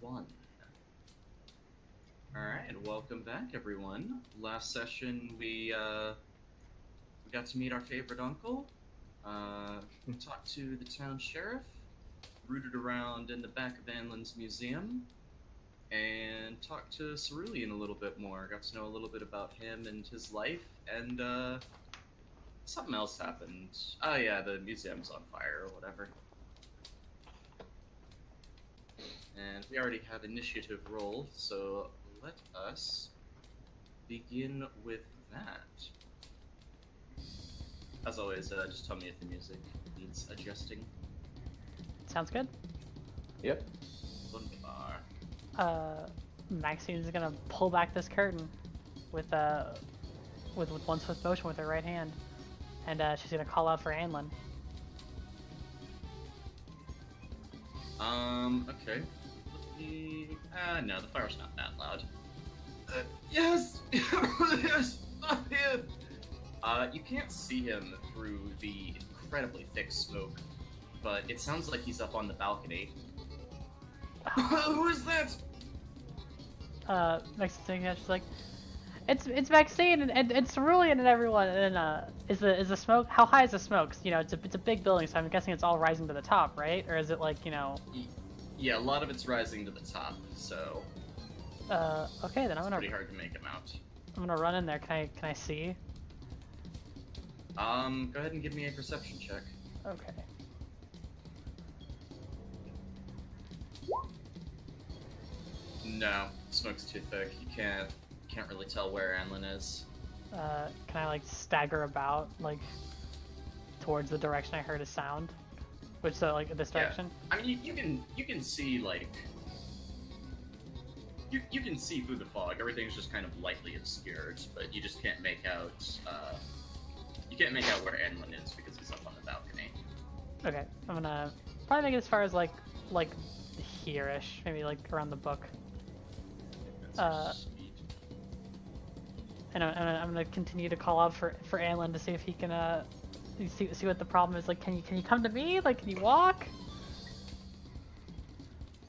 One. All right, welcome back, everyone. Last session, we got to meet our favorite uncle, talked to the town sheriff, rooted around in the back of Anlin's museum, and talked to Cerulean a little bit more. Got to know a little bit about him and his life, and something else happened. Oh yeah, the museum's on fire or whatever. And we already have initiative roll, so let us begin with that. As always, just tell me if the music needs adjusting. Sounds good. Yep. Wunderbar. Maxine's gonna pull back this curtain with one swift motion with her right hand, and she's gonna call out for Anlin. Okay. No, the fire's not that loud. Yes! Yes! Not here! You can't see him through the incredibly thick smoke, but it sounds like he's up on the balcony. Who is that? Maxine's just like, it's Maxine and it's Cerulean and everyone. And is the smoke? How high is the smoke? 'Cause, it's a big building, so I'm guessing it's all rising to the top, right? Or is it like Yeah, a lot of it's rising to the top, so. Okay, then I'm gonna. Pretty hard to make him out. I'm gonna run in there. Can I see? Go ahead and give me a perception check. Okay. No, smoke's too thick. You can't really tell where Anlin is. Can I like stagger about like towards the direction I heard a sound? Which like this direction? Yeah. I mean, you can see like you can see through the fog. Everything's just kind of lightly obscured, but you just can't make out where Anlin is because he's up on the balcony. Okay, I'm gonna probably make it as far as like here-ish, maybe like around the book. And I'm gonna continue to call out for Anlin to see if he can see what the problem is. Like, can you come to me? Like, can you walk?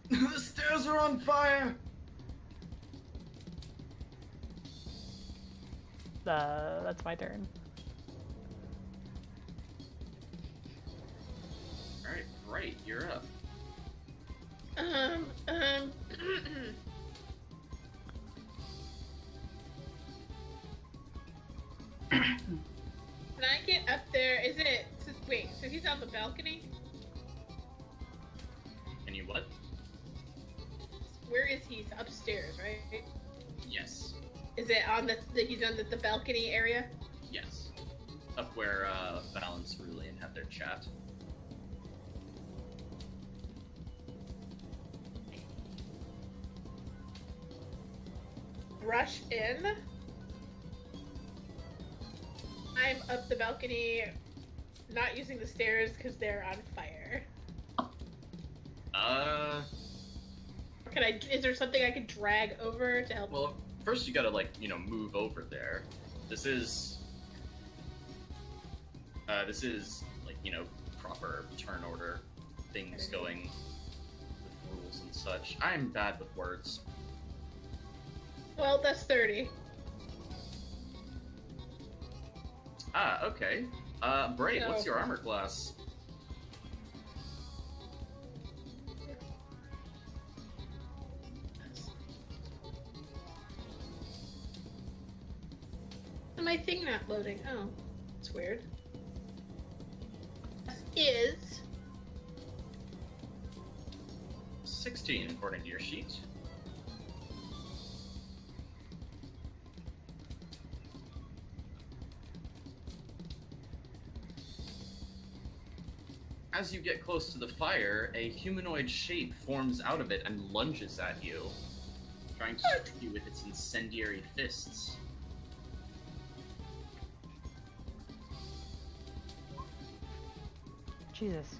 The stairs are on fire. That's my turn. All right, great. You're up. Can I get up there? Wait, so he's on the balcony? Can you what? Where is he? He's upstairs, right? Yes. Is it on he's on the balcony area? Yes. Up where Val and Cerulean have their chat. Rush in. I'm up the balcony, not using the stairs because they're on fire. Is there something I could drag over to help? Well, first you gotta move over there. This is proper turn order, things going with rules and such. I'm bad with words. Well, that's 30. Okay. Brave, what's your armor class? My thing not loading. Oh, it's weird. Is 16 according to your sheet. As you get close to the fire, a humanoid shape forms out of it and lunges at you, trying to strike you with its incendiary fists. Jesus.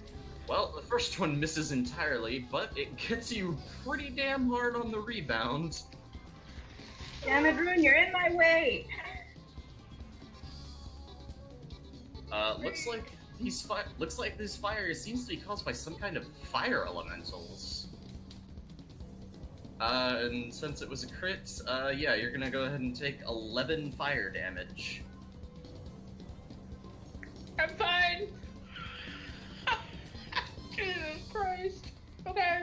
Well, the first one misses entirely, but it gets you pretty damn hard on the rebound. Amadrune, you're in my way! Looks like this fire seems to be caused by some kind of fire elementals. And since it was a crit, yeah, you're gonna go ahead and take 11 fire damage. I'm fine. Jesus Christ. Okay.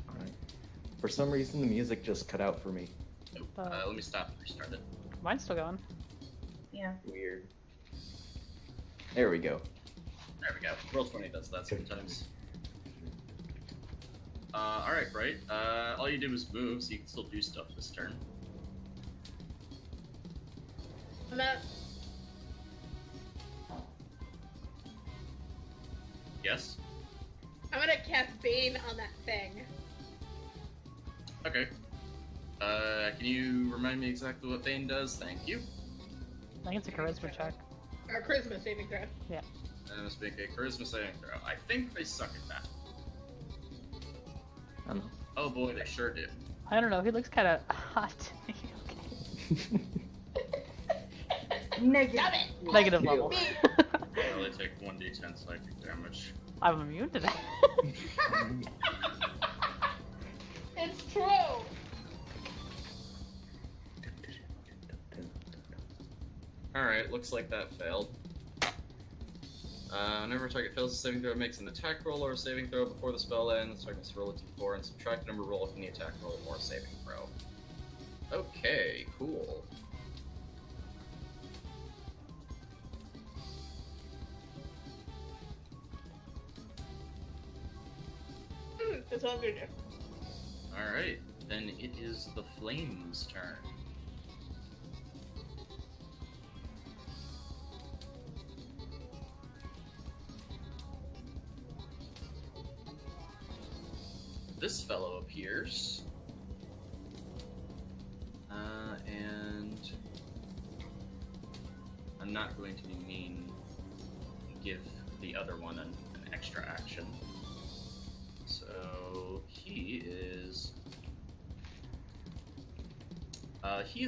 Alright. For some reason, the music just cut out for me. Nope. Let me stop and restart it. Mine's still going. Yeah. Weird. There we go. There we go. Roll20 does that sometimes. Alright, Bright. All you did was move, so you can still do stuff this turn. I'm not. Yes? I'm gonna cast Bane on that thing. Okay. Can you remind me exactly what Bane does? Thank you. I think it's a charisma check. Or Charisma saving throw. I must make a charisma saving throw. I think they suck at that. I don't know. Oh boy, they sure did. I don't know. He looks kind of hot to me. Okay. Negative. Stop it! Negative level. I only take 1d10 psychic damage. I'm immune to that. It's true! Alright, looks like that failed. Whenever a target fails a saving throw, it makes an attack roll or a saving throw before the spell ends. The target must roll a d4 and subtract the number rolled from the attack roll or saving throw. Okay, cool. That's all I'm gonna do. Alright, then it is the Flames' turn. This fellow appears. And I'm not going to be mean and give the other one an extra action. So he is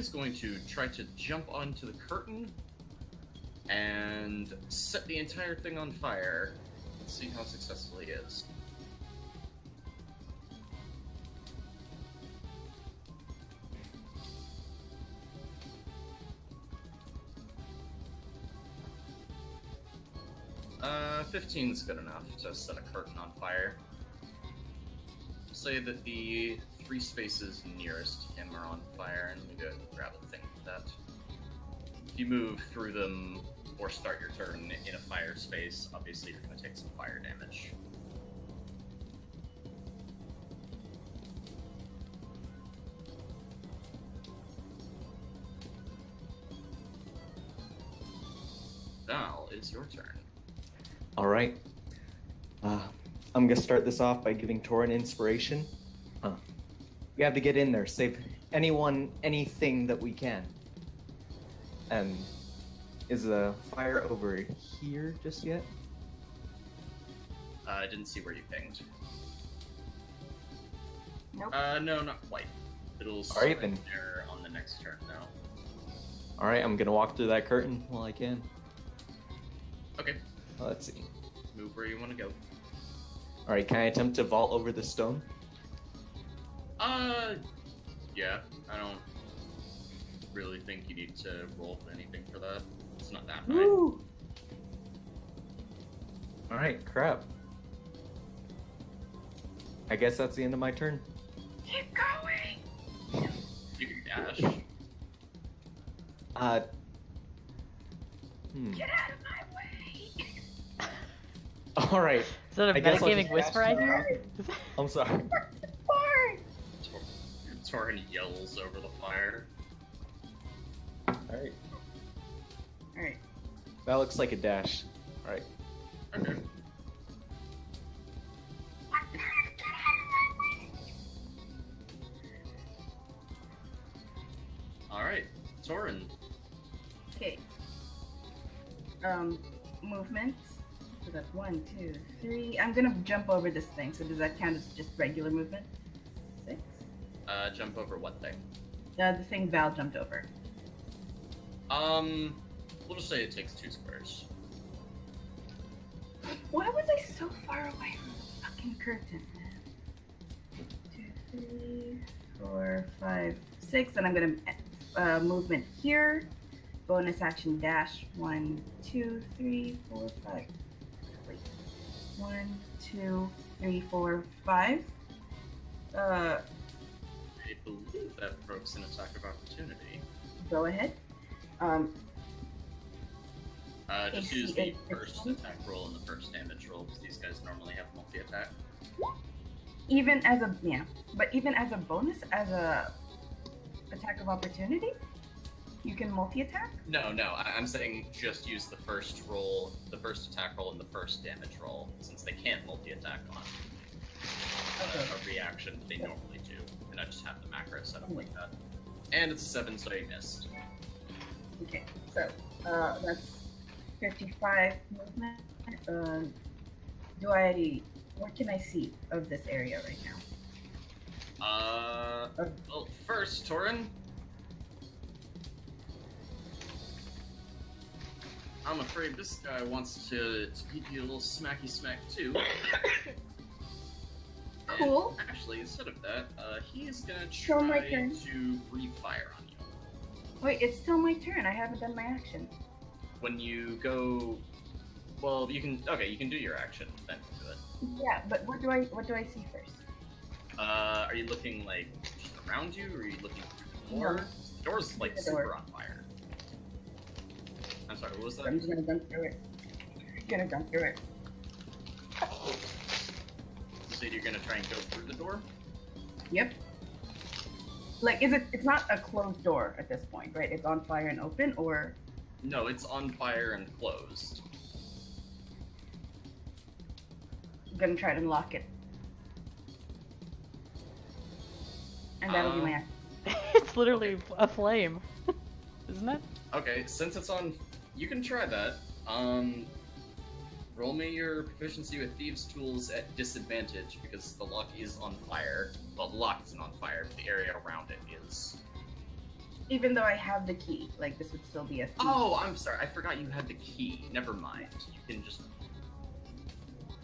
going to try to jump onto the curtain and set the entire thing on fire. Let's see how successful he is. Uh, 15's good enough to set a curtain on fire. Say that the 3 spaces nearest him are on fire, and let me go ahead and grab a thing for that. If you move through them or start your turn in a fire space, obviously you're going to take some fire damage. Val, it's your turn. Alright. I'm gonna start this off by giving Torin inspiration. We have to get in there, save anyone, anything that we can. And is the fire over here just yet? I didn't see where you pinged. Nope. No, not quite. It'll Alright, start then. there on the next turn now. Alright, I'm gonna walk through that curtain while I can. Okay, Let's see. move where you want to go. Alright, can I attempt to vault over the stone? Yeah, I don't really think you need to roll anything for that. It's not that high. Woo! Alright, crap. I guess that's the end of my turn. Keep going. You can dash. Get out of my way. Alright, Is that a I guess I'll metagaming just whisper I dash hear? I'm sorry. Fine. Torin yells over the fire. Alright, All right. that looks like a dash. Alright. Okay. Alright, Torin. Okay. Movements. So that's 1, 2, 3. I'm gonna jump over this thing. So does that count as just regular movement? 6. Jump over what thing? The thing Val jumped over. We'll just say it takes 2 squares. Why was I so far away from the fucking curtain. 2, 3, 4, 5, 6, and I'm gonna movement here. Bonus action dash. 1, 2, 3, 4, 5. Wait. 1, 2, 3, 4, 5. I believe that provokes an attack of opportunity. Go ahead. Just AC use the 8, first 15. attack roll and the first damage roll, because these guys normally have multi-attack. Even as a bonus, as a attack of opportunity, you can multi-attack. No, I'm saying just use the first roll, the first attack roll, and the first damage roll, since they can't multi-attack on a reaction that they normally do. And I just have the macro set up like that. And it's a 7, so you missed. Okay, so that's 55 movement. What can I see of this area right now? Well, first, Torin. I'm afraid this guy wants to give you a little smacky smack too. Cool. And actually, instead of that, he's gonna Show my try turn. to breathe fire on you. Wait, it's still my turn. I haven't done my action. When you go, well, you can do your action then do it. Yeah, but what do I see first? Are you looking like just around you, or are you looking through the door? No. The door's like The super door. on fire. I'm sorry, what was that? I'm just gonna dunk through it. So you're gonna try and go through the door? Yep. Like, it's not a closed door at this point, right? It's on fire and open, or? No, it's on fire and closed. I'm gonna try to unlock it. And that'll be my action. It's literally a flame, isn't it? Okay, since it's on, you can try that. Roll me your proficiency with thieves' tools at disadvantage because the lock is on fire. Well, the lock isn't on fire, but the area around it is. Even though I have the key, like, this would still be a thief. Oh, I'm sorry. I forgot you had the key. Never mind. You can just.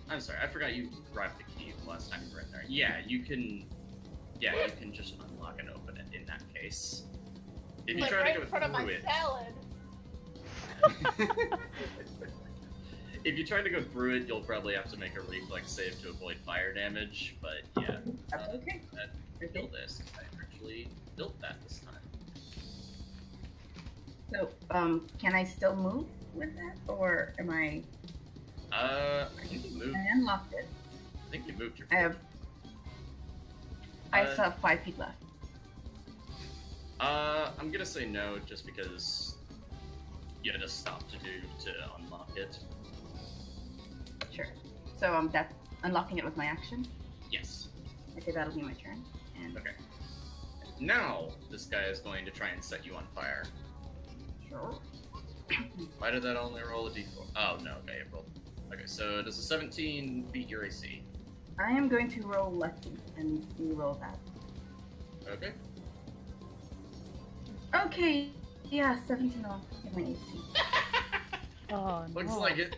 I'm sorry. I forgot you grabbed the key the last time you were in there. Yeah, you can. Yeah, you can just unlock and open it in that case. If you Like try right to go in front of my through it. salad. If you try to go through it, you'll probably have to make a reflex save to avoid fire damage. But yeah, That's okay. that build this. I actually built that this time. So, can I still move with that, or am I? I think you moved. I unlocked it. I think you moved your. I still have 5 feet left. I'm gonna say no, just because you had to stop to unlock it. Sure. So that's unlocking it with my action. Yes. Okay, that'll be my turn. And Okay. Now this guy is going to try and set you on fire. sure. Why did that only roll a d4? Oh no, okay, it rolled. Okay, so does a 17 beat your AC? I am going to roll lucky and re-roll that. Okay. Okay. Yeah, 17 off of my AC. Oh no. Looks like it.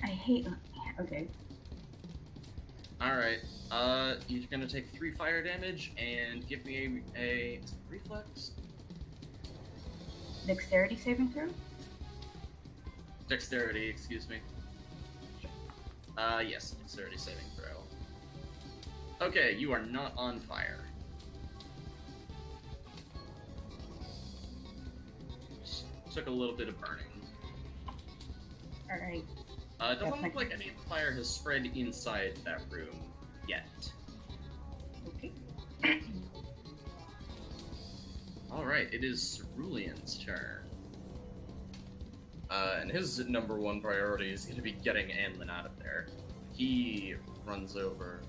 I hate. Okay. Alright, you're gonna take 3 fire damage and give me a reflex? Dexterity saving throw. Dexterity, excuse me. Yes, dexterity saving throw. Okay, you are not on fire. Just took a little bit of burning. All right. It doesn't look like any fire has spread inside that room yet. Okay. Alright, it is Cerulean's turn. And his number one priority is going to be getting Anlin out of there. He runs over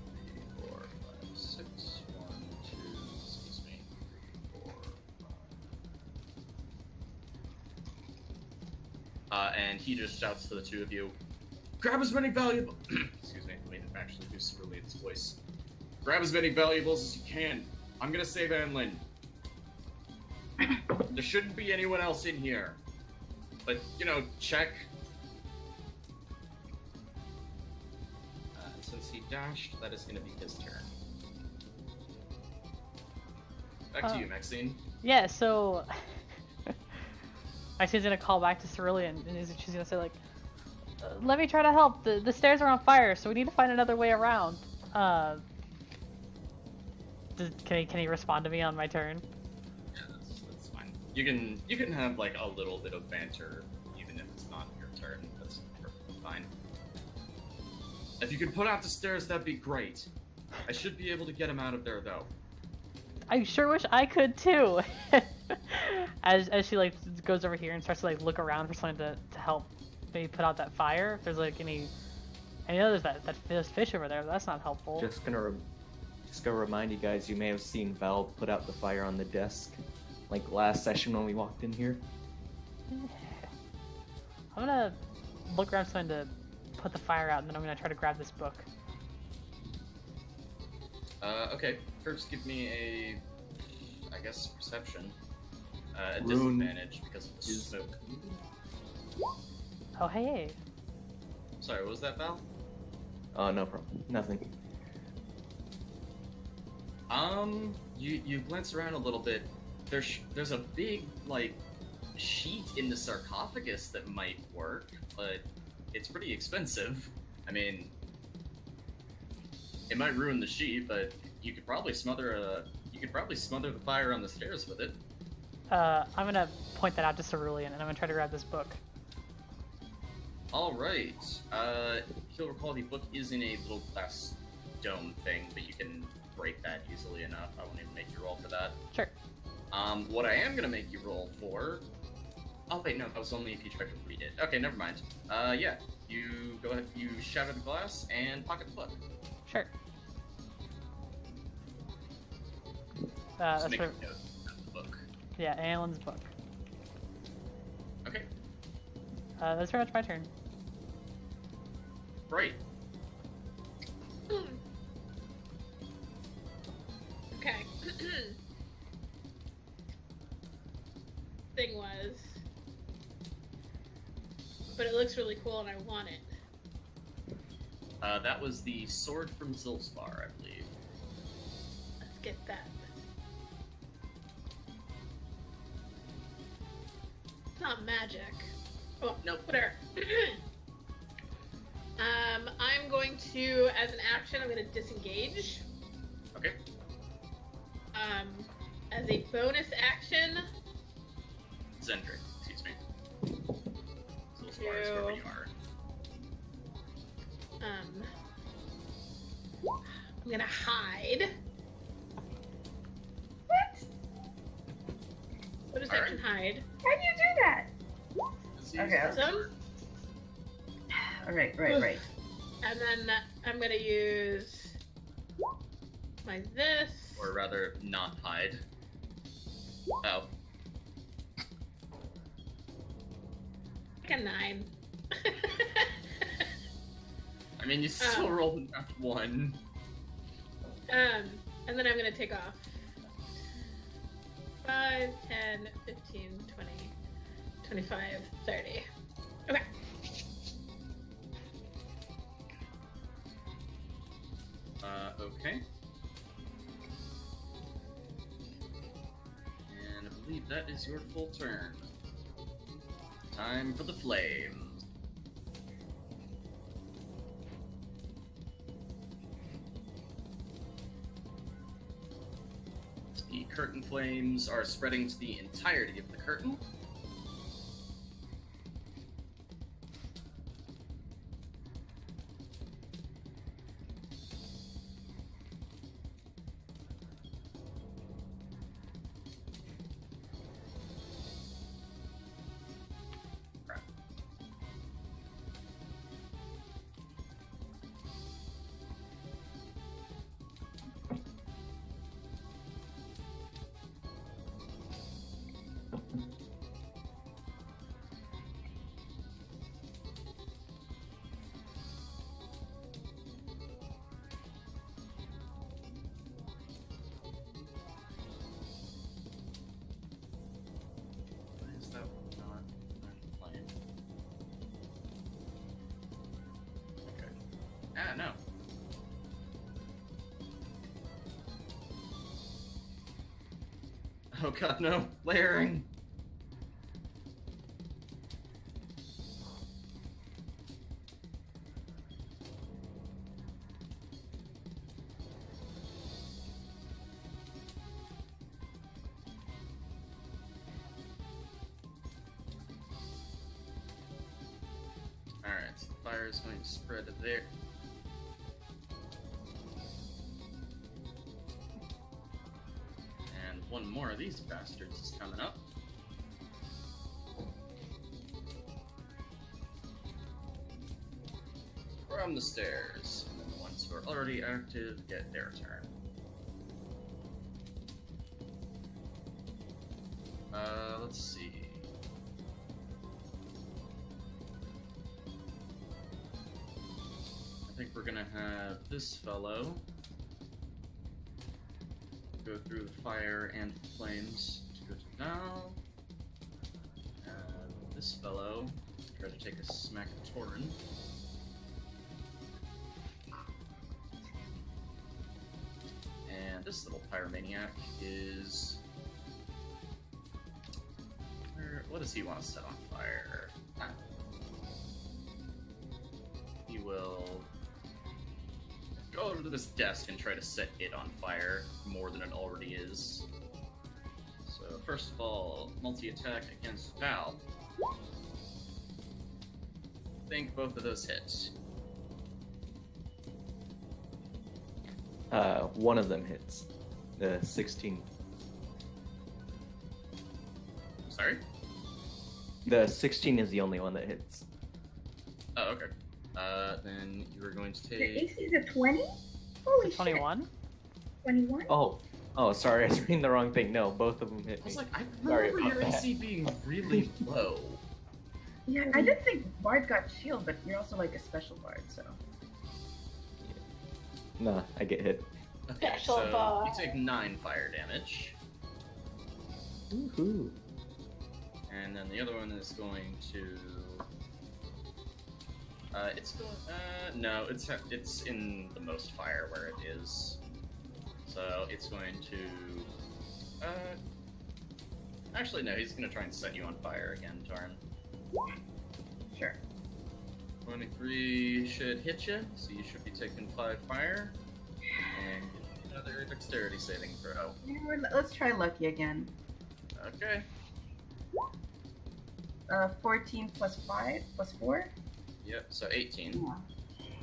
3, 4, 5, 6, 1, 2, excuse me, 3, 4, 5. And he just shouts to the two of you, grab as many valuable... excuse me, let me actually do Cerulean's voice. Grab as many valuables as you can. I'm going to save Anlin. There shouldn't be anyone else in here. But, check. So since he dashed, that is going to be his turn. Back to you, Maxine. Yeah, so Maxine's gonna call back to Cerulean, and she's gonna say like, "Let me try to help. The stairs are on fire, so we need to find another way around." Can he respond to me on my turn? Yeah, that's fine. You can have like a little bit of banter, even if it's not your turn. That's perfectly fine. If you could put out the stairs, that'd be great. I should be able to get him out of there, though. I sure wish I could too. as she like goes over here and starts to like look around for something to help maybe put out that fire. If there's like any, I know there's fish over there, but that's not helpful. Just gonna remind you guys, you may have seen Val put out the fire on the desk, like last session when we walked in here. I'm gonna look around for something to put the fire out, and then I'm gonna try to grab this book. Okay. First, give me a, I guess, perception. A Rune disadvantage because of the is- smoke. Oh hey. Sorry, what was that, Val? Oh, no problem. Nothing. You glance around a little bit. There's a big, like, sheet in the sarcophagus that might work, but it's pretty expensive. I mean, it might ruin the sheet, but you could probably smother the fire on the stairs with it. I'm gonna point that out to Cerulean, and I'm gonna try to grab this book. All right. He'll recall the book is in a little glass dome thing, but you can break that easily enough. I won't even make you roll for that. Sure. What I am gonna make you roll for. Oh wait, no, that was only if you tried to read it. Okay, never mind. Yeah, you go ahead, you shatter the glass and pocket the book. Sure. Just That's make for, a note of the book. yeah, Aelin's book. Okay, That's pretty much my turn. right. Okay. Thing was, but it looks really cool and I want it. That was the sword from Zilspar, I believe. Let's get that. It's not magic. Oh, Nope. whatever. I'm going to, as an action, I'm going to disengage. Okay. As a bonus action, Zendrick, excuse me. Zilspar is wherever you are. I'm gonna hide. What? What does All action hide? How do you do that? Disease Okay. Zilspar. Right. And then I'm gonna use my this. Or rather, not hide. Oh. Like a 9. I mean, you still rolled an F1. And then I'm gonna take off 5, 10, 15, 20, 25, 30. Okay. Okay. And I believe that is your full turn. Time for the flames. The curtain flames are spreading to the entirety of the curtain. Crap. Oh god, no. Layering. Alright, so the fire is going to spread there. And one more of these bastards is coming up. From the stairs. And then the ones who are already active get their turn. Let's see. I think we're gonna have this fellow go through the fire and flames to go to Val. This fellow try to take a smack at Torin. And this little pyromaniac is... what does he want to set on fire? Ah. He will go over to this desk and try to set it on fire more than it already is. So first of all, multi-attack against Val. I think both of those hit. One of them hits. The 16. Sorry? The 16 is the only one that hits. Oh, okay. Then you are going to The take... AC is a 20? Holy shit. 21? 21? Oh, sorry, I was reading the wrong thing. No, both of them hit I was me. like, I Sorry remember your about that. AC being really low. Yeah, I did think Bard got shield, but you're also like a special Bard, so. Nah, I get hit. Okay, Special so ball. you take 9 fire damage. Woohoo. And then the other one is going to... it's going... no, it's in the most fire where it is. So it's going to... actually, no, he's going to try and set you on fire again, Tarn. Sure. 23 should hit you, so you should be taking 5 fire. And another dexterity saving throw. Let's try lucky again. Okay. 14 plus 5 plus 4? Yep, so 18.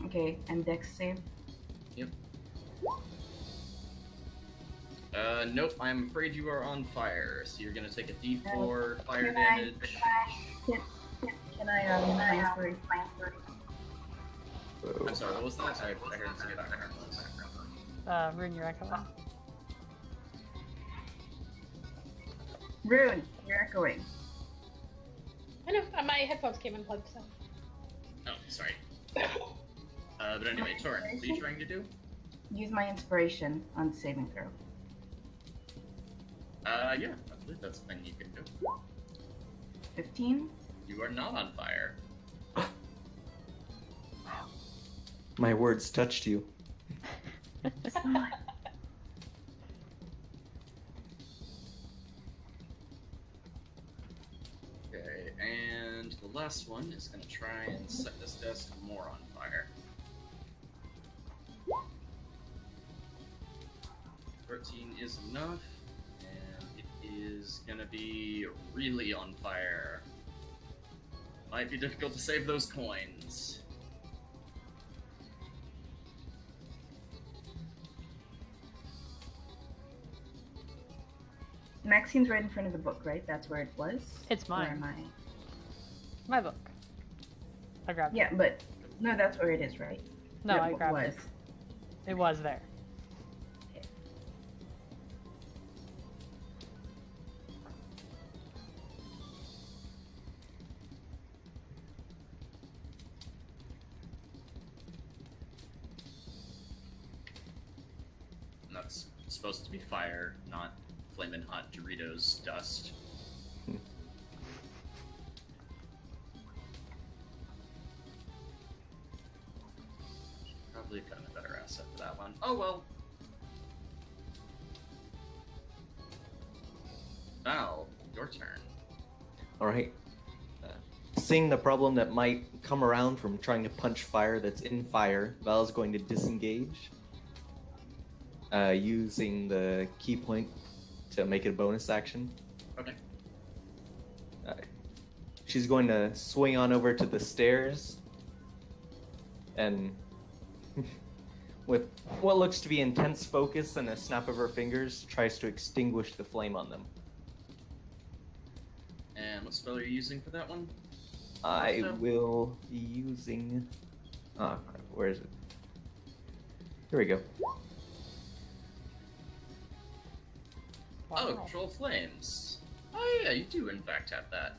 Okay, and dex save. Nope, I'm afraid you are on fire, so you're gonna take a d4 fire Can I- damage. Can I my inspiration? Whoa. I'm sorry, what was that? I heard it say background. Rune, you're echoing. Rune, you're echoing. I know, my headphones came unplugged, so. Oh, sorry. But anyway, Torin, what are you trying to do? Use my inspiration on saving throw. Yeah, I believe that's a thing you can do. 15? You are not on fire. My words touched you. Okay, and the last one is gonna try and set this desk more on fire. 13 is enough, and it is gonna be really on fire. Might be difficult to save those coins. Maxine's right in front of the book, right? That's where it was? It's Or mine. am I? My book. I grabbed Yeah, but no, that's where it is, right? it. No, I grabbed was. it. It was there. And that's supposed to be fire, not flamin' hot Doritos dust. Probably have gotten a better asset for that one. Oh well. Val, your turn. All right. Seeing the problem that might come around from trying to punch fire that's in fire, Val is going to disengage, using the key point to make it a bonus action. Okay. She's going to swing on over to the stairs and, with what looks to be intense focus and a snap of her fingers, tries to extinguish the flame on them. And what spell are you using for that one? I Also- will be using. Ah, crap, where is it? Here we go. Oh, Wow. control flames. Oh yeah, you do in fact have that.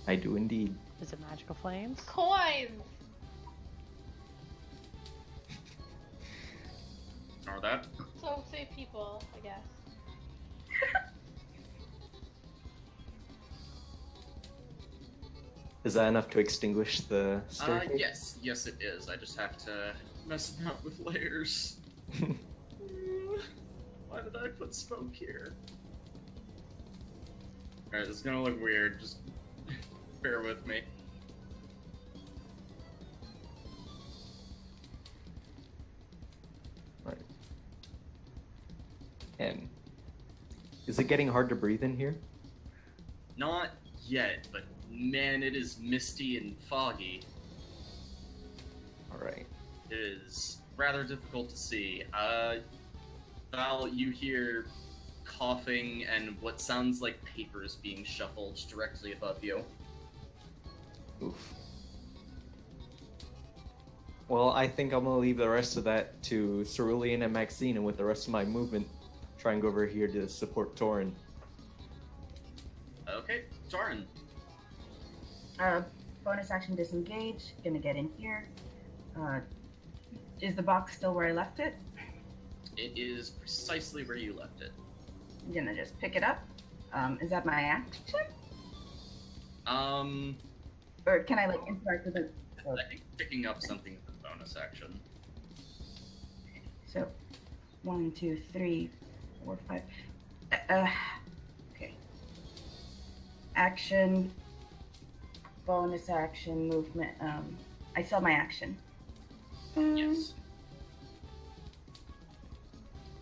I do indeed. Is it magical flames? Coins! Ignore that. So save people, I guess. Is that enough to extinguish the staircase? Yes it is. I just have to mess about with layers. Why did I put smoke here? Alright, this is gonna look weird, just bear with me. Right. And is it getting hard to breathe in here? Not yet, but man, it is misty and foggy. All right. It is rather difficult to see. Val, you hear coughing and what sounds like papers being shuffled directly above you. Oof. Well, I think I'm gonna leave the rest of that to Cerulean and Maxine, and with the rest of my movement, try and go over here to support Torin. Okay, Torin. Bonus action disengage. Gonna get in here. Is the box still where I left it? It is precisely where you left it. I'm gonna just pick it up. Is that my action? Or can I like interact with it? I think picking up something is a bonus action. So, 1, 2, 3, 4, 5. Okay. Action. Bonus action. Movement. I saw my action. Yes.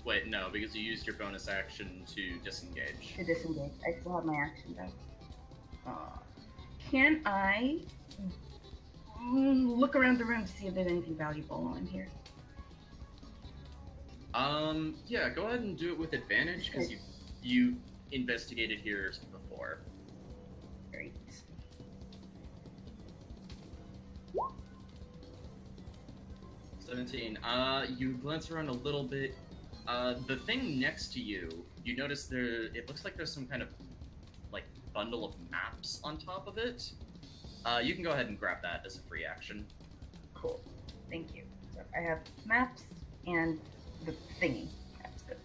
Wait, no, because you used your bonus action to disengage. To disengage. I still have my action though. Can I look around the room to see if there's anything valuable in here? Yeah, go ahead and do it with advantage, because you investigated here before. Great. You glance around a little bit. The thing next to you, you notice it looks like there's some kind of, like, bundle of maps on top of it. You can go ahead and grab that as a free action. Cool. Thank you. So I have maps and the thingy. That's good.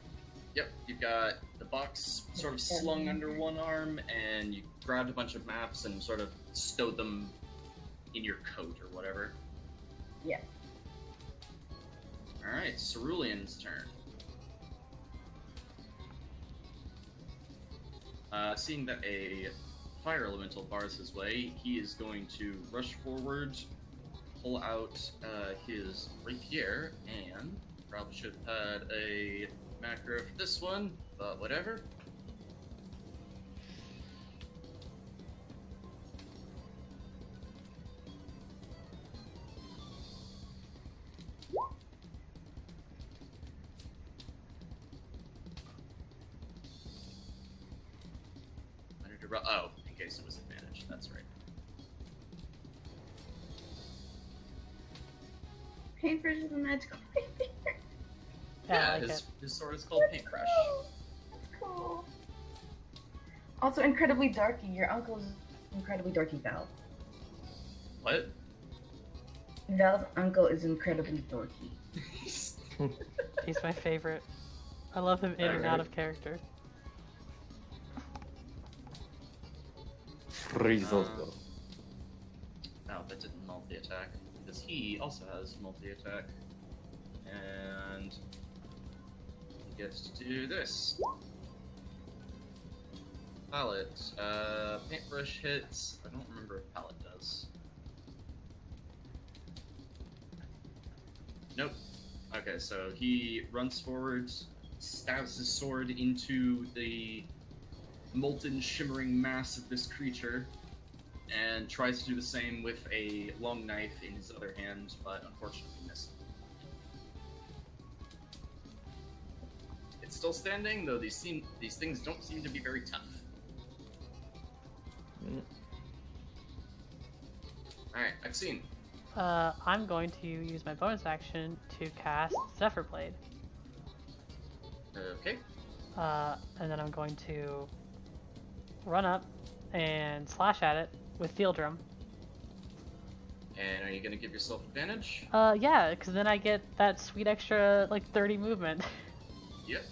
Yep, you've got the box sort of slung under one arm, and you grabbed a bunch of maps and sort of stowed them in your coat or whatever. Yeah. Alright, Cerulean's turn. Seeing that a fire elemental bars his way, he is going to rush forward, pull out his rapier, and probably should have had a macro for this one, but whatever. Oh, in case it was advantage, that's right. Paintbrush is a magical rapier. Yeah, I like it. his sword is called Paintbrush. Cool. That's cool. Also, incredibly dorky. Your uncle's incredibly dorky, Val. What? Val's uncle is incredibly dorky. He's my favorite. I love him in and out of character. Risotto. No, that didn't multi-attack, because he also has multi-attack. And he gets to do this. Pallet. Paintbrush hits. I don't remember if pallet does. Nope. Okay, so he runs forward, stabs his sword into the molten, shimmering mass of this creature, and tries to do the same with a long knife in his other hand, but unfortunately misses. It's still standing, though these things don't seem to be very tough. Alright, Maxine. I'm going to use my bonus action to cast Zephyr Blade. Okay. And then I'm going to run up and slash at it with Field Drum. And are you gonna give yourself advantage? Yeah, because then I get that sweet extra, like, 30 movement. Yep.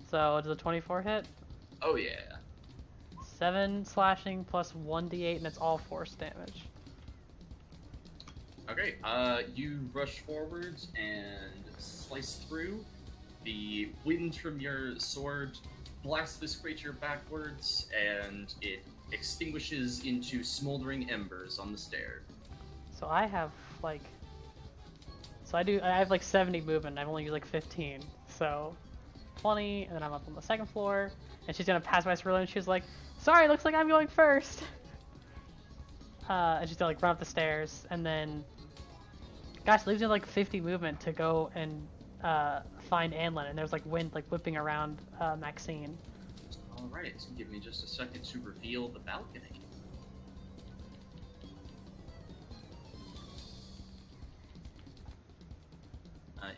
So, does a 24 hit? Oh yeah. 7 slashing plus 1d8, and it's all force damage. Okay, you rush forward and slice through. The wind from your sword blasts this creature backwards, and it extinguishes into smoldering embers on the stair. So I have, like... I have, like, 70 movement, I've only used, like, 15. So, 20, and then I'm up on the second floor, and she's gonna pass by Cerulean, and she's like, sorry, looks like I'm going first! And she's gonna, like, run up the stairs, and then... Gosh, leaves me, like, 50 movement to go and, find Anlin, and there's, like, wind, like, whipping around, Maxine. Alright, so give me just a second to reveal the balcony.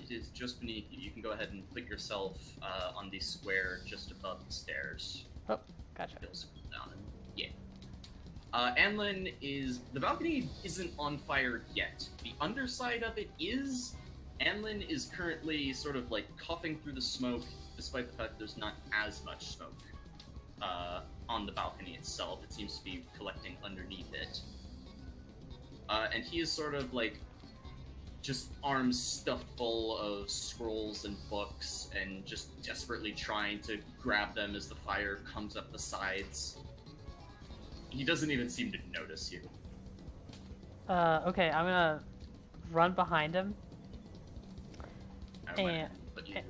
It is just beneath you. You can go ahead and put yourself on the square just above the stairs. Oh, gotcha. You'll scroll down and yeah. Anlin is... The balcony isn't on fire yet. The underside of it is. Anlin is currently sort of like coughing through the smoke, despite the fact there's not as much smoke on the balcony itself. It seems to be collecting underneath it. And he is sort of like just arms stuffed full of scrolls and books and just desperately trying to grab them as the fire comes up the sides. He doesn't even seem to notice you. Okay, I'm gonna run behind him. I went And- and put you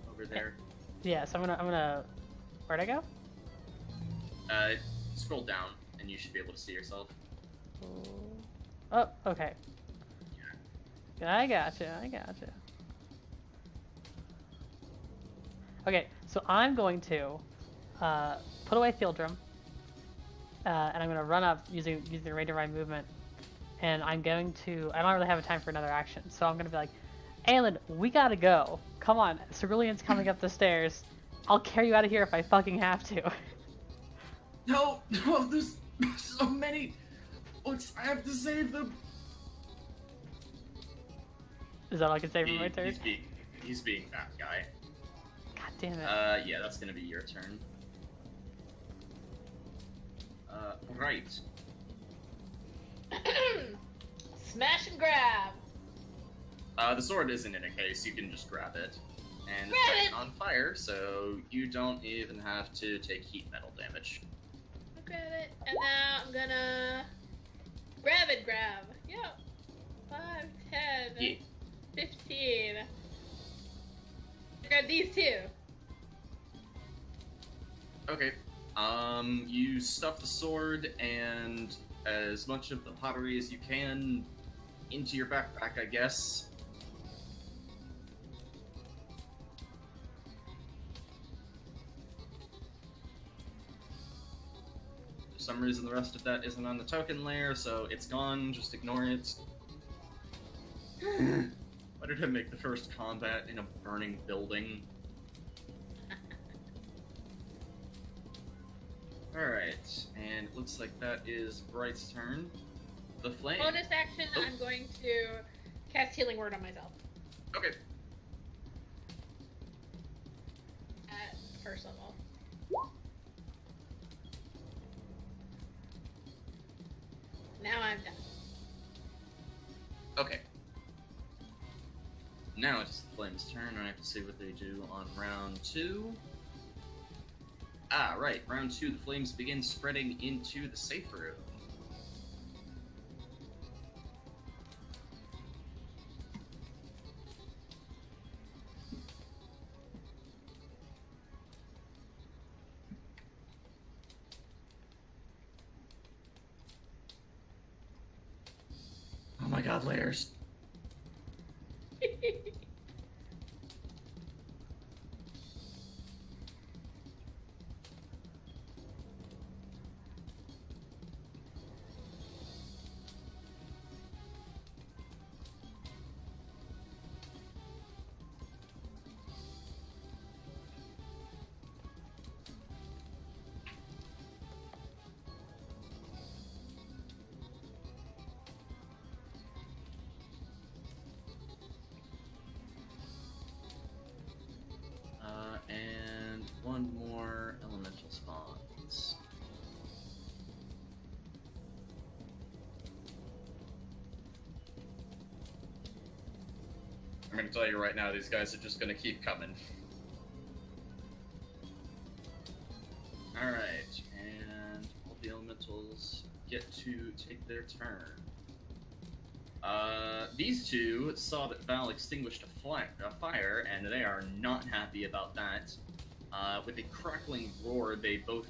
over there. Yeah, so I'm gonna... Where'd I go? Scroll down and you should be able to see yourself. Oh, okay. I gotcha. Okay, so I'm going to put away Field Drum, and I'm going to run up using the Ray Divine movement, and I'm going to... I don't really have time for another action, so I'm going to be like, Aelin, we gotta go. Come on, Cerulean's coming up the stairs. I'll carry you out of here if I fucking have to. No, there's so many books. I have to save them. Is that all I can say for my turn? He's being that guy. God damn it. Yeah, that's gonna be your turn. Right. Smash and grab. The sword isn't in a case, you can just grab it. And Grab it's it! on fire, so you don't even have to take heat metal damage. I'll grab it, and now I'm gonna grab. Yep. 5, 10, Yeah. 15. Grab these two. Okay. You stuff the sword and as much of the pottery as you can into your backpack, I guess. For some reason, the rest of that isn't on the token layer, so it's gone. Just ignore it. Why did I make the first combat in a burning building? Alright, and it looks like that is Bright's turn. The flame. Bonus action, Oh. I'm going to cast Healing Word on myself Okay. at first level. Now I'm done. Okay. Now it's the flame's turn. I have to see what they do on round 2. Ah, right. Round 2, the flames begin spreading into the safe room. Oh my god, layers. And one more elemental spawns. I'm gonna tell you right now, these guys are just gonna keep coming. Alright, and all the elementals get to take their turn. These two saw that Val extinguished a fire, and they are not happy about that. With a crackling roar, they both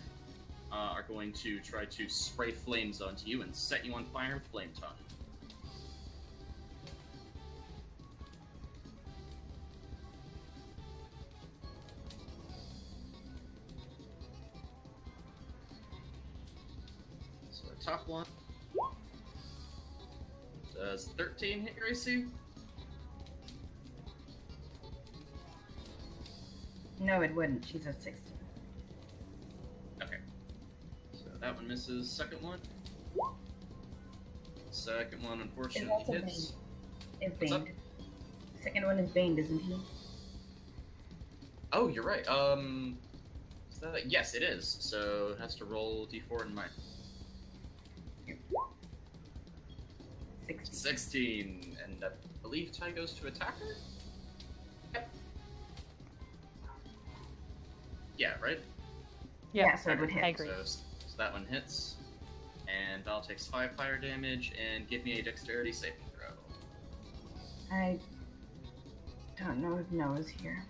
are going to try to spray flames onto you and set you on fire with Flame Tongue. So the top one does 13 hit your AC? No, it wouldn't. She's a 16. Okay. So that one misses. Second one? Second one, unfortunately, also hits. It's What's up? baned. Second one is baned, isn't he? Oh, you're right. Is that yes, it is. So it has to roll d4 in mine. 16. 16, and I believe tie goes to attacker? Yep. Yeah, right? Yeah, so it would hit. I agree. So that one hits, and Val takes 5 fire damage, and give me a dexterity saving throw. I don't know if Noah's here.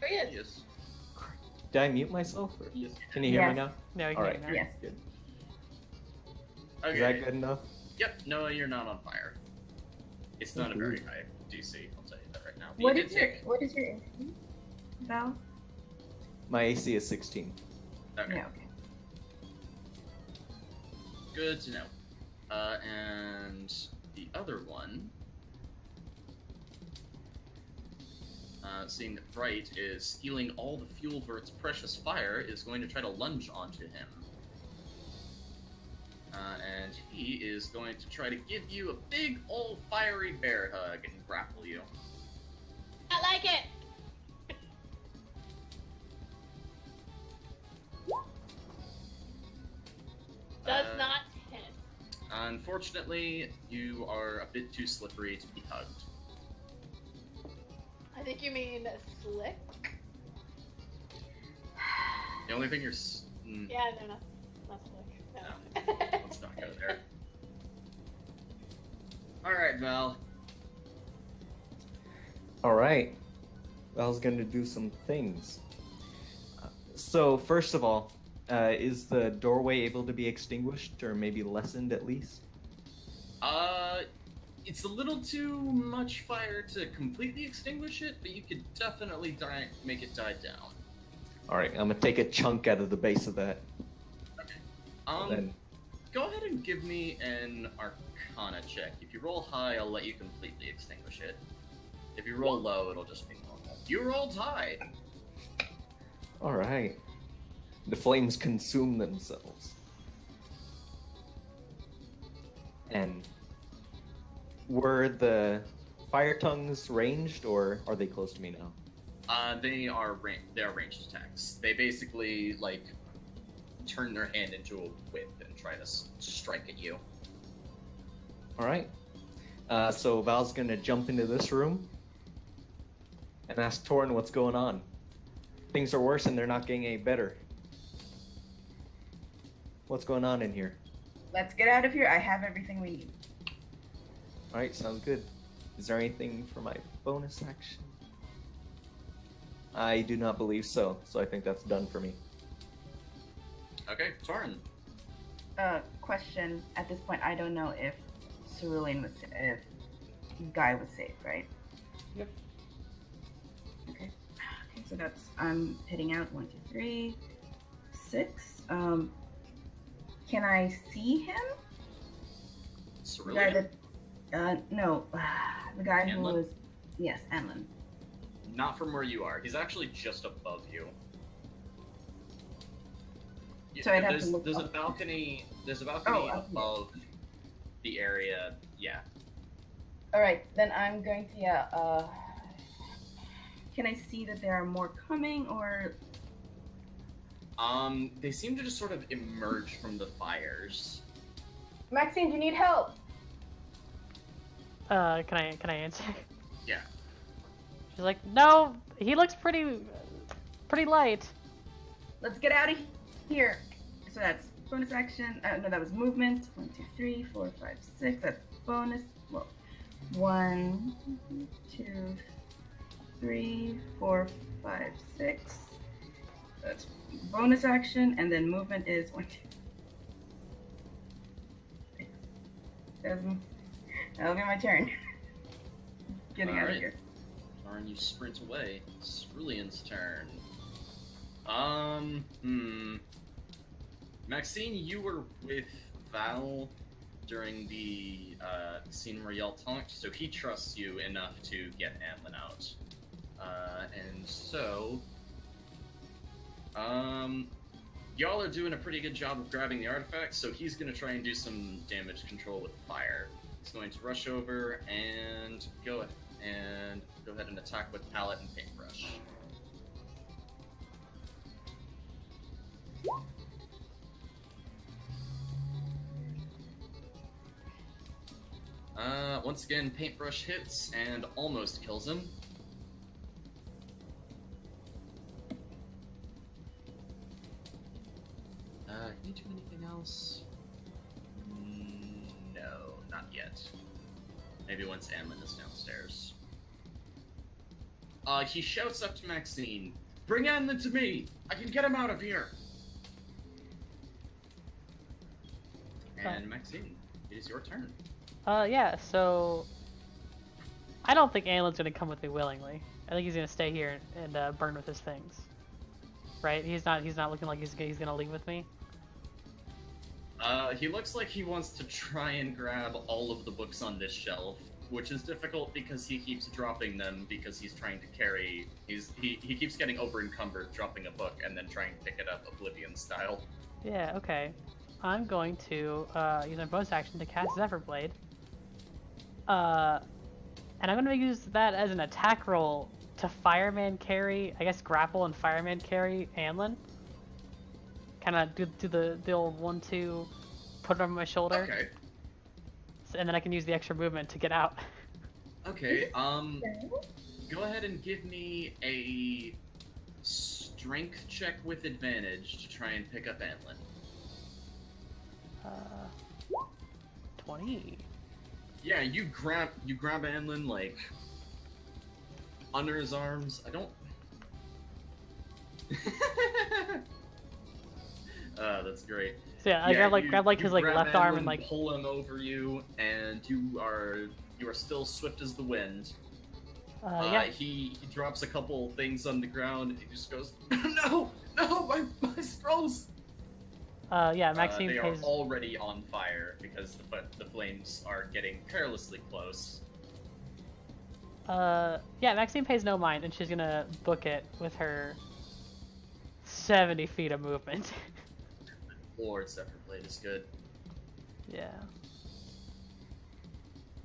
There he is. Yes. Did I mute myself? Or... Yes. Can you hear me Yes. now? No, you All can't. right. No. Yes. Good. Okay. Is that good enough? Yep. No, you're not on fire. It's not a Okay. very high DC. I'll tell you that right now. But What you is did your take- What is your AC, Val? My AC is 16. Okay. Yeah. Okay. Good to know. And the other one, seeing that Bright is stealing all the fuel for its precious fire, is going to try to lunge onto him. And he is going to try to give you a big old fiery bear hug and grapple you. I like it. Does Uh, not hit. Unfortunately, you are a bit too slippery to be hugged. I think you mean slick. The only thing you're... Yeah, no, not slick. No. Let's not go there. Alright, Val. All right. Val's going to do some things. So, first of all, is the doorway able to be extinguished or maybe lessened at least? It's a little too much fire to completely extinguish it, but you could definitely make it die down. All right, I'm going to take a chunk out of the base of that. Then, Go ahead and give me an Arcana check. If you roll high, I'll let you completely extinguish it. If you roll low, it'll just be normal. You rolled high! all right. The flames consume themselves. And were the fire tongues ranged, or are they close to me now? They are ranged attacks. They basically, like, turn their hand into a whip and try to strike at you. All right. So Val's gonna jump into this room and ask Torin what's going on. Things are worse and they're not getting any better. What's going on in here? Let's get out of here. I have everything we need. Alright, sounds good. Is there anything for my bonus action? I do not believe so, so I think that's done for me. Okay, Torin. Question. At this point, I don't know if Cerulean was, if Guy was safe, right? Yep. Okay. Okay, so that's, I'm heading out. 1, 2, 3, 6. Can I see him? The guy Cerulean? that, no, the guy who Anlin? was, yes, Anlin. Not from where you are. He's actually just above you. So I'd have to look there's a up. balcony. There's a balcony Oh, okay. above the area. Yeah. All right, then I'm going to, can I see that there are more coming, or? They seem to just sort of emerge from the fires. Maxine, do you need help? Can I answer? Yeah. She's like, no, he looks pretty light. Let's get out of here. So that's bonus action. No, that was movement. 1, 2, 3, 4, 5, 6. That's bonus. Well, 1, 2, 3, 4, 5, 6. That's bonus action, and then movement is 1, 2. That'll be my turn. Getting out of Alright. here. Torin, you sprint away. Cerulean's turn. Maxine, you were with Val during the scene where y'all talked, so he trusts you enough to get Antlin out. And so, y'all are doing a pretty good job of grabbing the artifact, so he's gonna try and do some damage control with fire. He's going to rush over and go ahead and attack with palette and paintbrush. Once again, paintbrush hits and almost kills him. Can you do anything else? No, not yet. Maybe once Anlin is downstairs. He shouts up to Maxine, "Bring Anlin to me! I can get him out of here!" And Maxine, it is your turn. Yeah, so I don't think Anlin's gonna come with me willingly. I think he's gonna stay here and burn with his things. Right? He's not looking like he's gonna leave with me. He looks like he wants to try and grab all of the books on this shelf, which is difficult because he keeps dropping them because he's trying to carry. He keeps getting over encumbered, dropping a book and then trying to pick it up Oblivion style. Yeah, okay. I'm going to use my bonus action to cast Zephyr Blade. And I'm gonna use that as an attack roll to fireman carry, I guess grapple and fireman carry Anlin. Kind of do the old 1-2, put it on my shoulder. Okay. And then I can use the extra movement to get out. Okay. Go ahead and give me a strength check with advantage to try and pick up Antlin. 20. Yeah, you grab Anlin like under his arms. I don't. That's great. So yeah, I grab like you his like grab left arm Anlin, and like pull him over you, and you are still swift as the wind. yeah. He drops a couple things on the ground. And he just goes, no, my scrolls. Yeah, Maxine they pays. are already on fire because the flames are getting perilously close. Yeah, Maxine pays no mind, and she's gonna book it with her 70 feet of movement. Lord, Zephyr Blade is good. Yeah.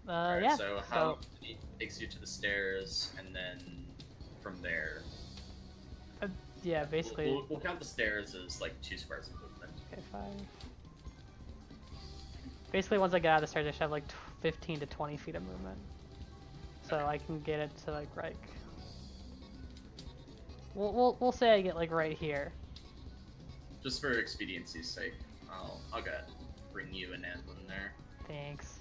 Alright, Yeah. so how he takes you to the stairs, and then from there, Yeah, basically. we'll count the stairs as like 2 squares of movement. Okay, 5. Basically, once I get out of the stairs, I should have like 15 to 20 feet of movement. So I can get it to like We'll say I get like right here. Just for expediency's sake, I'll go ahead and bring you and Anlin there. Thanks.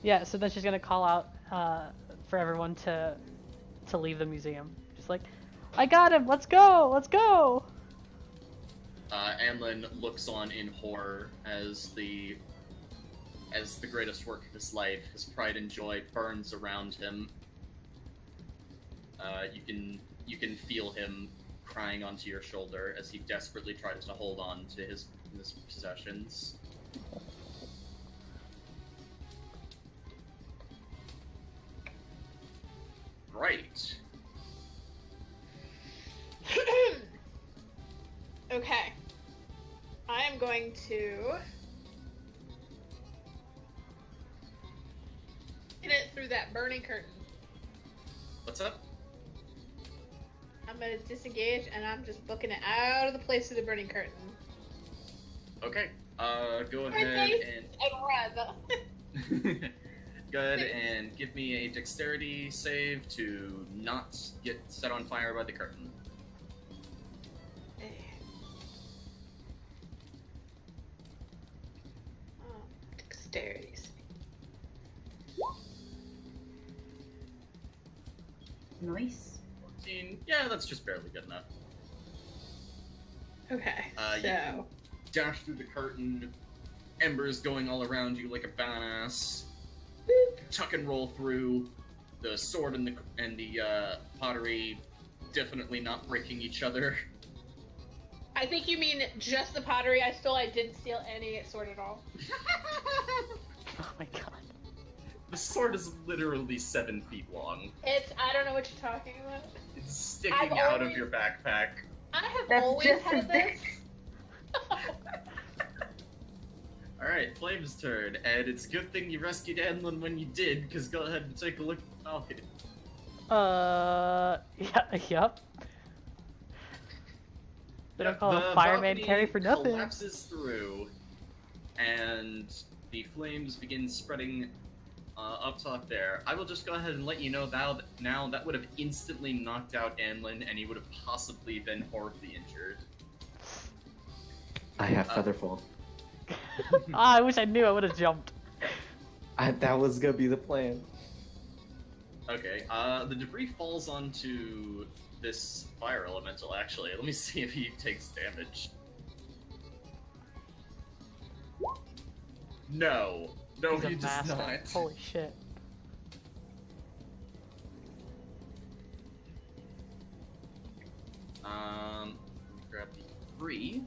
Yeah, so then she's gonna call out for everyone to leave the museum. Just like, I got him. Let's go. Let's go. Anlin looks on in horror as the greatest work of his life, his pride and joy, burns around him. You can feel him crying onto your shoulder as he desperately tries to hold on to his possessions. Right. Okay. I am going to get it through that burning curtain. What's up? I'm gonna disengage and I'm just booking it out of the place of the burning curtain. Okay. Go Right, ahead Dave? And run. go ahead and give me a dexterity save to not get set on fire by the curtain. Dexterity. Nice. 14. Yeah, that's just barely good enough. Okay, You can dash through the curtain, embers going all around you like a badass. Tuck and roll through. The sword and the pottery definitely not breaking each other. I think you mean just the pottery. I didn't steal any sword at all. Oh my god. The sword is literally 7 feet long. I don't know what you're talking about. It's sticking I've out of always- your backpack. I have That's always just had as this. Alright, Flame's turn, and it's a good thing you rescued Anlin when you did, because go ahead and take a look at the Falcon. Yeah, yep. They don't call The a fireman balcony carry for nothing. collapses through, and the flames begin spreading up top there. I will just go ahead and let you know now that would have instantly knocked out Anlin, and he would have possibly been horribly injured. I have Featherfall. I wish I knew. I would have jumped. That was gonna be the plan. Okay, the debris falls onto this fire elemental, actually. Let me see if he takes damage. No, He's a he does master. not. Holy shit. Grab the 3.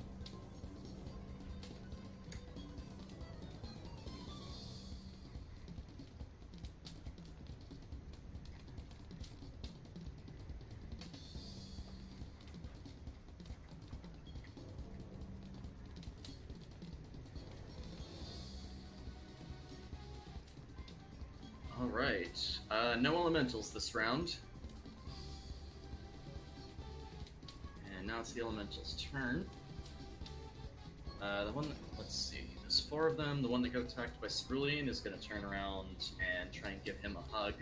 Alright, no elementals this round. And now it's the elemental's turn. Let's see, there's 4 of them. The one that got attacked by Cerulean is going to turn around and try and give him a hug.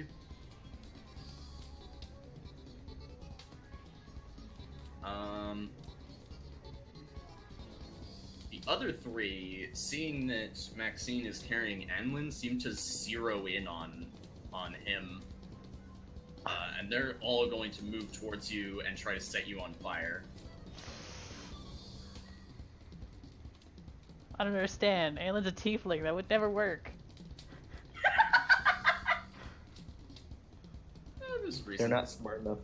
The other 3, seeing that Maxine is carrying Anlin, seem to zero in on him. And they're all going to move towards you and try to set you on fire. I don't understand. Aylin's a tiefling. That would never work. There's a reason. They're not smart enough.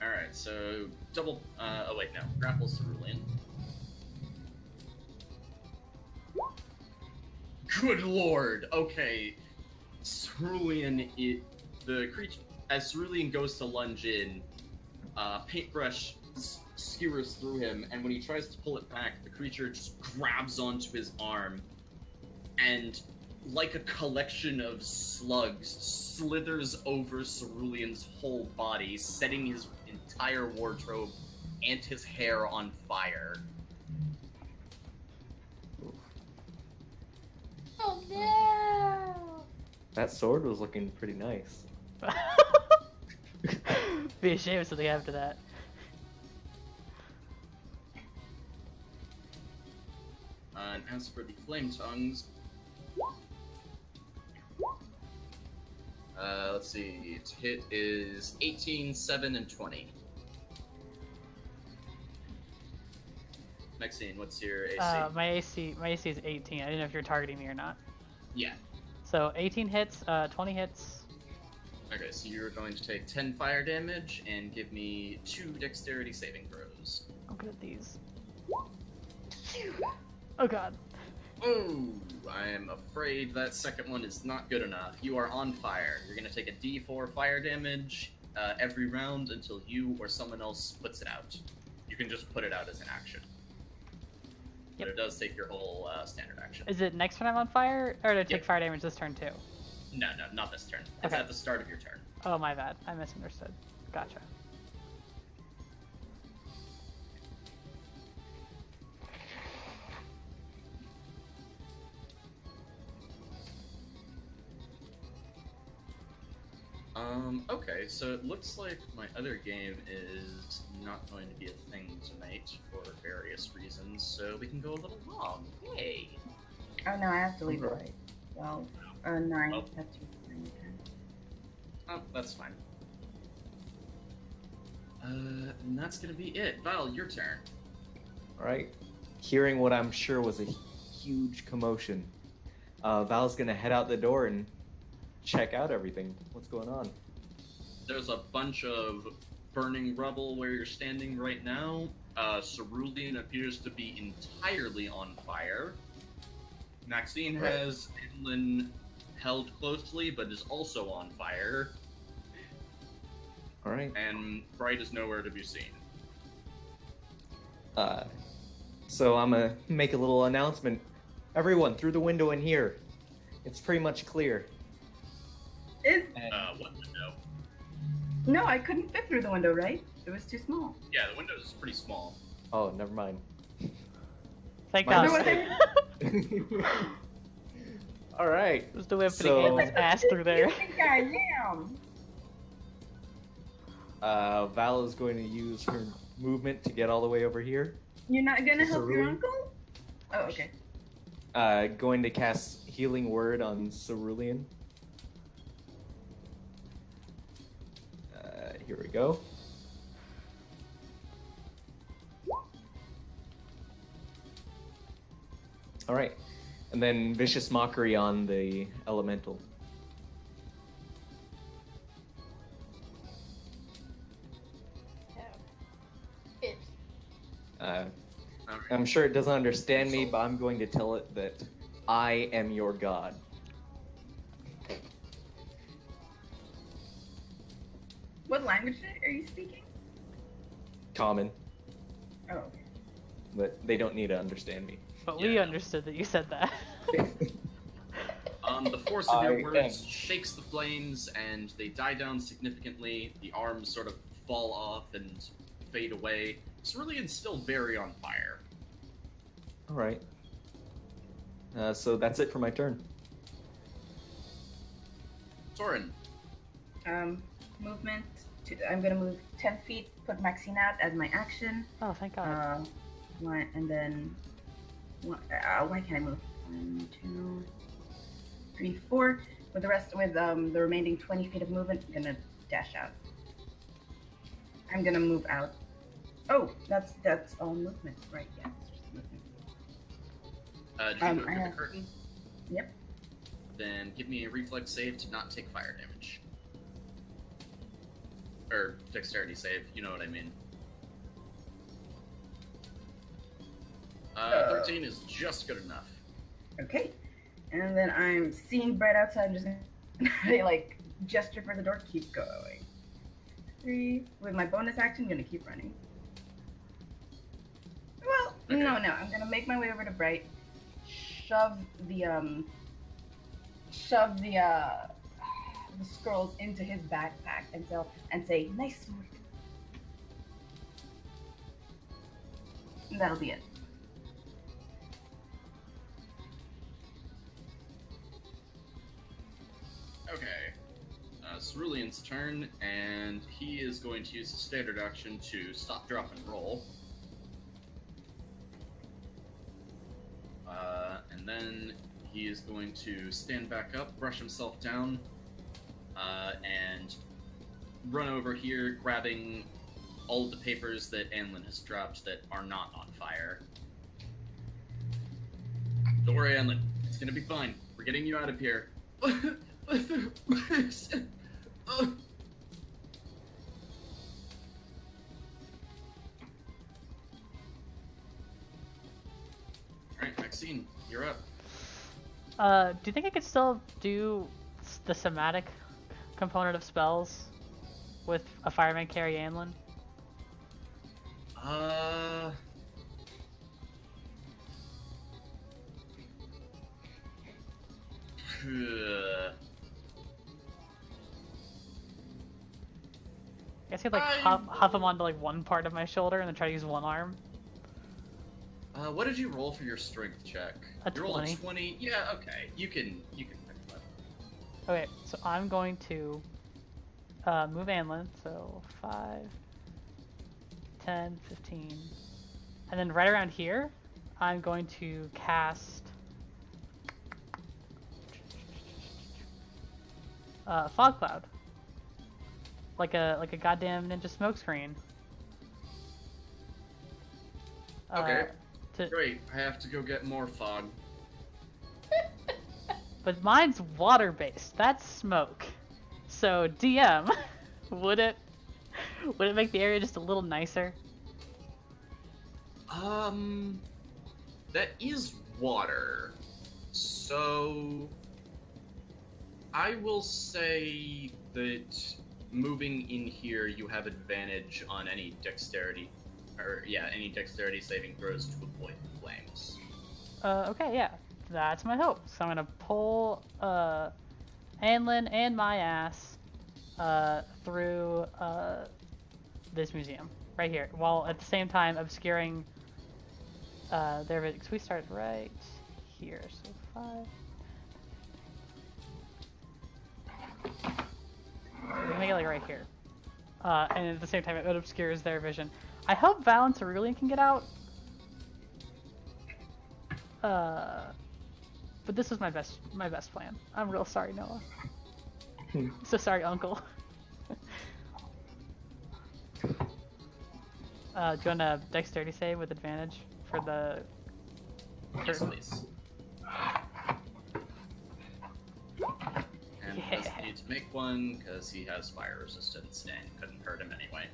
Alright, so double. Oh, wait, no. Grapple Cerulean. Good lord! Okay. Cerulean, the creature. As Cerulean goes to lunge in, paintbrush skewers through him, and when he tries to pull it back, the creature just grabs onto his arm and like a collection of slugs, slithers over Cerulean's whole body, setting his entire wardrobe and his hair on fire. Oh no! That sword was looking pretty nice. Be ashamed of something after that. And as for the flame tongues, let's see, its hit is 18, 7, and 20. Maxine, what's your AC? My AC is 18. I didn't know if you're targeting me or not. Yeah. So 18 hits, 20 hits. Okay, so you're going to take 10 fire damage and give me 2 dexterity saving throws. I'm good at these. Oh god. Oh, I am afraid that second one is not good enough. You are on fire. You're going to take a d4 fire damage every round until you or someone else puts it out. You can just put it out as an action. But it does take your whole standard action. Is it next turn I'm on fire, or to take Yep. fire damage this turn too? No, not this turn. It's Okay. at the start of your turn. Oh my bad, I misunderstood. Gotcha. Okay, so it looks like my other game is not going to be a thing tonight for various reasons, so we can go a little long. Yay! Oh no, I have to leave. Right. Well, 9. Oh. That's your 9. Oh, that's fine. And that's gonna be it. Val, your turn. All right. Hearing what I'm sure was a huge commotion, Val's gonna head out the door and check out everything. What's going on? There's a bunch of burning rubble where you're standing right now. Cerulean appears to be entirely on fire. Maxine Right. has Inland held closely, but is also on fire. All right. And Bright is nowhere to be seen. So I'm gonna make a little announcement. Everyone, through the window in here. It's pretty much clear. Is What window? no, I couldn't fit through the window, right? It was too small. Yeah, the window is pretty small. Oh, never mind. Thank My god. mistake. All right. It was the way of So- putting his ass through there. You think I am? Val is going to use her movement to get all the way over here. You're not gonna help your Cerulean? uncle? Oh, okay. Going to cast Healing Word on Cerulean. Here we go. All right, and then Vicious Mockery on the Elemental. It. Uh, Alright. I'm sure it doesn't understand me, but I'm going to tell it that I am your god. What language are you speaking? Common, Oh, okay. but they don't need to understand me. But we Yeah. understood that you said that. The force of your I words am. shakes the flames, and they die down significantly. The arms sort of fall off and fade away. Cerulean's still very on fire. All right. So that's it for my turn. Soren, Movement. I'm gonna move 10 feet, put Maxine out as my action. Oh, thank god. One, and then why can't I move? 1, 2, 3, 4. With the rest, with the remaining 20 feet of movement, I'm gonna dash out. I'm gonna move out. Oh, that's all movement, right? Yeah, it's just movement. did you move I to the have- curtain? Yep. Then give me a reflex save to not take fire damage. Or dexterity save, you know what I mean. 13 is just good enough. Okay. And then I'm seeing Brett outside. I'm just gonna like gesture for the door. Keep going. 3. With my bonus action, I'm gonna keep running. Well, Okay. no. I'm gonna make my way over to Bright. Shove the shove the scrolls into his backpack and say, "Nice sword." And that'll be it. Okay. Cerulean's turn, and he is going to use the standard action to stop, drop, and roll. And then he is going to stand back up, brush himself down, and run over here, grabbing all of the papers that Anlin has dropped that are not on fire. Don't worry, Anlin. It's gonna be fine. We're getting you out of here. Alright, Maxine, you're up. Do you think I could still do the somatic component of spells with a fireman carry Anlin? I guess I could like huff him onto like one part of my shoulder and then try to use one arm. What did you roll for your strength check? A You rolled 20. a 20? Yeah, okay. You can pick it up. Okay, so I'm going to move Anlin, so 5, 10, 15. And then right around here, I'm going to cast Fog Cloud. Like a goddamn ninja smokescreen. Okay. Great, I have to go get more fog. But mine's water-based. That's smoke. So DM, would it make the area just a little nicer? That is water. So I will say that moving in here, you have advantage on any dexterity saving throws to avoid the flames. Okay, yeah. That's my hope. So I'm gonna pull Anlin and my ass through this museum right here, while at the same time obscuring their vision. So we started right here, so 5. We can make it like right here, and at the same time it obscures their vision. I hope Val and Cerulean can get out. But this was my best plan. I'm real sorry, Noah. So sorry, Uncle. Do you want a dexterity save with advantage for the Yes, curtain? please. And he doesn't need to make one because he has fire resistance and couldn't hurt him anyway.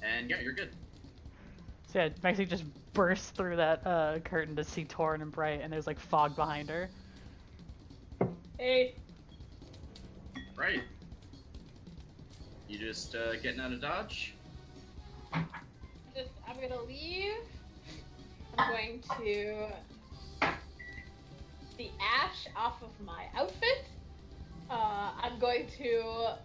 And yeah, you're good. So yeah, Maxie just bursts through that curtain to see Torrin and Bright, and there's like fog behind her. Hey. Right. You just getting out of dodge? I'm gonna leave. I'm going to the ash off of my outfit. I'm going to,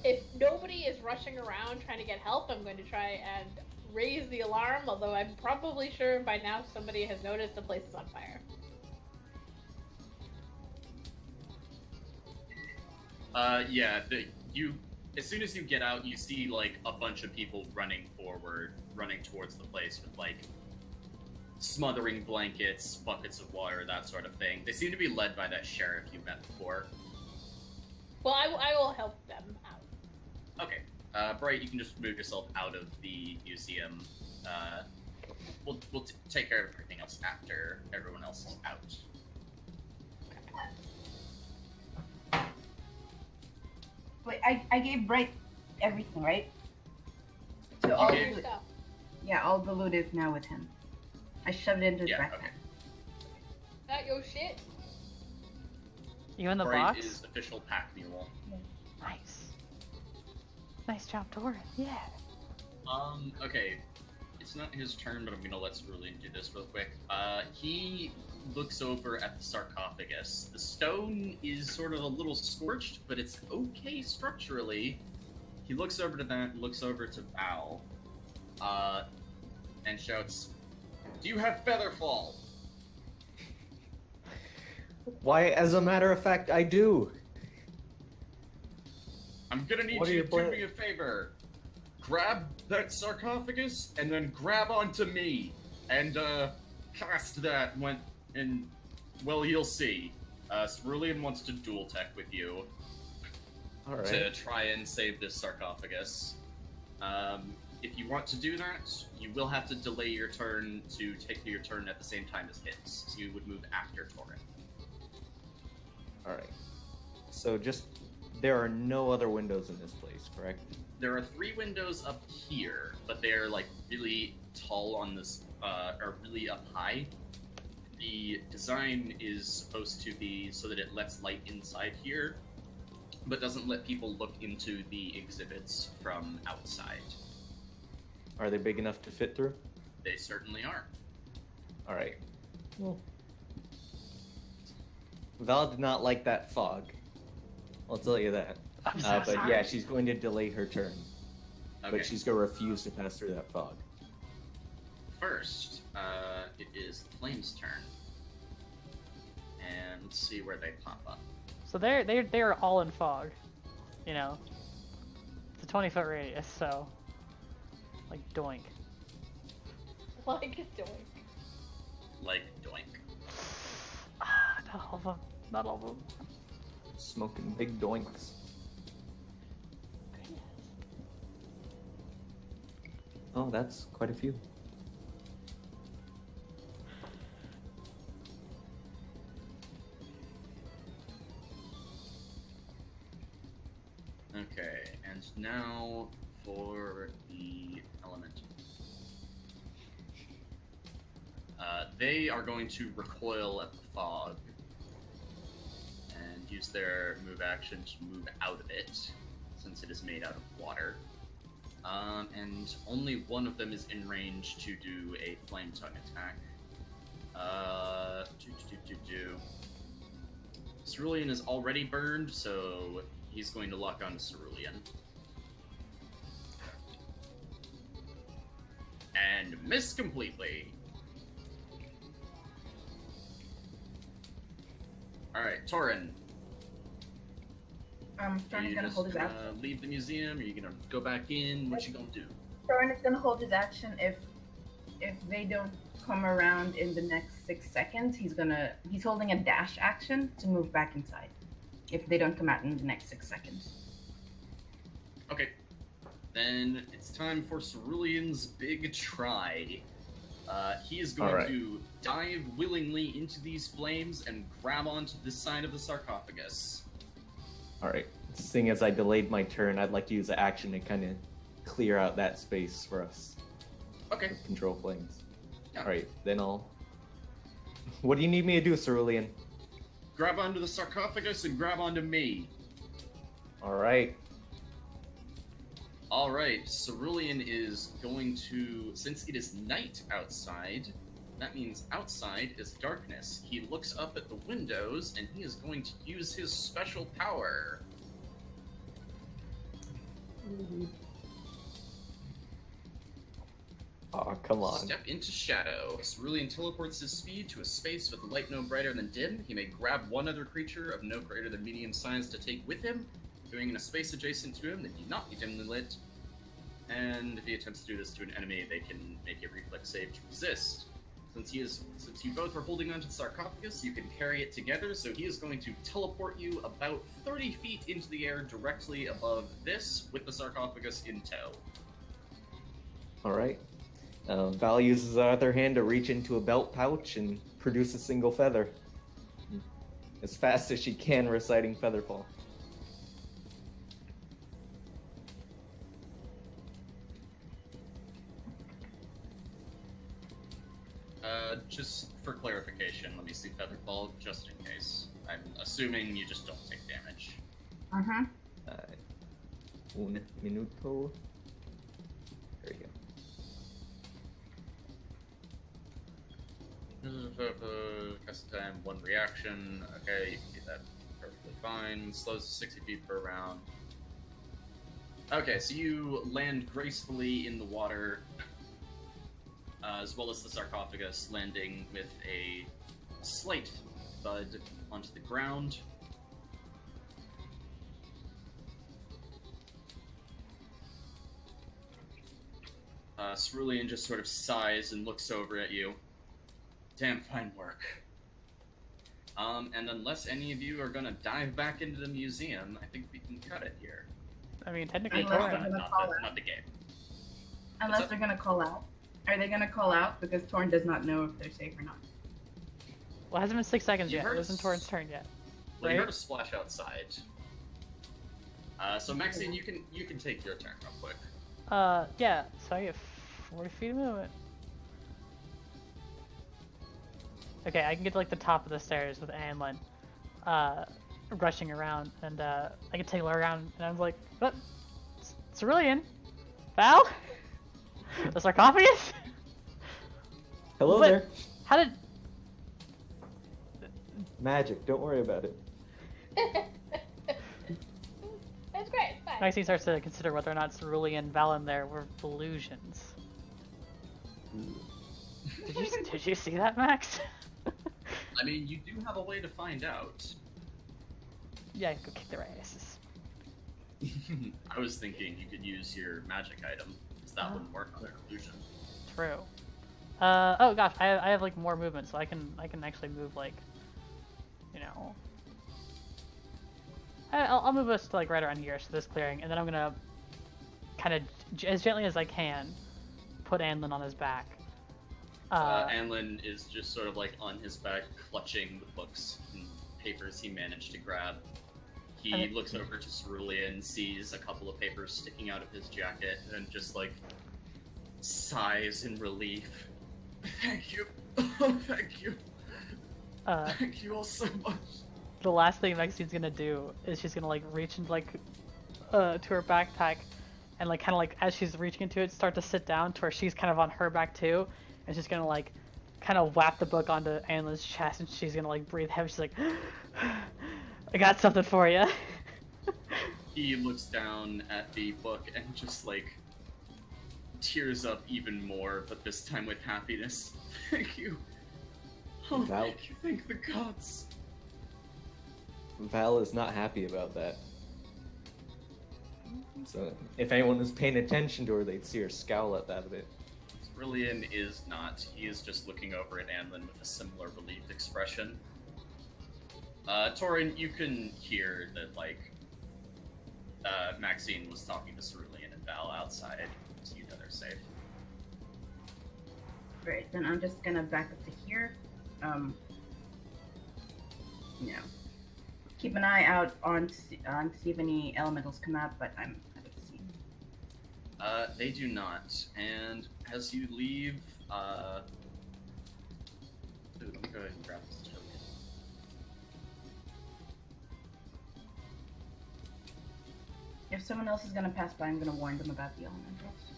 if nobody is rushing around trying to get help, I'm going to try and raise the alarm, although I'm probably sure by now somebody has noticed the place is on fire. As soon as you get out, you see, like, a bunch of people running towards the place with, like, smothering blankets, buckets of water, that sort of thing. They seem to be led by that sheriff you met before. Well, I will help them out. Okay. Bright, you can just move yourself out of the museum. We'll take care of everything else after everyone else is out. Wait, I gave Bright everything, right? So You all gave- the loot, Stuff. yeah, all the loot is now with him. I shoved it into his Yeah, backpack. okay. That your shit? You in the Bright box? is official pack mule. Nice. Nice job, Torrin. Yeah. Okay. It's not his turn, but I'm gonna let Cerulean do this real quick. He looks over at the sarcophagus. The stone is sort of a little scorched, but it's okay structurally. He looks over to that, looks over to Val, and shouts, "Do you have Featherfall?" Why, as a matter of fact, I do. I'm gonna need What are you your to do pla- me a favor. Grab that sarcophagus and then grab onto me and cast that when and well you'll see. Cerulean wants to dual tech with you All right. to try and save this sarcophagus. If you want to do that, you will have to delay your turn to take your turn at the same time as his. So you would move after Torin. All right. So just there are no other windows in this place, correct? There are 3 windows up here, but they're like really tall on this, or really up high. The design is supposed to be so that it lets light inside here, but doesn't let people look into the exhibits from outside. Are they big enough to fit through? They certainly are. All right. Well, Val did not like that fog. I'll tell you that. I'm so But sorry. yeah, she's going to delay her turn. Okay. But she's going to refuse to pass through that fog. First, it is the Flames' turn. And let's see where they pop up. So they're all in fog. You know. It's a 20-foot radius, so like doink. Like it's doing. Like doink. Not all of them. Not all of them. Smoking big doinks. Oh, that's quite a few. Okay, and now for the elemental. They are going to recoil at the fog and use their move action to move out of it, since it is made out of water. And only one of them is in range to do a flame tongue attack. Cerulean is already burned, so he's going to lock on to Cerulean. And miss completely. Alright, Torin. Thorin is You gonna just hold his gonna action. leave the museum? Are you gonna go back in? What you gonna do? Thorin is gonna hold his action if they don't come around in the next 6 seconds. He's holding a dash action to move back inside. If they don't come out in the next 6 seconds. Okay. Then it's time for Cerulean's big try. He is going Alright. to dive willingly into these flames and grab onto this side of the sarcophagus. Alright. Seeing as I delayed my turn, I'd like to use an action to kind of clear out that space for us. Okay. Control flames. Yeah. Alright, then I'll... What do you need me to do, Cerulean? Grab onto the sarcophagus and grab onto me. Alright. Alright, Cerulean is going to... Since it is night outside, that means outside is darkness. He looks up at the windows and he is going to use his special power. Oh, come on. Step into shadow. Cerulean teleports his speed to a space with light no brighter than dim. He may grab one other creature of no greater than medium size to take with him, doing in a space adjacent to him that need not be dimly lit. And if he attempts to do this to an enemy, they can make a reflex save to resist. Since you both are holding onto the sarcophagus, you can carry it together, so he is going to teleport you about 30 feet into the air directly above this, with the sarcophagus in tow. Alright. Val uses the other hand to reach into a belt pouch and produce a single feather. As fast as she can, reciting Featherfall. Just for clarification, let me see Featherfall, just in case. I'm assuming you just don't take damage. Uh-huh. Un minuto. There you go. Cast time, 1 reaction. Okay, you can do that perfectly fine. Slows to 60 feet per round. Okay, so you land gracefully in the water, as well as the sarcophagus, landing with a slight thud onto the ground. Cerulean just sort of sighs and looks over at you. Damn fine work. And unless any of you are gonna dive back into the museum, I think we can cut it here. I mean, technically, Unless Torin. they're gonna call out. Not the game. Unless they're gonna call out. Are they gonna call out? Because Torn does not know if they're safe or not. Well, it hasn't been 6 seconds You yet. heard It wasn't s- Torin's turn yet. Well, you Right? heard a splash outside. So Maxine, you can take your turn real quick. Yeah. So I get 40 feet of movement. Okay, I can get to like the top of the stairs with Anlin, rushing around, and I can take her around, and I'm like, what? Cerulean? Val? The sarcophagus? Hello What? there. How did? Magic. Don't worry about it. That's great. It's fine. Maxine starts to consider whether or not Cerulean, Val, and there were illusions. Did you see that, Max? I mean, you do have a way to find out. Yeah, go kick their asses. I was thinking you could use your magic item, because that wouldn't work on their illusion. True. Oh gosh, I have like more movement, so I can actually move like, you know. I'll move us to like right around here, so this clearing, and then I'm gonna kind of as gently as I can put Anlin on his back. Anlin is just sort of like on his back, clutching the books and papers he managed to grab. He Okay. looks over to Cerulean, sees a couple of papers sticking out of his jacket, and just like sighs in relief. Thank you. Oh, thank you. Thank you all so much. The last thing Maxine's gonna do is she's gonna like reach into like to her backpack and like kind of like as she's reaching into it start to sit down to where she's kind of on her back too, and she's gonna like kind of whap the book onto Anlin's chest, and she's gonna like breathe heavy. She's like, I got something for you. He looks down at the book and just like tears up even more, but this time with happiness. Thank you. Oh, Val- thank you. Thank the gods. Val is not happy about that. So if anyone was paying attention to her, they'd see her scowl at that a bit. Cerulean is not. He is just looking over at Anlin with a similar relieved expression. Torin, you can hear that, like, Maxine was talking to Cerulean and Val outside, so you know they're safe. Right, then I'm just gonna back up to here. You know, keep an eye out on see if any elementals come out, but I'm out of scene. They do not. And as you leave, let me go ahead and grab this token. If someone else is gonna pass by, I'm gonna warn them about the elementals.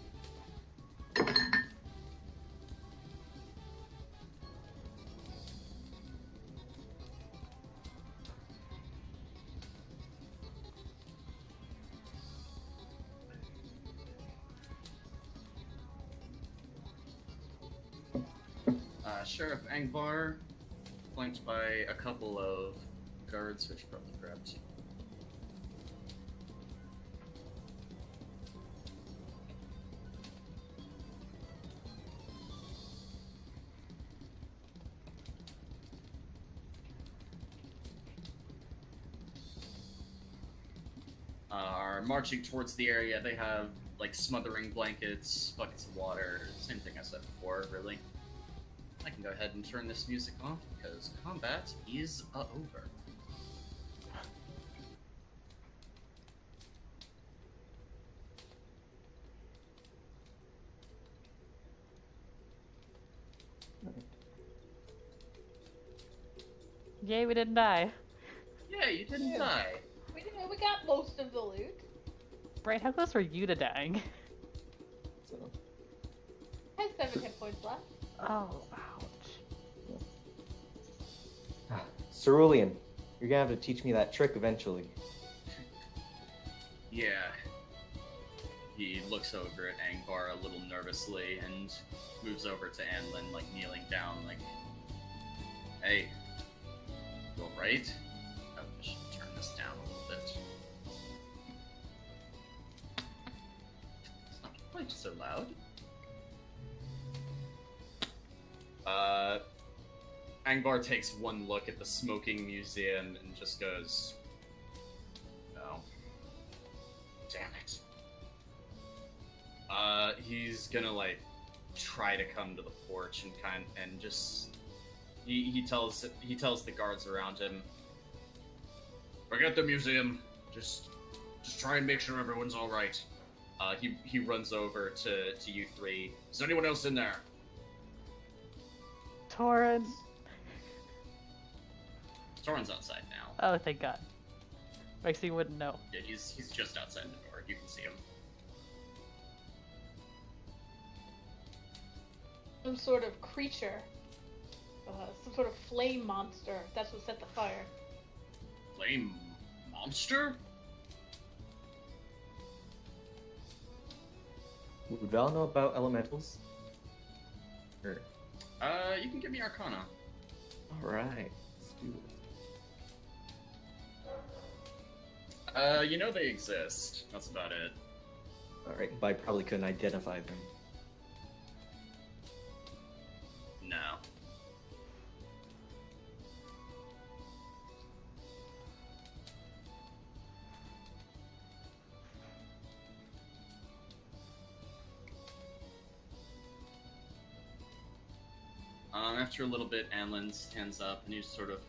Sheriff Angvar, flanked by a couple of guards, which probably grabbed you. Are marching towards the area. They have like smothering blankets, buckets of water, same thing I said before, really. I can go ahead and turn this music off because combat is over. Yay, we didn't die. Yeah, you didn't die. We got most of the loot. Bright, how close were you to dying? So Has 7 hit points left. Oh, ouch. Cerulean, you're gonna have to teach me that trick eventually. Yeah. He looks over at Angvar a little nervously and moves over to Anlin, like kneeling down, like, "Hey, you alright? Oh, I should turn this down a little bit. It's not quite so loud." Angvar takes one look at the smoking museum and just goes, "No. Damn it." He's gonna like try to come to the porch and just he tells the guards around him, "Forget the museum. Just try and make sure everyone's all right." He runs over to you three. "Is anyone else in there?" Torin. Torin's outside now. Oh, thank God. Maxine wouldn't know. Yeah, he's just outside the door. You can see him. Some sort of creature. Some sort of flame monster. That's what set the fire. Flame monster? Would Val know about elementals? Or... You can give me Arcana. Alright, let's do it. You know they exist. That's about it. Alright, but I probably couldn't identify them. No. After a little bit, Anlin stands up and he sort of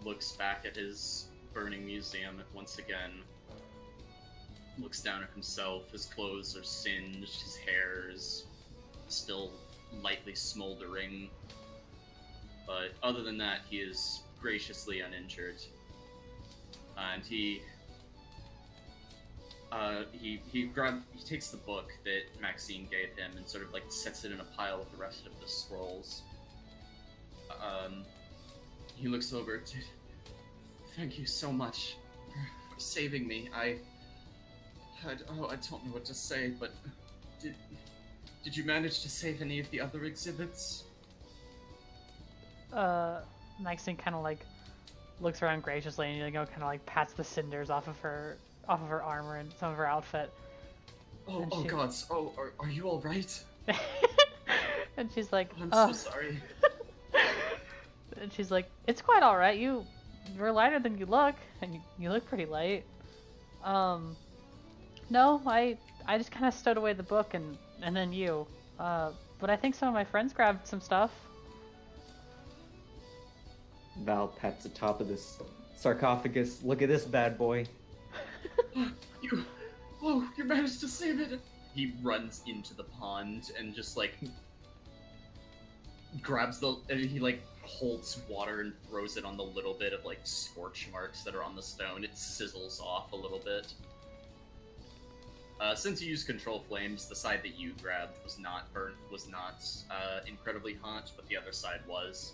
looks back at his burning museum once again. Looks down at himself. His clothes are singed. His hair is still lightly smoldering. But other than that, he is graciously uninjured. And he takes the book that Maxine gave him and sort of like sets it in a pile with the rest of the scrolls. He looks over to... "Thank you so much for saving me. I don't know what to say, but did you manage to save any of the other exhibits?" Maxine kind of like looks around graciously and kind of like pats the cinders off of her armor and some of her outfit. Oh, And oh she- gods. Oh, are you all right? And she's like, I'm "Oh." so sorry. And she's like, "It's quite all right. You're lighter than you look, and you look pretty light." No, I just kind of stowed away the book and then you. But I think some of my friends grabbed some stuff. Val pats the top of this sarcophagus. "Look at this bad boy." You managed to save it. He runs into the pond and just like grabs he like holds water and throws it on the little bit of like scorch marks that are on the stone. It sizzles off a little bit. Since you used control flames, the side that you grabbed was not burnt, was not incredibly hot, but the other side was.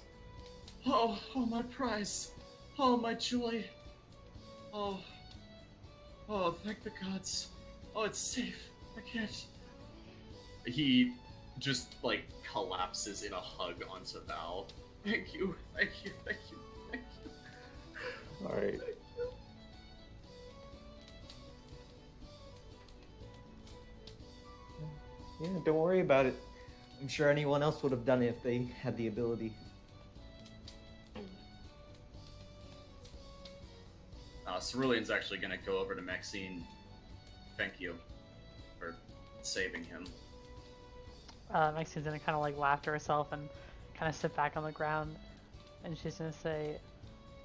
Oh, my prize! Oh, my joy! Oh, thank the gods! Oh, it's safe. I can't. He just like collapses in a hug onto Val. Thank you. Alright. Yeah, don't worry about it. I'm sure anyone else would have done it if they had the ability. Cerulean's actually gonna go over to Maxine. "Thank you for saving him." Maxine's gonna kind of like laugh to herself and kind of sit back on the ground, and she's gonna say,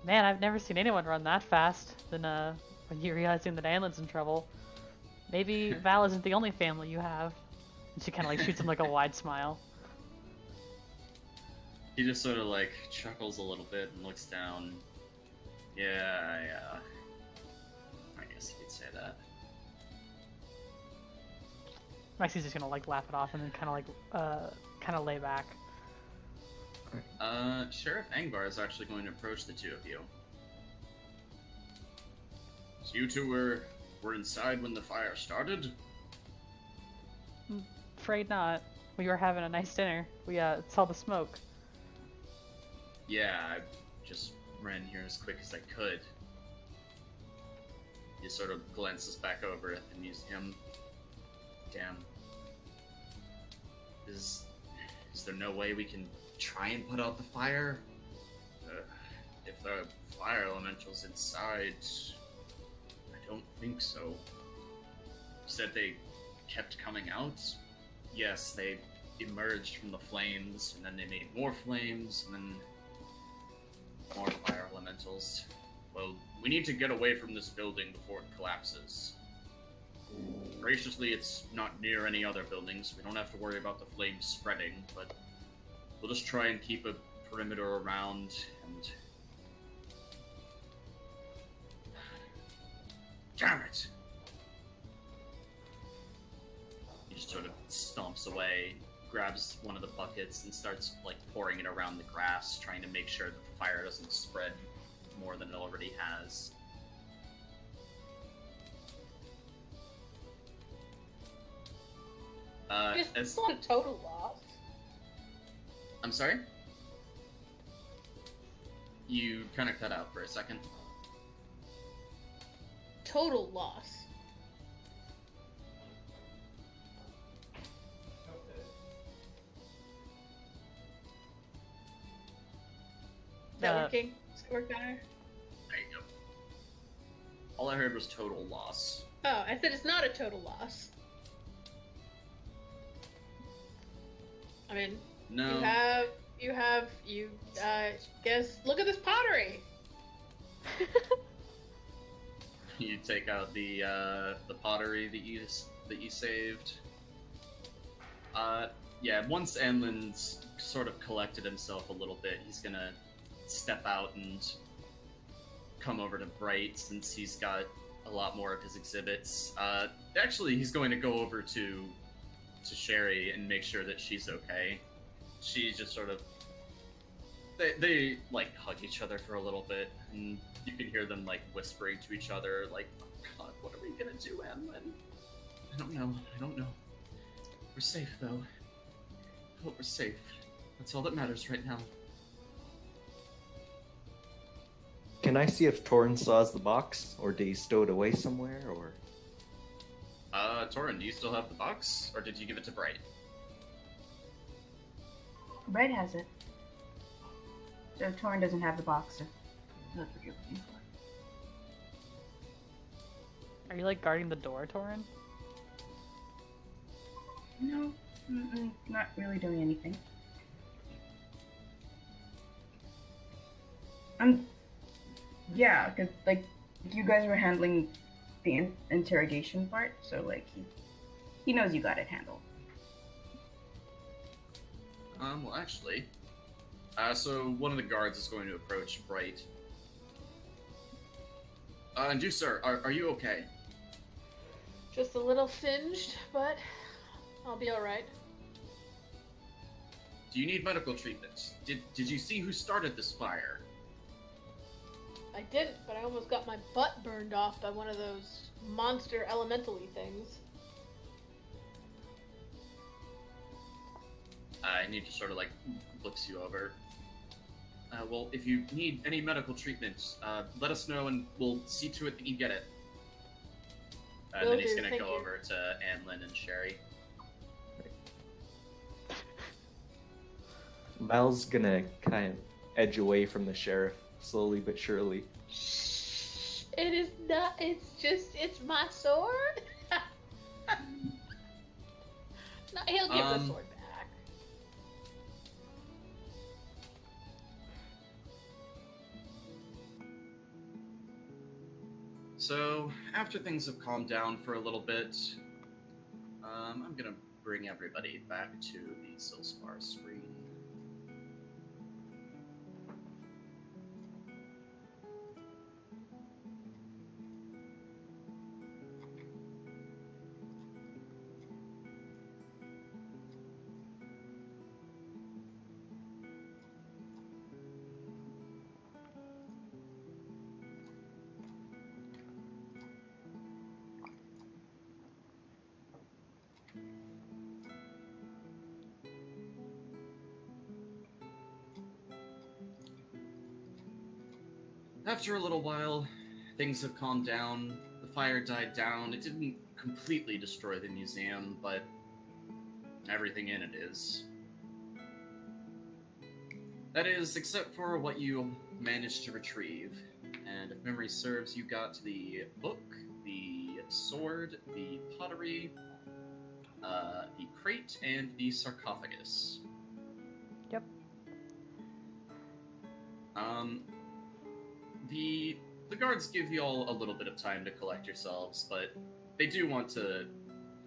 "Man, I've never seen anyone run that fast." Then when you realizing that Anlin's in trouble, maybe Val isn't the only family you have. And she kind of like shoots him like a wide smile. He just sort of like chuckles a little bit and looks down. Yeah. I guess you could say that. Maxine's just gonna like laugh it off and then kind of lay back. Sheriff Angvar is actually going to approach the two of you. So you two were inside when the fire started? Afraid not. We were having a nice dinner. We saw the smoke. Yeah, I just ran here as quick as I could. He sort of glances back over at the museum. Damn. Is there no way we can try and put out the fire? If the fire elemental's inside, I don't think so. You said they kept coming out? Yes, they emerged from the flames, and then they made more flames, and then more fire elementals. Well, we need to get away from this building before it collapses. Graciously, it's not near any other buildings. We don't have to worry about the flames spreading, but we'll just try and keep a perimeter around and... Damn it! He just sort of stomps away, grabs one of the buckets, and starts, like, pouring it around the grass, trying to make sure that the fire doesn't spread more than it already has. It's not a total loss. I'm sorry? You kind of cut out for a second. Total loss. Is that working? Does it work better? There you go. All I heard was total loss. Oh, I said it's not a total loss. I mean, No. guess, look at this pottery! You take out the pottery that you saved. Yeah, once Anlin's sort of collected himself a little bit, he's gonna step out and come over to Bright since he's got a lot more of his exhibits. Actually, he's going to go over to Sherry and make sure that she's okay. She just sort of they like hug each other for a little bit, and you can hear them like whispering to each other, like, "Oh God, what are we gonna do, Anlin? I don't know. We're safe though. I hope we're safe. That's all that matters right now." Can I see if Torrin saws the box, or did he stow it away somewhere, or... Torin, do you still have the box, or did you give it to Bright? Bright has it. So Torrin doesn't have the box, so that's what you're looking for. Are you like guarding the door, Torrin? No, not really doing anything. Yeah, because, like, you guys were handling the interrogation part, so, like, he knows you got it handled. Well, actually, so one of the guards is going to approach Bright. And you, sir, are you okay? Just a little singed, but I'll be alright. Do you need medical treatment? Did you see who started this fire? I didn't, but I almost got my butt burned off by one of those monster elemental-y things. And he just sort of like looks you over. Well, if you need any medical treatment, let us know and we'll see to it that you get it. And Will then he's do, gonna thank go you. over to Anlin and Sherry. Mal's gonna kind of edge away from the sheriff, slowly but surely. Shh! It is not. It's my sword. No, he'll give the sword back. So, after things have calmed down for a little bit, I'm gonna bring everybody back to the Silspar screen. After a little while, things have calmed down. The fire died down. It didn't completely destroy the museum, but everything in it is. That is, except for what you managed to retrieve. And if memory serves, you got the book, the sword, the pottery, the crate, and the sarcophagus. Yep. The guards give you all a little bit of time to collect yourselves, but they do want to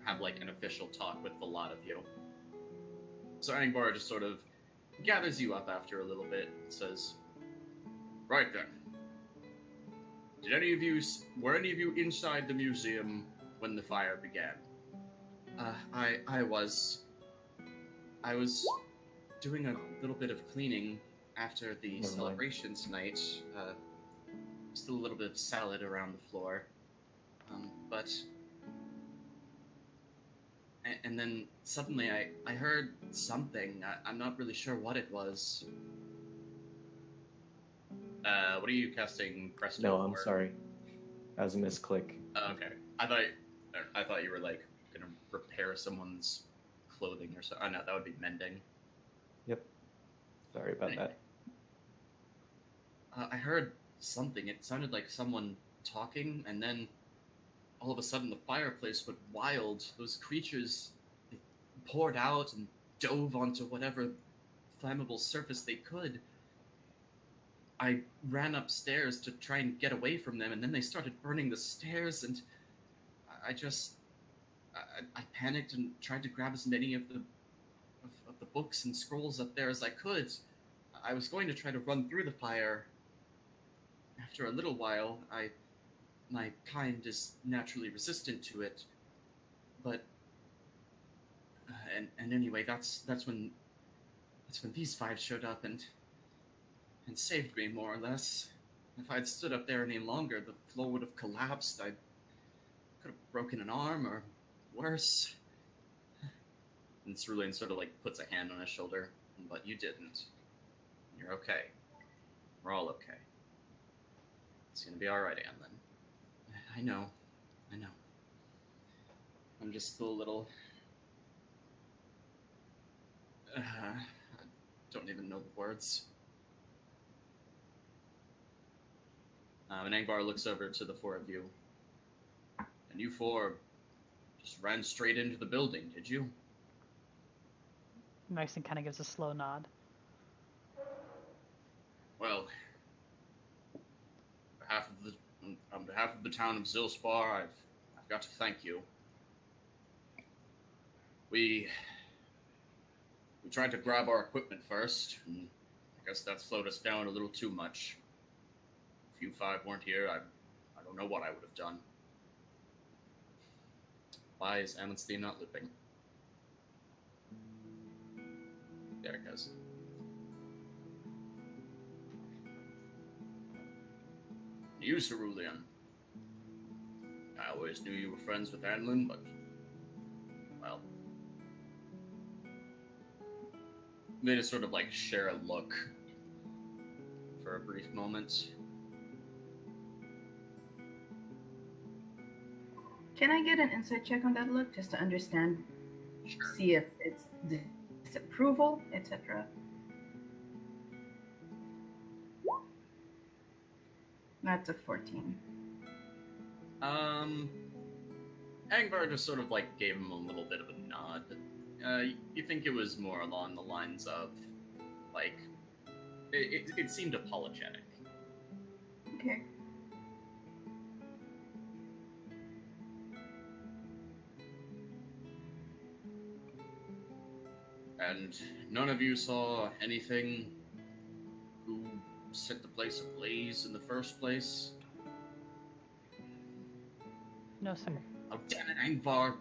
have like an official talk with the lot of you. So Angbar just sort of gathers you up after a little bit and says, "Right then. Were any of you inside the museum when the fire began?" I was doing a little bit of cleaning after the Never mind. celebration tonight. Still a little bit of salad around the floor. But and then suddenly I heard something. I'm not really sure what it was. What are you casting Presto No, I'm for? sorry. That was a misclick. Okay. I thought you were like gonna repair someone's clothing or so. Oh no, that would be mending. Yep. Sorry about Hey. that. I heard something. It sounded like someone talking, and then all of a sudden the fireplace went wild. Those creatures, they poured out and dove onto whatever flammable surface they could. I ran upstairs to try and get away from them, and then they started burning the stairs, and I panicked and tried to grab as many of the books and scrolls up there as I could. I was going to try to run through the fire. After a little while, my kind is naturally resistant to it, but and anyway, that's when these five showed up and saved me, more or less. If I'd stood up there any longer, the floor would have collapsed. I could have broken an arm, or worse. And Cerulean sort of like puts a hand on his shoulder, but you didn't. You're okay. We're all okay. It's gonna be alright, Anlin. I know. I'm just still a little... I don't even know the words. And Angvar looks over to the four of you. And you four just ran straight into the building, did you? Maxon kind of gives a slow nod. Well, on behalf of the town of Zilspar, I've got to thank you. We tried to grab our equipment first, and I guess that slowed us down a little too much. If you five weren't here, I don't know what I would have done. Why is Amonstein not looping? There it goes. You, Cerulean. I always knew you were friends with Anlin, but... well... They just sort of, like, share a look for a brief moment. Can I get an insight check on that look, just to understand, Sure. see if it's disapproval, etc.? That's a 14. Angvar just sort of, like, gave him a little bit of a nod. You think it was more along the lines of, like, it seemed apologetic. Okay. And none of you saw anything who set the place ablaze in the first place? No, sir. Oh, damn it, Angvar.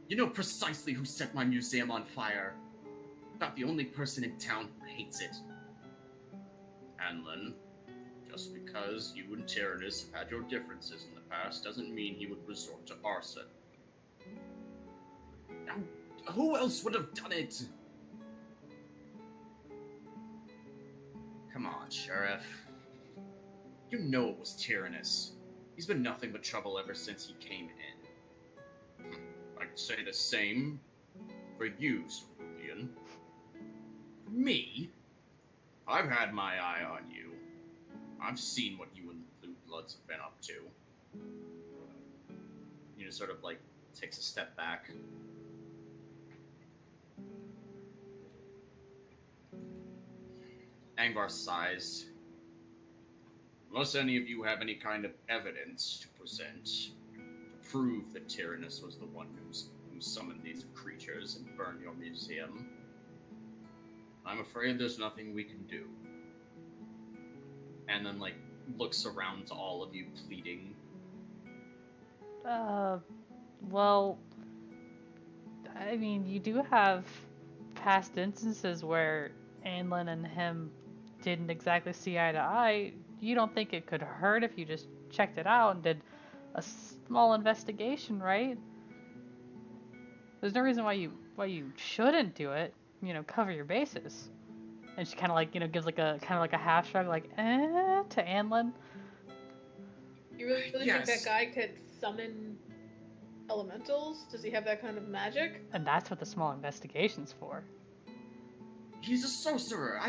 You know precisely who set my museum on fire. About the only person in town who hates it. Anlin, just because you and Tyrannus have had your differences in the past doesn't mean he would resort to arson. Who else would have done it? Come on, Sheriff. You know it was Tyrannus. He's been nothing but trouble ever since he came in. I'd say the same for you, Cerulean. Me? I've had my eye on you. I've seen what you and the Blue Bloods have been up to. You know, sort of like takes a step back. Angvar sighs. Unless any of you have any kind of evidence to present to prove that Tyrannus was the one who summoned these creatures and burned your museum, I'm afraid there's nothing we can do. And then, like, looks around to all of you, pleading. Well, I mean, you do have past instances where Anlin and him didn't exactly see eye to eye. You don't think it could hurt if you just checked it out and did a small investigation, right? There's no reason why you shouldn't do it. You know, cover your bases. And she kind of like, you know, gives like a kind of like a half shrug, like to Anlin. You really think Yes. that guy could summon elementals? Does he have that kind of magic? And that's what the small investigation's for. He's a sorcerer.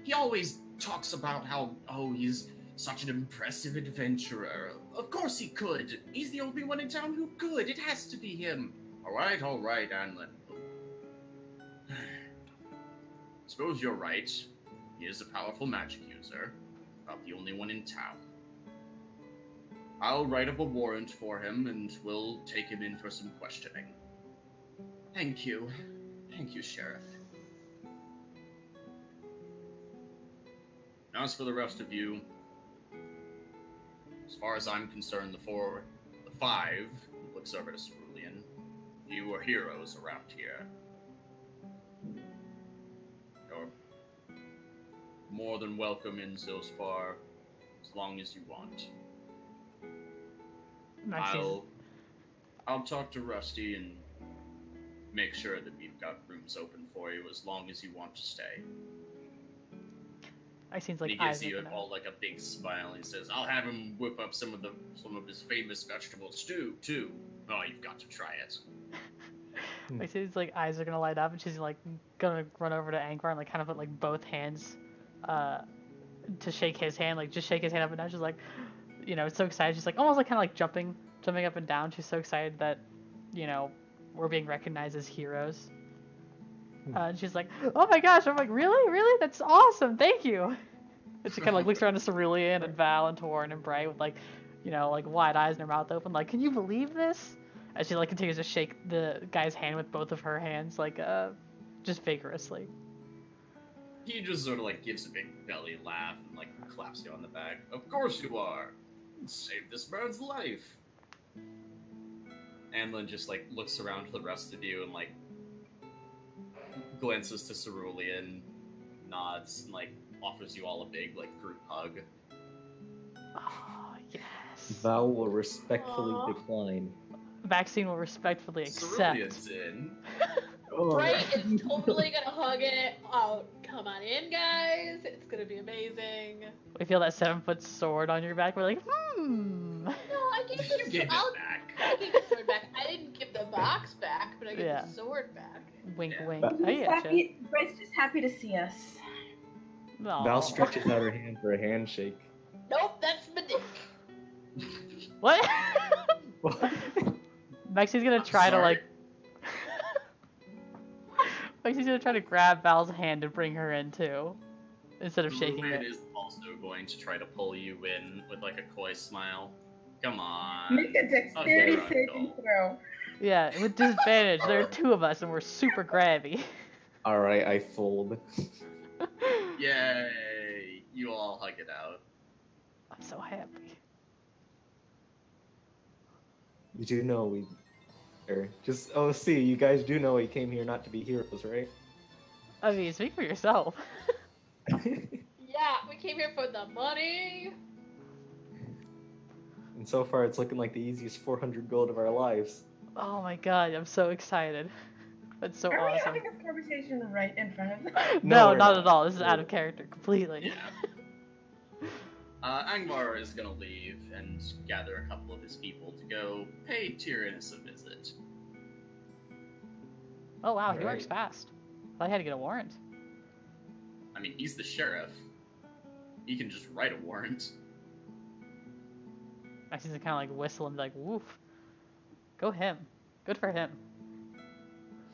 He always talks about how, he's such an impressive adventurer. Of course he could. He's the only one in town who could. It has to be him. All right, Anlin. Suppose you're right. He is a powerful magic user. Not the only one in town. I'll write up a warrant for him, and we'll take him in for some questioning. Thank you. Thank you, Sheriff. As for the rest of you, as far as I'm concerned, the five, looks over to Cerulean, you are heroes around here. You're more than welcome in Zilspar as long as you want. I'll talk to Rusty and make sure that we've got rooms open for you as long as you want to stay. I seems And like he gives eyes you looking at- all like a big smile. He says, "I'll have him whip up some of his famous vegetable stew too. Oh, you've got to try it." I see his like eyes are gonna light up, and she's like gonna run over to Angvar and like kind of put like both hands, to shake his hand, like just shake his hand up and down. She's like, you know, so excited. She's like almost like kind of like jumping up and down. She's so excited that, you know, we're being recognized as heroes. And she's like, "Oh my gosh!" I'm like, "Really? That's awesome! Thank you." And she kind of like looks around to Cerulean and Val and Torn and Bray with like, you know, like wide eyes and her mouth open, like, "Can you believe this?" As she like continues to shake the guy's hand with both of her hands, like just vigorously. He just sort of like gives a big belly laugh and like claps you on the back. Of course you are. Saved this man's life. Anlin just like looks around to the rest of you and like glances to Cerulean, nods, and like offers you all a big like group hug. Oh yes. Val will respectfully Aw. decline. Maxine will respectfully accept. Cerulean's in. Oh, Bray is totally gonna hug it. Oh, come on in, guys. It's gonna be amazing. We feel that 7-foot sword on your back. We're like, No, I gave You the gave it I'll- back. I gave the sword back. I didn't give the box back, but I gave Yeah. the sword back. wink, Yeah. wink. But- I He's getcha. happy. Bray's just happy to see us. Aw. Val stretches out her hand for a handshake. Nope, that's my dick. What? Maxine's gonna I'm try to sorry. like. Maxine's gonna try to grab Val's hand and bring her in too, instead of shaking Cerulean it. is also going to try to pull you in with like a coy smile. Come on. Make a dexterity Okay, saving Uncle. throw. Yeah, with disadvantage. There are two of us, and we're super grabby. Alright, I fold. Yay! You all hug it out. I'm so happy. You do know we... Or just, oh, see, you guys do know we came here not to be heroes, right? I mean, speak for yourself. Yeah, we came here for the money. And so far, it's looking like the easiest 400 gold of our lives. Oh my god, I'm so excited. That's so Are we awesome. having this conversation right in front of them? No, we're not at all. This is out of character completely. Yeah. Angmar is gonna leave and gather a couple of his people to go pay Tyrannus a visit. Oh wow, he works Right. fast. I thought he had to get a warrant. I mean, he's the sheriff. He can just write a warrant. I see him kind of like whistle and be like, woof. Go him. Good for him.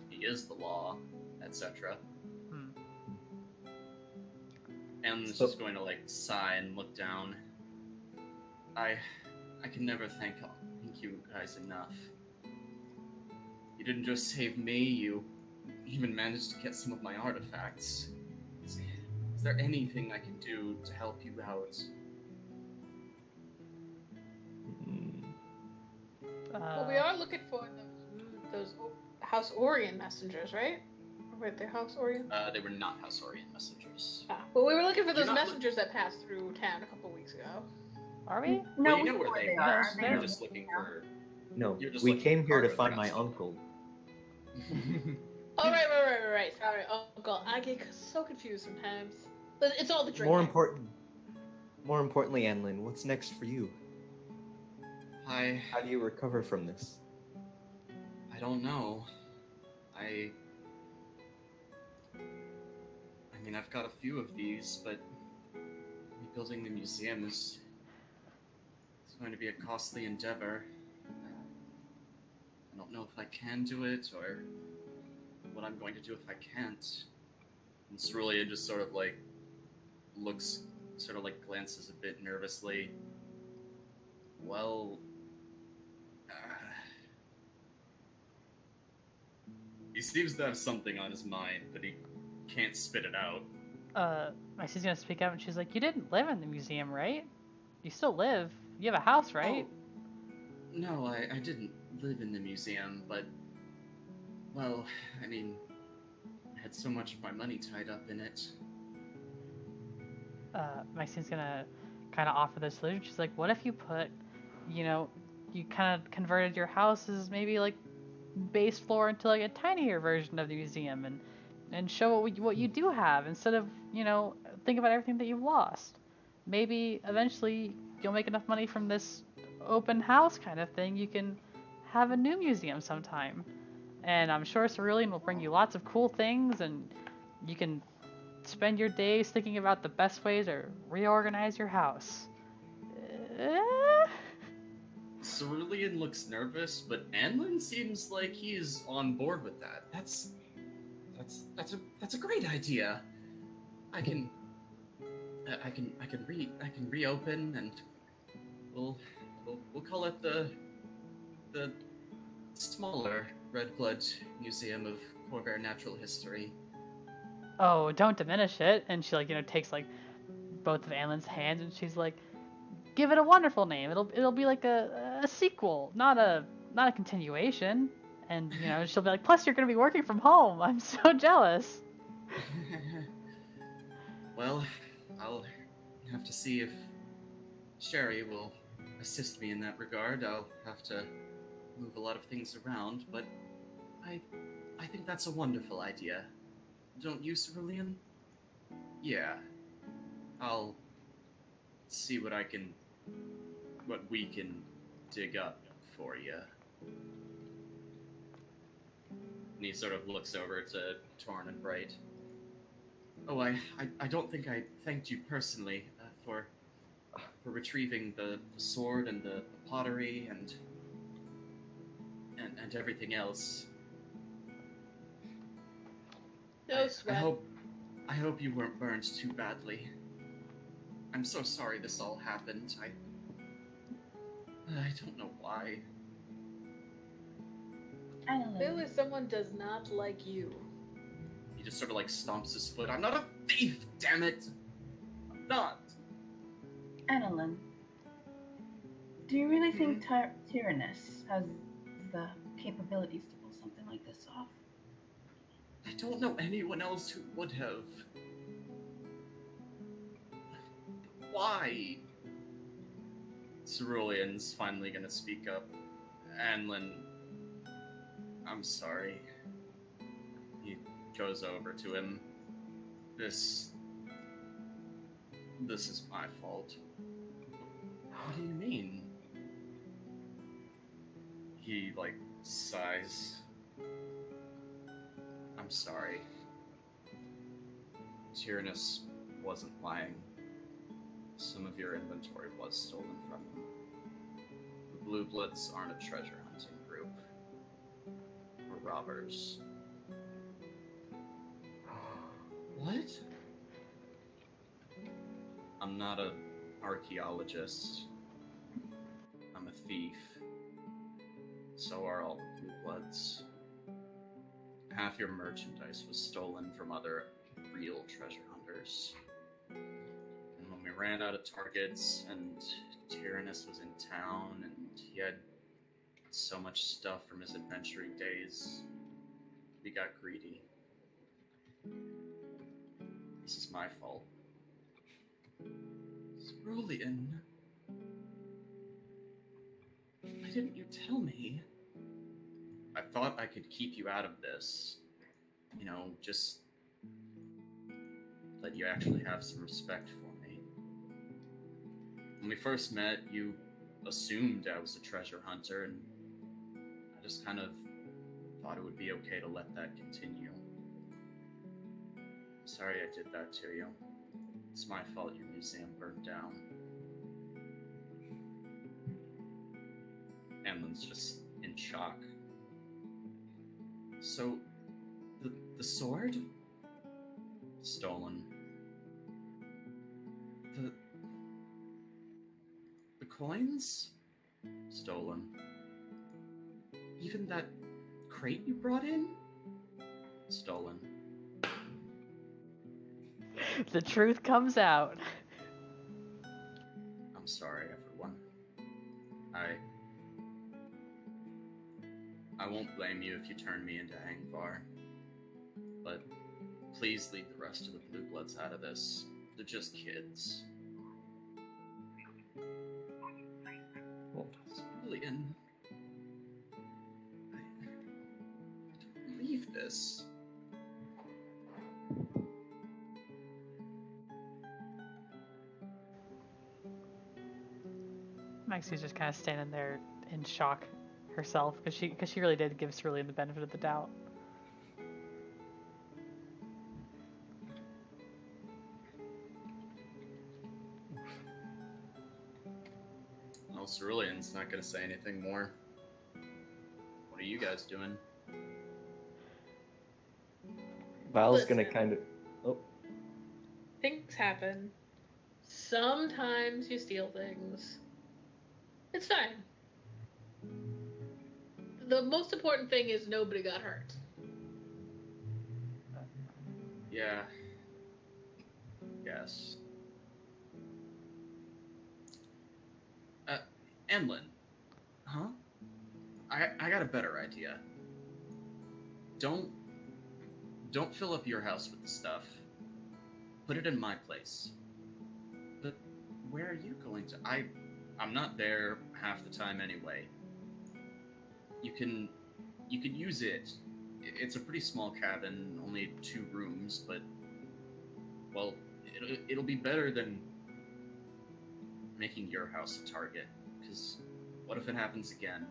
He is the law, etc. Hmm. Alan's So- just going to like sigh and look down. I can never thank you guys enough. You didn't just save me, you even managed to get some of my artifacts. Is there anything I can do to help you out? Hmm. Well, we are looking for those House Orion messengers, right? Right, they're House Orion. They were not House Orion messengers. Well, we were looking for You're those not messengers that passed through town a couple weeks ago. Are we? No, Well, you know we where know they are. are. They You're know just where looking they are. for. No, You're just we looking came for here to cargo find my trucks. uncle. Oh, right. Sorry, Uncle. I get so confused sometimes. But it's all the drinking. More importantly, Anlin, what's next for you? I How do you recover from this? don't know. I mean, I've got a few of these, but rebuilding the museum is going to be a costly endeavor. I don't know if I can do it, or what I'm going to do if I can't. And Cerulean just sort of like looks, sort of like glances a bit nervously. Well, he seems to have something on his mind, but he can't spit it out. My sister's gonna speak up and she's like, you didn't live in the museum, right? You still live. You have a house, right? Oh, no, I didn't live in the museum, but, well, I mean, I had so much of my money tied up in it. Maxine's gonna kind of offer the solution. She's like, what if you put, you kind of converted your house's maybe like base floor into like a tinier version of the museum and show what you do have instead of, think about everything that you've lost. Maybe eventually you'll make enough money from this open house kind of thing, you can have a new museum sometime. And I'm sure Cerulean will bring you lots of cool things, and you can spend your days thinking about the best ways to reorganize your house. Cerulean looks nervous, but Anlin seems like he's on board with that. That's a great idea. I can reopen, and we'll call it the smaller Red Blood Museum of Corvair Natural History. Oh, don't diminish it. And she takes both of Anlin's hands and she's like, give it a wonderful name. It'll be like a sequel, not a continuation. And she'll be like, plus you're gonna be working from home. I'm so jealous. Well, I'll have to see if Sherry will assist me in that regard. I'll have to move a lot of things around, but I think that's a wonderful idea. Don't you, Cerulean? Yeah. I'll see what we can dig up for you. And he sort of looks over to Torn and Bright. Oh, I don't think I thanked you personally for retrieving the sword and the pottery and everything else. No sweat. I hope you weren't burned too badly. I'm so sorry this all happened. I don't know why. Clearly someone does not like you. He just sort of stomps his foot. I'm not a thief, damn it! I'm not. Annalyn, do you really think Tyrannus has the capabilities to pull something like this off? I don't know anyone else who would have. Why? Cerulean's finally gonna speak up. Anlin I'm sorry. He goes over to him. This is my fault. What do you mean? He, like, sighs. I'm sorry. Tyrannus wasn't lying. Some of your inventory was stolen from him. The Blue Bloods aren't a treasure hunting group. We're robbers. What? I'm not an archaeologist. I'm a thief. So are all the Blue Bloods. Half your merchandise was stolen from other real treasure hunters. And when we ran out of targets and Tyrannus was in town and he had so much stuff from his adventuring days, we got greedy. This is my fault. Cerulean. Why didn't you tell me? I thought I could keep you out of this. You know, just let you actually have some respect for me. When we first met, you assumed I was a treasure hunter, and I just kind of thought it would be okay to let that continue. Sorry I did that to you. It's my fault your museum burned down. Emlyn's just in shock. So, the sword? Stolen. The coins? Stolen. Even that crate you brought in? Stolen. The truth comes out. I'm sorry, everyone. I won't blame you if you turn me into Angvar. But please leave the rest of the Blue Bloods out of this. They're just kids. Cerulean. I don't believe this. Maxie's just kind of standing there in shock herself because she really did give Cerulean the benefit of the doubt. Well, Cerulean's not gonna say anything more. What are you guys doing? Val's gonna Listen. kind of. Oh, Things happen. Sometimes you steal things. It's fine. The most important thing is nobody got hurt. Yeah. Yes. Emlyn. Huh? I got a better idea. Don't fill up your house with the stuff. Put it in my place. But where are you going to? I'm not there half the time anyway. You can use it. It's a pretty small cabin, only 2 rooms, but well, it'll be better than making your house a target. Because what if it happens again?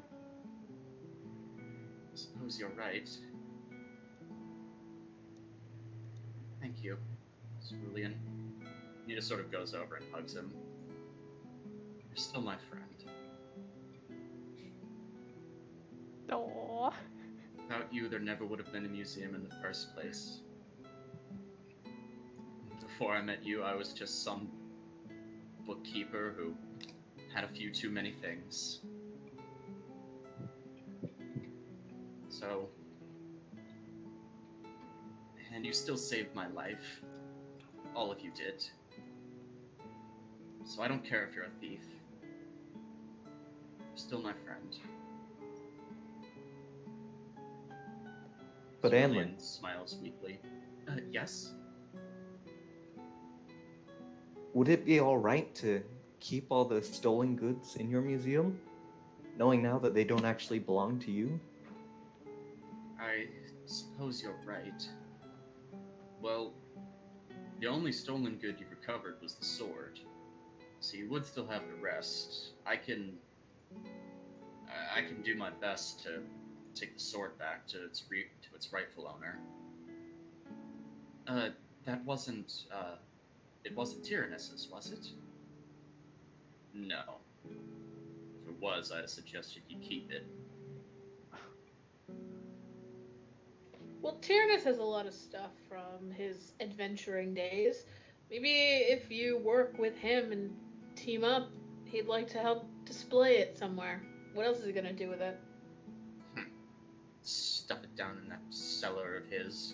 I suppose you're right. Thank you, Cerulean. Nita sort of goes over and hugs him. You're still my friend. Aww. Without you, there never would have been a museum in the first place. Before I met you, I was just some bookkeeper who had a few too many things. So... And you still saved my life. All of you did. So I don't care if you're a thief. You're still my friend. but Cerulean Anlin, smiles weakly. Yes? would it be all right to keep all the stolen goods in your museum, knowing now that they don't actually belong to you? I suppose you're right. Well, the only stolen good you recovered was the sword, so you would still have the rest. I can do my best to take the sword back to its rightful owner. That wasn't it wasn't Tyrannus's, was it? No. If it was, I'd suggest you keep it. Well, Tyrannus has a lot of stuff from his adventuring days. Maybe if you work with him and team up, he'd like to help display it somewhere. What else is he gonna do with it? Stuff it down in that cellar of his.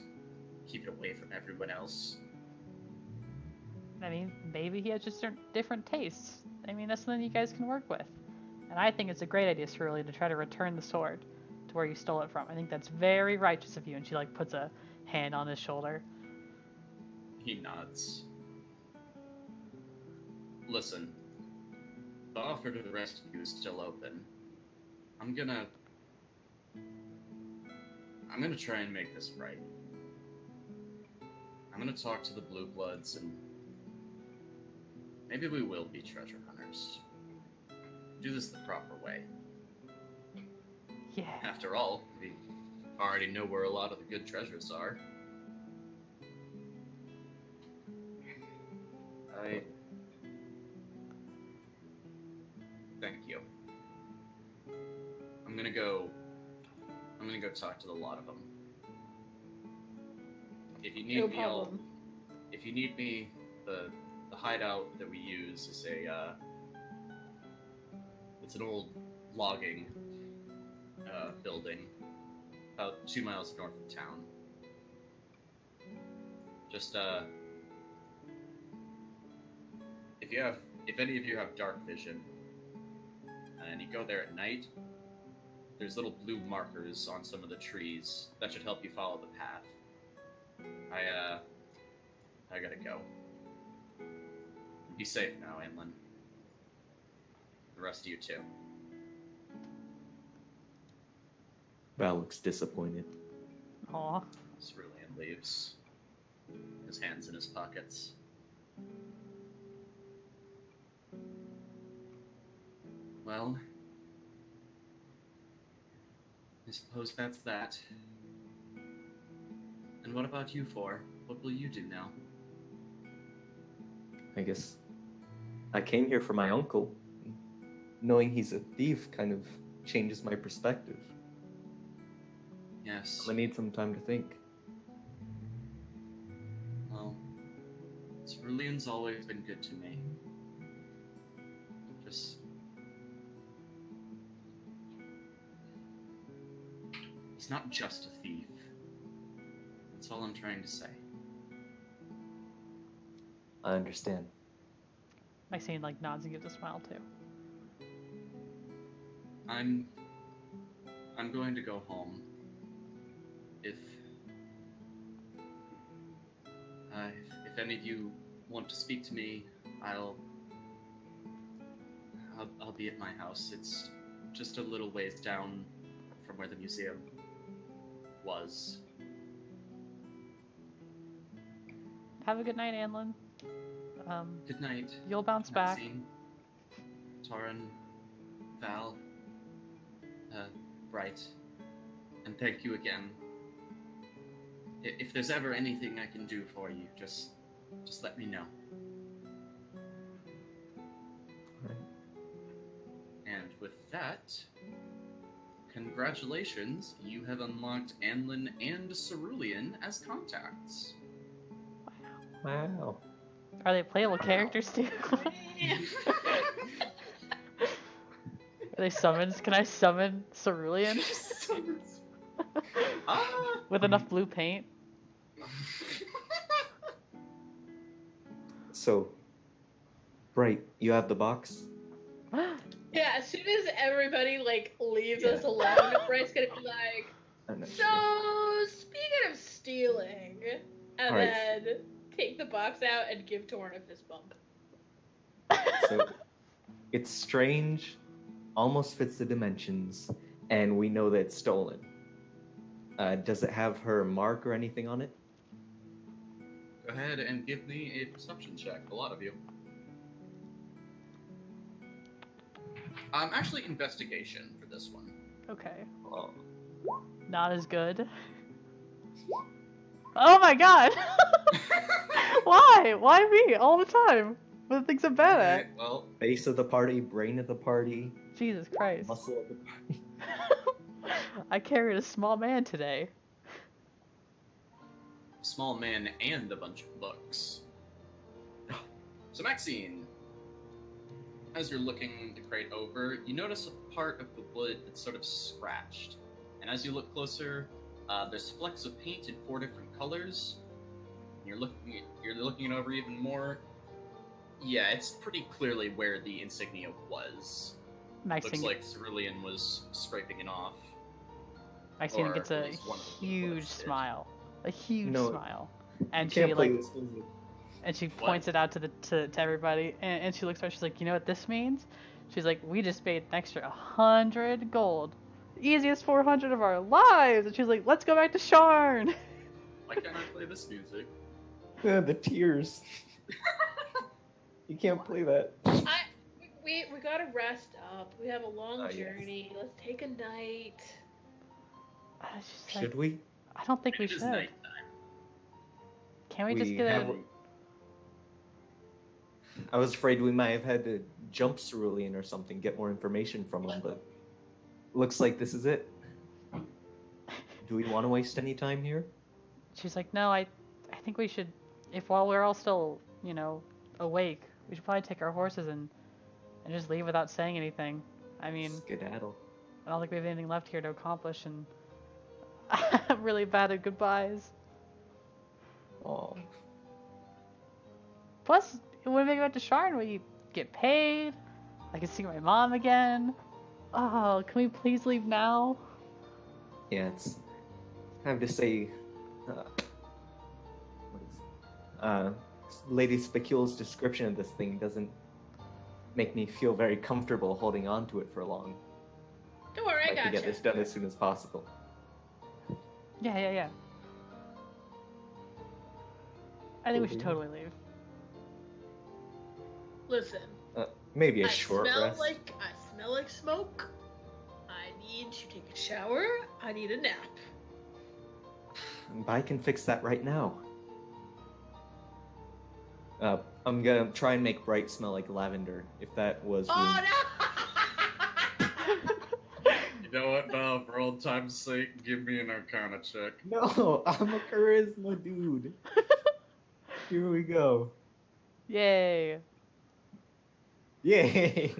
Keep it away from everyone else. I mean, maybe he has just different tastes. I mean, that's something you guys can work with. And I think it's a great idea, Cerulean, to try to return the sword to where you stole it from. I think that's very righteous of you. And she like puts a hand on his shoulder. He nods. Listen, the offer to the rest of you is still open. I'm gonna try and make this right. I'm gonna talk to the Blue Bloods and maybe we will be treasure hunters. Do this the proper way. Yeah. After all, we already know where a lot of the good treasures are. Thank you. I'm gonna go talk to the lot of them. If you need No me, problem. if you need me, the hideout that we use is it's an old logging building about 2 miles north of town. Just if any of you have dark vision and you go there at night, there's little blue markers on some of the trees that should help you follow the path. I gotta go. Be safe now, Anlin. The rest of you too. Val looks disappointed. Aw. Cerulean leaves, his hands in his pockets. Well, I suppose that's that. And what about you four? What will you do now? I guess I came here for my uncle. Knowing he's a thief kind of changes my perspective. Yes. I need some time to think. Well, Cerulean's always been good to me. Just... he's not just a thief. That's all I'm trying to say. I understand. Maxine like nods and gives a smile too. I'm going to go home. If any of you want to speak to me, I'll be at my house. It's just a little ways down from where the museum was. Have a good night, Anlin. Good night. You'll bounce back. Maxine, Torin, Val, Bright, and thank you again. If there's ever anything I can do for you, just let me know. Right. And with that, congratulations, you have unlocked Anlin and Cerulean as contacts. Wow. Are they playable characters too? Are they summons? Can I summon Cerulean? With enough blue paint? So, Bright, you have the box? Yeah, as soon as everybody like leaves Yeah. us alone, Bright's gonna be like, I'm not so sure. speaking of stealing, and Alright. then take the box out and give Torn a fist bump. So, it's strange, almost fits the dimensions, and we know that it's stolen. Does it have her mark or anything on it? Go ahead and give me a perception check, a lot of you. Actually, investigation for this one. Okay. Oh. Not as good. Oh my god! Why? Why me? All the time? What the things I'm bad at? Alright, well, Face of the party, brain of the party, Jesus Christ. muscle of the party. I carried a small man today. small man and a bunch of books. So Maxine, as you're looking the crate over, you notice a part of the wood that's sort of scratched. And as you look closer, there's flecks of paint in 4 different colors. You're looking it over even more. Yeah, it's pretty clearly where the insignia was. Looks Maxine, like Cerulean was scraping it off. Maxine or gets at a least one of the huge books did. smile. A huge No, smile. And Can't she play like this music. and she What? points it out to everybody and she looks at her, she's like, you know what this means? She's like, we just made an extra 100 gold. The easiest 400 of our lives! And she's like, let's go back to Sharn! Why can't I play this music? The tears. You can't play that. We gotta rest up. We have a long Oh, yes. journey. Let's take a night. She's like, Should we? I don't think we It is should. nighttime. Can we just get have- a... I was afraid we might have had to jump Cerulean or something, get more information from him, but looks like this is it. Do we want to waste any time here? She's like, no, I think we should, if while we're all still, you know, awake, we should probably take our horses and just leave without saying anything. I mean, Skedaddle. I don't think we have anything left here to accomplish, and I'm really bad at goodbyes. Oh, Plus, when we go to Sharn, we get paid. I can see my mom again. Oh, can we please leave now? yeah. It's. I have to say, Lady Specule's description of this thing doesn't make me feel very comfortable holding on to it for long. Don't worry, I I'd like to got get this done as soon as possible. Yeah. I think we should totally leave. Listen, Maybe a I short smell rest. like smoke. I need to take a shower. I need a nap. But I can fix that right now. I'm gonna try and make Bright smell like lavender, if that was. Oh no! You know what, Val? For old time's sake, give me an Arcana check. No, I'm a charisma dude. Here we go. Yay! Yay!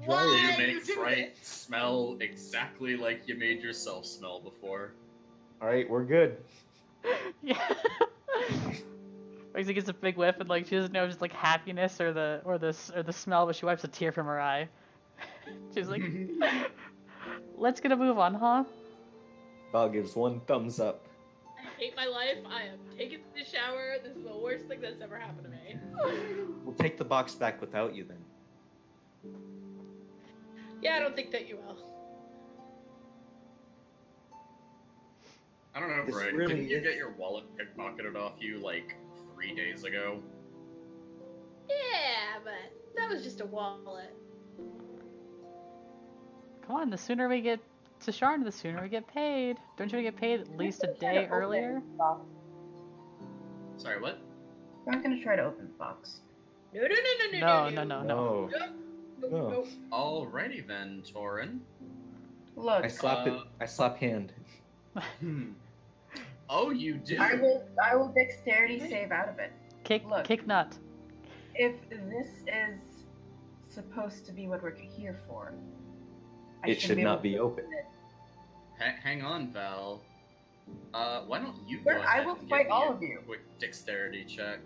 Why? You you make do Bright it? smell exactly like you made yourself smell before. All right, we're good. Yeah. Roxy gets a big whiff and like she doesn't know if it's like happiness or the smell, but she wipes a tear from her eye. She's like, "Let's get a move on, huh?" Val gives one thumbs up. I hate my life. I am taking the shower. This is the worst thing that's ever happened to me. We'll take the box back without you then. Yeah, I don't think that you will. I don't know, This Bright. really Didn't you is- get your wallet pickpocketed off you like 3 days ago? Yeah, but that was just a wallet. Come on, the sooner we get to Sharn, the sooner we get paid. Don't you get paid at least a day earlier? Sorry, what? I'm gonna try to open the box. No. No. No. Alrighty then, Torin. Look, I slap it. I slap hand. Oh, you do? I will dexterity save out of it. Look. Kick nut. If this is supposed to be what we're here for, It should be not able be to open. it. Hang on, Val. Why don't you Sure, go I ahead will and fight give me all a of you. quick dexterity check.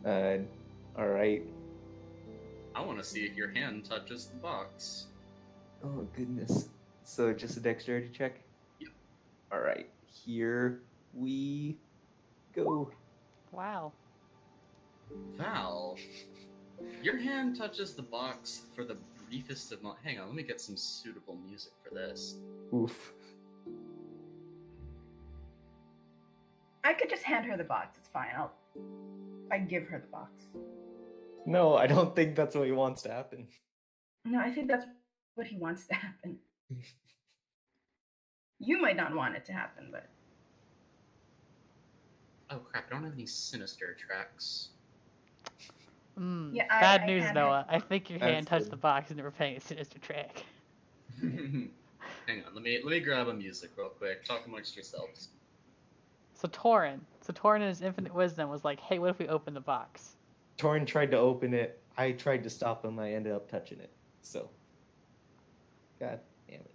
All right. I want to see if your hand touches the box. Oh goodness. So just a dexterity check. Yep. All right. Here we go. Wow. Val, your hand touches the box for the briefest of Hang on, let me get some suitable music for this. Oof. I could just hand her the box. It's fine. I give her the box. No, I don't think that's what he wants to happen. No, I think that's what he wants to happen. You might not want it to happen, but Oh crap! I don't have any sinister tracks. Yeah, Bad I news, had Noah. I think your That's hand touched good. the box and never paying a sinister track. Hang on, let me grab a music real quick. Talk amongst yourselves. So Torin in his infinite wisdom was like, hey, what if we open the box? Torin tried to open it. I tried to stop him. I ended up touching it. So, God damn it.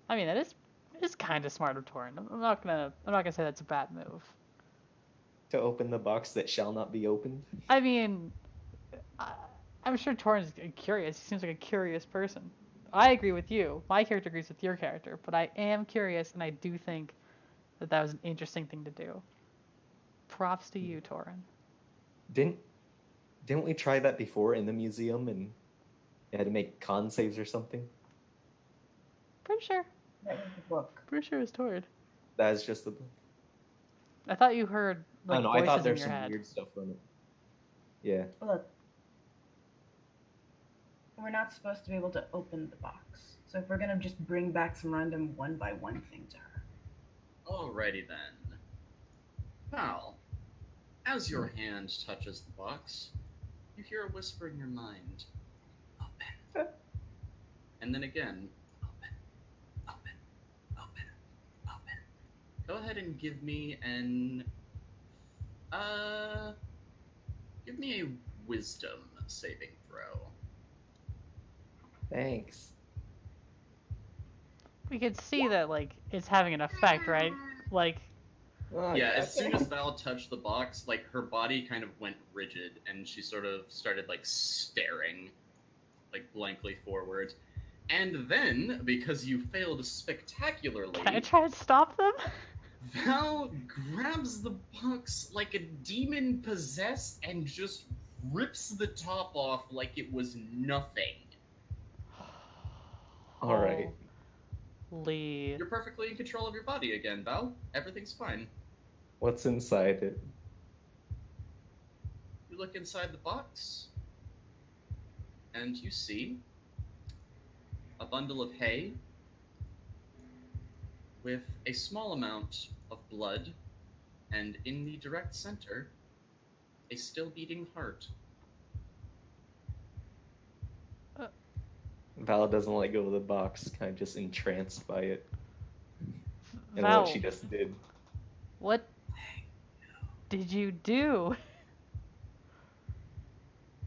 I mean, that is kind of smart of Torin. I'm not gonna say that's a bad move. To open the box that shall not be opened. I mean, I'm sure Torin's curious. He seems like a curious person. I agree with you. My character agrees with your character, but I am curious, and I do think that was an interesting thing to do. Props to you, Torin. Didn't we try that before in the museum and you had to make con saves or something? Pretty sure. that was the book. Pretty sure it was Torin. That is just the book. I thought you heard I like don't know. I voices thought in there's your some head. weird stuff from it. Yeah. Look, we're not supposed to be able to open the box. So if we're gonna just bring back some random one by one thing to her. Alrighty then. Val, as your hand touches the box, you hear a whisper in your mind. Open. And then again, open, open, open, open. Go ahead and give me a wisdom saving throw. Thanks. We could see that like it's having an effect, right? Like Oh, Yeah, as soon as Val touched the box, like her body kind of went rigid and she sort of started like staring like blankly forward. And then, because you failed spectacularly, can I try and stop them? Val grabs the box like a demon possessed and just rips the top off like it was nothing. All right. Holy. You're perfectly in control of your body again, Val. Everything's fine. What's inside it? You look inside the box, and you see a bundle of hay with a small amount of blood, and in the direct center, a still beating heart. Val doesn't let go of the box, kind of just entranced by it. And Val, what she just did. what did you do?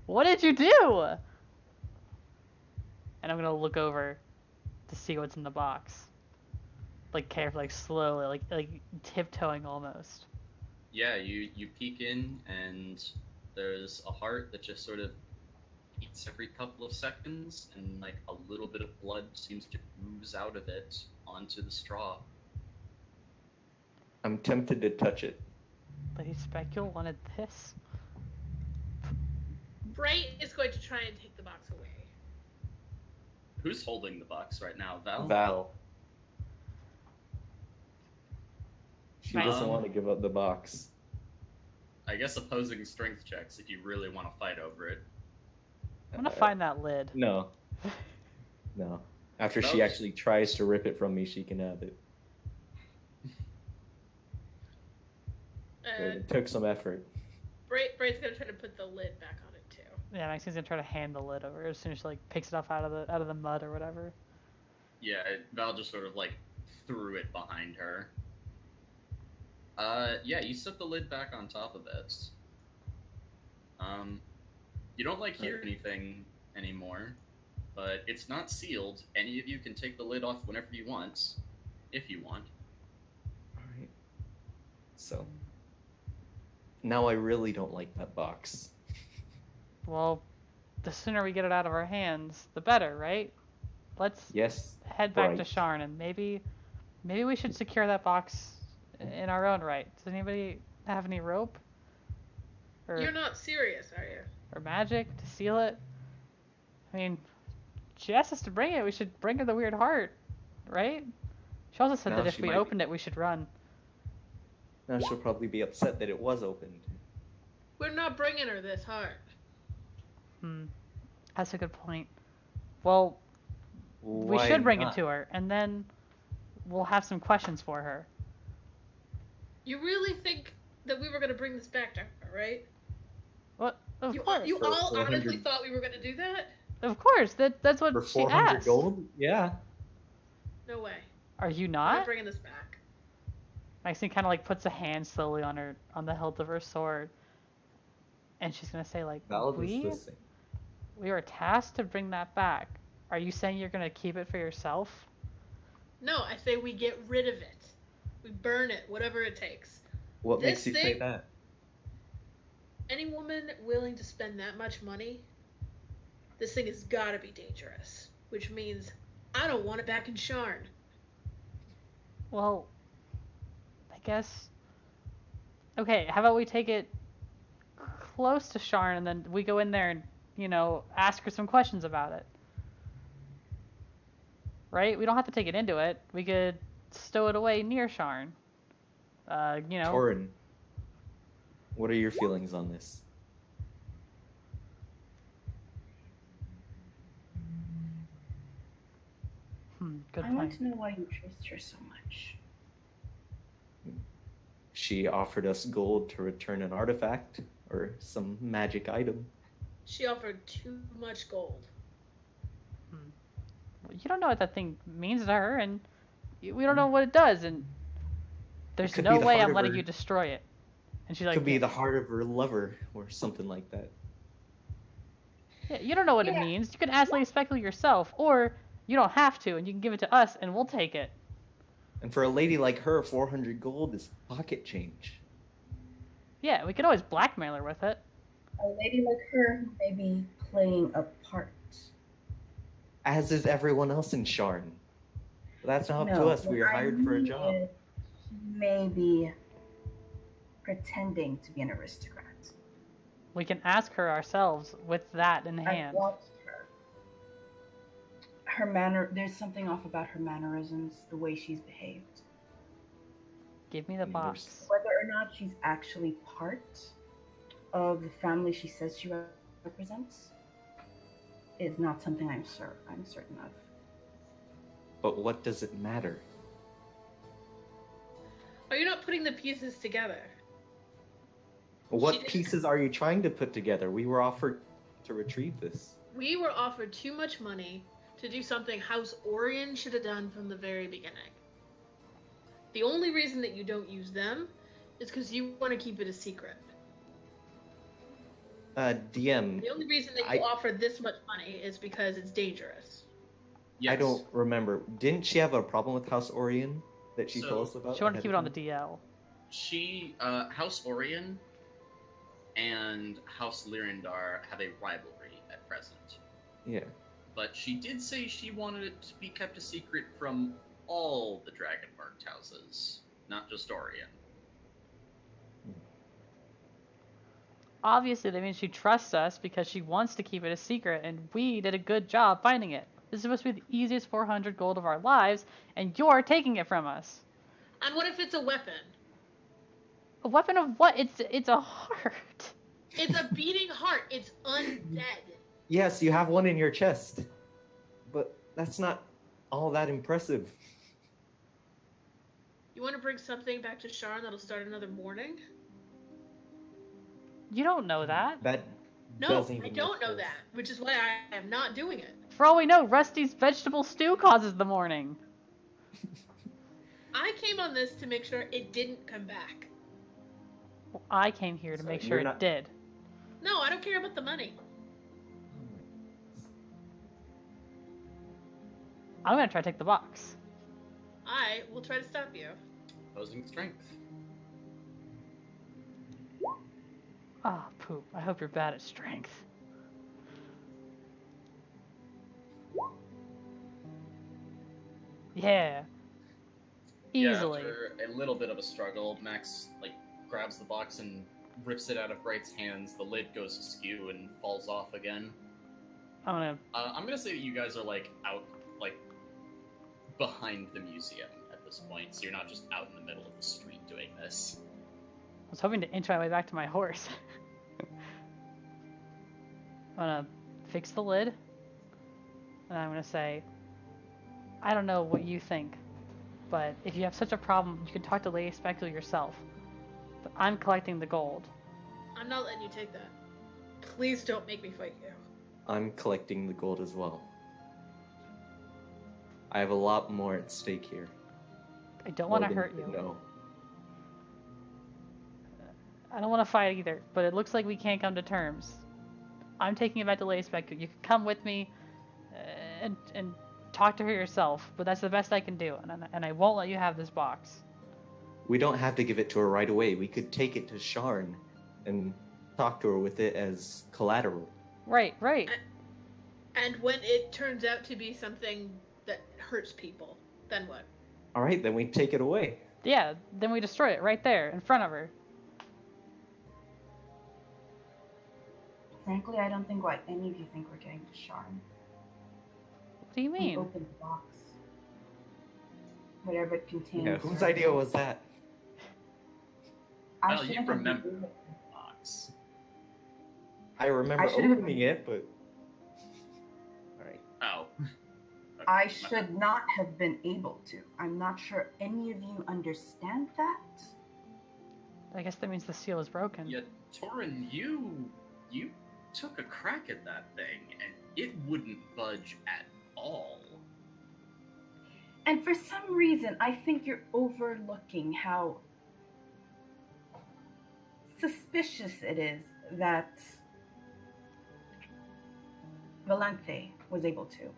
What did you do? And I'm gonna look over to see what's in the box. Like carefully, like slowly, like tiptoeing almost. Yeah, you peek in, and there's a heart that just sort of beats every couple of seconds, and like a little bit of blood seems to ooze out of it onto the straw. I'm tempted to touch it. Lady Specule wanted this. Bright is going to try and take the box away. Who's holding the box right now, Val? Val. She Right. doesn't want to give up the box. I guess opposing strength checks if you really want to fight over it. I'm gonna find that lid. No. No. After she No? actually tries to rip it from me, she can have it. It took some effort. Bright's gonna try to put the lid back on it too. Yeah, Maxine's gonna try to hand the lid over as soon as she like picks it up out of the mud or whatever. Yeah, Val just sort of like threw it behind her. Yeah, you set the lid back on top of it. You don't like hear anything anymore, but it's not sealed. Any of you can take the lid off whenever you want, if you want. Alright. So. Now I really don't like that box. Well, the sooner we get it out of our hands, the better, right? Let's Yes. head back to Right. Sharn, and maybe we should secure that box in our own right. Does anybody have any rope? Or, You're not serious, are you? or magic to seal it? I mean, she asked us to bring it. We should bring her the weird heart, right? She also said Now that if she we might- opened it, we should run. Now she'll probably be upset that it was opened. We're not bringing her this hard. Hmm. That's a good point. Well, we Why should bring not? it to her, and then we'll have some questions for her. You really think that we were gonna bring this back to her, right? What? Of You course. you For all 400 honestly thought we were gonna do that? Of course. That's what For she 400 asked. gold? Yeah. No way. Are you We're not? bringing this back. Maxine kind of like puts a hand slowly on the hilt of her sword, and she's gonna say like, Valid we is the same. we were tasked to bring that back. Are you saying you're gonna keep it for yourself? No, I say we get rid of it. We burn it, whatever it takes. What This makes you say thing- that? Any woman willing to spend that much money, this thing has gotta be dangerous. Which means I don't want it back in Sharn. Well, I guess. Okay, how about we take it close to Sharn, and then we go in there and, ask her some questions about it. Right? We don't have to take it into it. We could stow it away near Sharn. Torin, what are your feelings on this? Good I point. want to know why you trust her so much. She offered us gold to return an artifact or some magic item. She offered too much gold. You don't know what that thing means to her, and we don't know what it does, and there's could no be the way heart I'm of letting her- you destroy it. And she's like, Could be the heart of her lover or something like that. yeah, you don't know what it Yeah. means. You can ask Lady Speckle yourself, or you don't have to, and you can give it to us, and we'll take it. And for a lady like her, 400 gold is pocket change. Yeah, we could always blackmail her with it. A lady like her may be playing a part. As is everyone else in Sharn. But that's not up to us. We were what I hired for a mean job. is she may be pretending to be an aristocrat. We can ask her ourselves with that in I've hand. watched her. Her manner, there's something off about her mannerisms, the way she's behaved. Give me the There's- box. Whether or not she's actually part of the family she says she represents is not something I'm certain of. But what does it matter? Are you not putting the pieces together? What didn't- pieces are you trying to put together? We were offered to retrieve this. We were offered too much money to do something House Orion should have done from the very beginning. The only reason that you don't use them is because you want to keep it a secret. DM, The only reason that I- you offer this much money is because it's dangerous. Yes. I don't remember. Didn't she have a problem with House Orion that she So- told us about? She wanted to ahead keep it of on the time? DL. She, House Orion and House Lyrindar have a rivalry at present. Yeah. But she did say she wanted it to be kept a secret from all the Dragonmarked houses, not just Orion. Obviously, that means she trusts us because she wants to keep it a secret, and we did a good job finding it. This is supposed to be the easiest 400 gold of our lives, and you're taking it from us. And what if it's a weapon? A weapon of what? It's a heart. It's a beating heart. It's undead. Yes, you have one in your chest. But that's not all that impressive. You want to bring something back to Sharn that'll start another morning? You don't know that. That No, doesn't I even don't look know close. that, which is why I am not doing it. For all we know, Rusty's vegetable stew causes the morning. I came on this to make sure it didn't come back. Well, I came here to So make you're sure it not- did. No, I don't care about the money. I'm gonna try to take the box. I will try to stop you. Opposing strength. Ah, poop. I hope you're bad at strength. Yeah. Easily. Yeah, after a little bit of a struggle, Max grabs the box and rips it out of Bright's hands. The lid goes askew and falls off again. I'm gonna I'm gonna say that you guys are out behind the museum at this this point, so you're not just out in the middle of the street doing this. I was hoping to inch my way back to my horse. I'm gonna fix the lid, and I'm gonna say, I don't know what you think, but if you have such a problem, you can talk to Lady Speckle yourself. But I'm collecting the gold. I'm not letting you take that. Please don't make me fight you. I'm collecting the gold as well. I have a lot more at stake here. I don't want to Logan hurt should you. know. I don't want to fight either, but it looks like we can't come to terms. I'm taking it back to Lady Speckle. You can come with me and talk to her yourself, but that's the best I can do, and I won't let you have this box. We don't have to give it to her right away. We could take it to Sharn and talk to her with it as collateral. Right. And when it turns out to be something that hurts people, then what? All right, then we take it away. Yeah, then we destroy it right there in front of her. Frankly, I don't think what any of you think we're getting to Sharn. What do you We mean? open the box. Whatever it contains. Yeah, whose idea was that? I Well, you shouldn't have remember been- the box. I remember I should've- opening it, but... Alright. Oh. I should not have been able to. I'm not sure any of you understand that. I guess that means the seal is broken. Yeah, Torin, you took a crack at that thing, and it wouldn't budge at all. And for some reason, I think you're overlooking how suspicious it is that Valenthe was able to.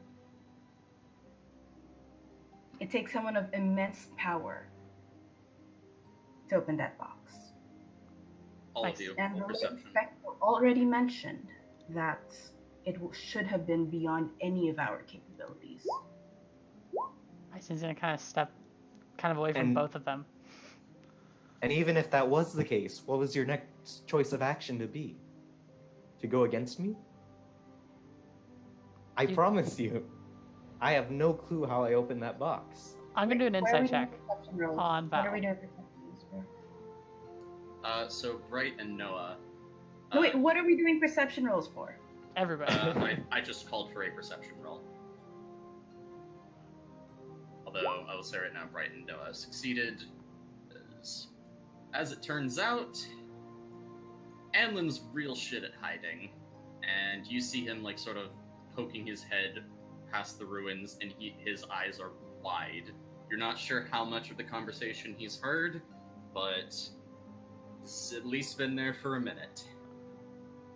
It takes someone of immense power to open that box. All I of you, And full the perception. inspector already mentioned that it should have been beyond any of our capabilities. Ice's gonna kind of step away from And- both of them. And even if that was the case, what was your next choice of action to be? To go against me? I You- promise you, I have no clue how I opened that box. I'm gonna do an Why are we insight doing check perception rolls? on What are Val. we doing perception rolls for? So Bright and Noah. No, wait, what are we doing perception rolls for? Everybody. I just called for a perception roll. Although I will say right now, Bright and Noah succeeded. As it turns out, Anlin's real shit at hiding, and you see him like sort of poking his head past the ruins, and his eyes are wide. You're not sure how much of the conversation he's heard, but it's at least been there for a minute.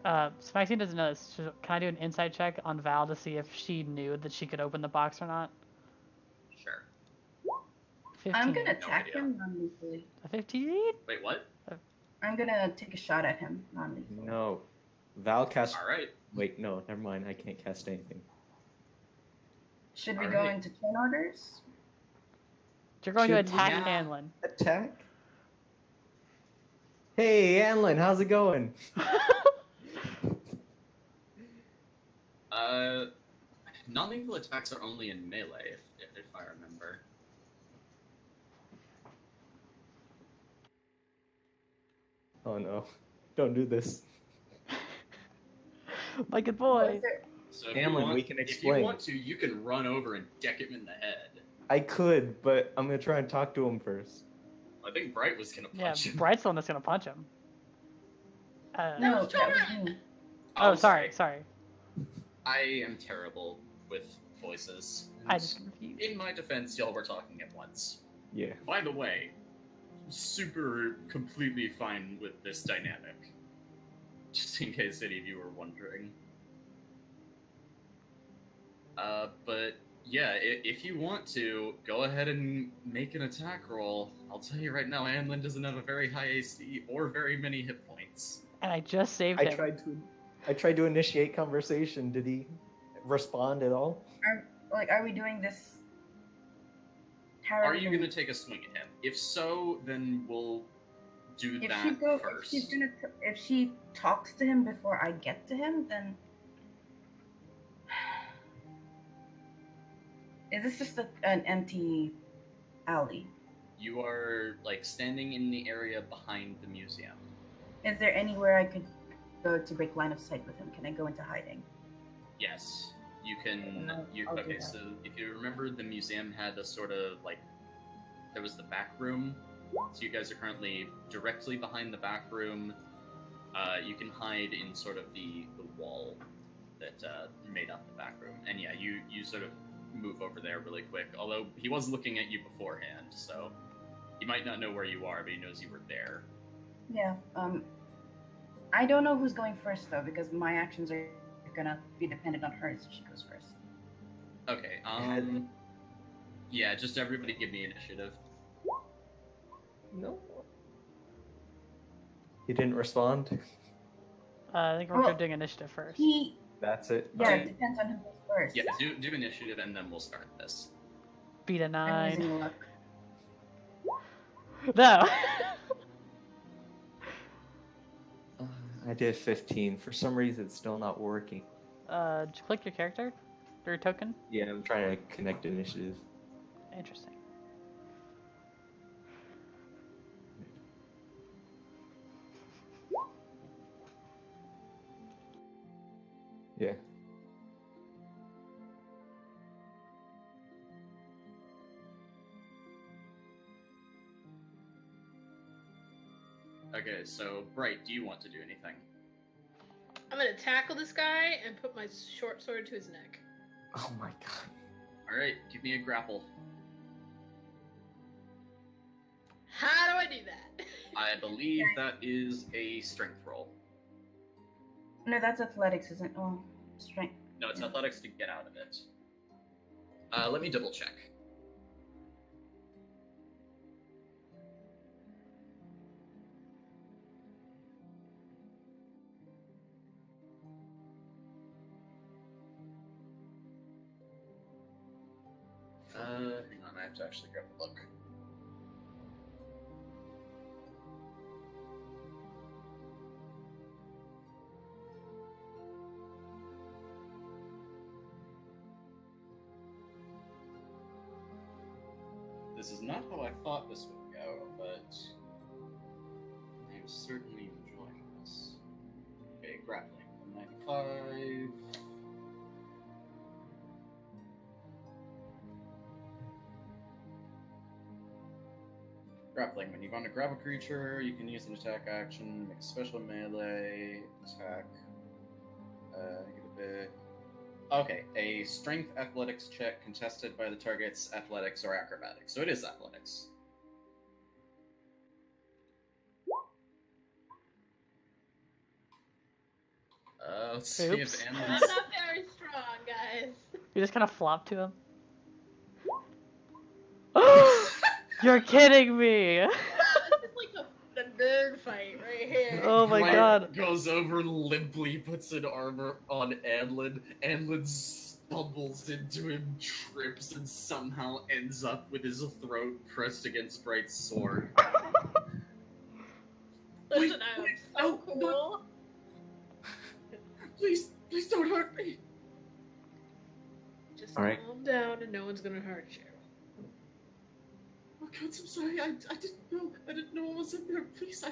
So Maxine doesn't know this. So can I do an insight check on Val to see if she knew that she could open the box or not? Sure. 15. I'm gonna No attack idea. him non-lethally. A 15? Wait, what? I'm gonna take a shot at him non-lethally. No. Val cast... Alright. Wait, no, never mind. I can't cast anything. Should we All go right. into turn orders? You're going to Should we- attack Yeah. Anlin. Attack? Hey, Anlin, how's it going? Non-lethal attacks are only in melee, if I remember. Oh no. Don't do this. My good What boy. is it? So if Hamlin, you want, we can If explain. you want to, you can run over and deck him in the head. I could, but I'm gonna try and talk to him first. I think Bright was gonna Yeah, punch him. Bright's the one that's gonna punch him. No, was that was Torin. me. Oh, sorry. I am terrible with voices. I just confused. In my defense, y'all were talking at once. Yeah. By the way, super completely fine with this dynamic. Just in case any of you were wondering. But yeah, if you want to, go ahead and make an attack roll. I'll tell you right now, Anlin doesn't have a very high AC or very many hit points. And I just saved I him. tried to initiate conversation. Did he respond at all? Are we doing this? How Are we you doing going to take a swing at him? If so, then we'll do If that she go, first. if she talks to him before I get to him, then is this just an empty alley. You are like standing in the area behind the museum. Is there anywhere I could go to break line of sight with him? Can I go into hiding? Yes, you can. I'll do Okay, that. so if you remember, the museum had a sort of like there was the back room. So you guys are currently directly behind the back room. You can hide in sort of the wall that made up the back room, and yeah, you sort of move over there really quick. Although he was looking at you beforehand, so he might not know where you are, but he knows you were there. Yeah. I don't know who's going first though, because my actions are gonna be dependent on hers if she goes first. Okay. Yeah, just everybody give me initiative. No. He didn't respond. I think we're Well, doing initiative first. He. That's it. Yeah, Okay. it depends on who goes first. Yeah, do initiative, and then we'll start this. Beat a I'm 9. using luck. No. I did 15. For some reason, it's still not working. Did you click your character? Your token? Yeah, I'm trying to connect initiative. Interesting. Yeah. Okay, so Bright, do you want to do anything? I'm gonna tackle this guy and put my short sword to his neck. Oh my god. All right, give me a grapple. How do I do that? I believe that is a strength roll. No, that's athletics, isn't? Oh, strength. No, it's athletics to get out of it. Let me double check. Hang on, I have to actually grab a book. This is not how I thought this would go, but I'm certainly enjoying this. Okay, grappling. 95. Grappling. When you want to grab a creature, you can use an attack action, make a special melee attack. Get a bit. Okay, a strength athletics check contested by the target's athletics or acrobatics. So it is athletics. Let's see Oops. if I'm Anlin's... not very strong, guys. You just kind of flop to him. You're kidding me! This is like a nerd fight right here. Oh my Brian god. goes over limply, puts an armor on Anlin. Anlin stumbles into him, trips, and somehow ends up with his throat pressed against Bright's sword. Listen, I'm so no, cool. no. Please don't hurt me. Just All right. calm down and no one's gonna hurt you. Oh God, I'm sorry. I didn't know I was in there. Please,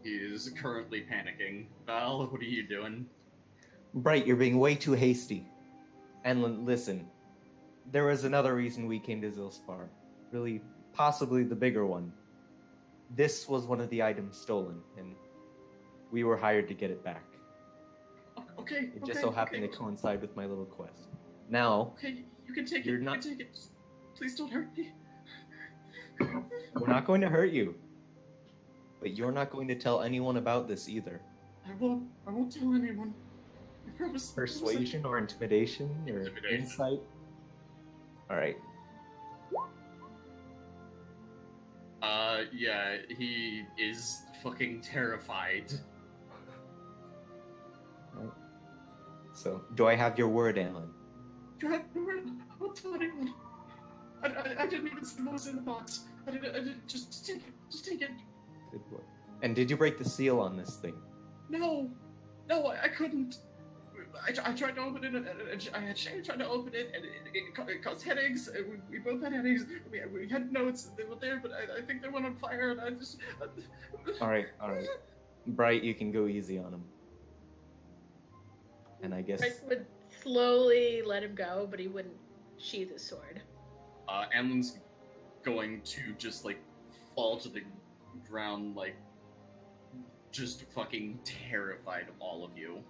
He is currently panicking. Val, what are you doing? Bright, you're being way too hasty. And listen, there was another reason we came to Zilspar. Really, possibly the bigger one. This was one of the items stolen, and we were hired to get it back. Okay. It just so happened to coincide with my little quest. Now, Okay, you can take You're it. You not- can take it. Just, please don't hurt me. we're not going to hurt you. But you're not going to tell anyone about this either. I won't tell anyone. I promise. Persuasion or intimidation or Intimidation. insight? Alright. Yeah, he is fucking terrified. So, do I have your word, Alan? God, I won't tell anyone. I didn't even see what was in the box. I didn't, just take it. Just take it. Good boy. And did you break the seal on this thing? No, I couldn't. I tried to open it, and I had Shane trying to open it, and it caused headaches. And we both had headaches. We had notes, they were there, but I think they went on fire, and I just... All right. Bright, you can go easy on him. And I guess... I would slowly let him go, but he wouldn't sheath his sword. Amlin's going to just, like, fall to the ground, like, just fucking terrified of all of you.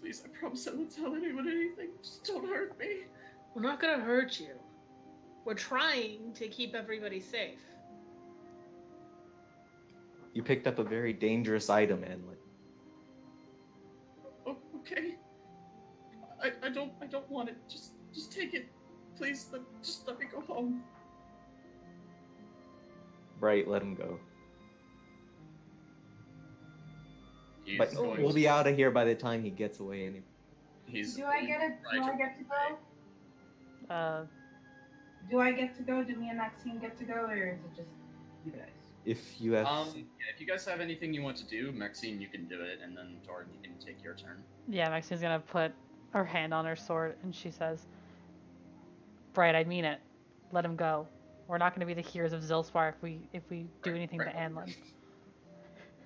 Please, I promise I won't tell anyone anything. Just don't hurt me. We're not gonna hurt you. We're trying to keep everybody safe. You picked up a very dangerous item, Anlin. Oh, okay. I don't want it. Just take it. Please, just let me go home. Bright, let him go. He's But going we'll to- be out of here by the time he gets away anyway. He's Do I get to go? Do I get to go? Do me and Maxine get to go, or is it just you guys? If you have... Yeah, if you guys have anything you want to do, Maxine, you can do it, and then Torin, you can take your turn. Yeah, Maxine's gonna put her hand on her sword and she says, Bright, I mean it. Let him go. We're not gonna be the heroes of Zilspar if we do anything to Anlin.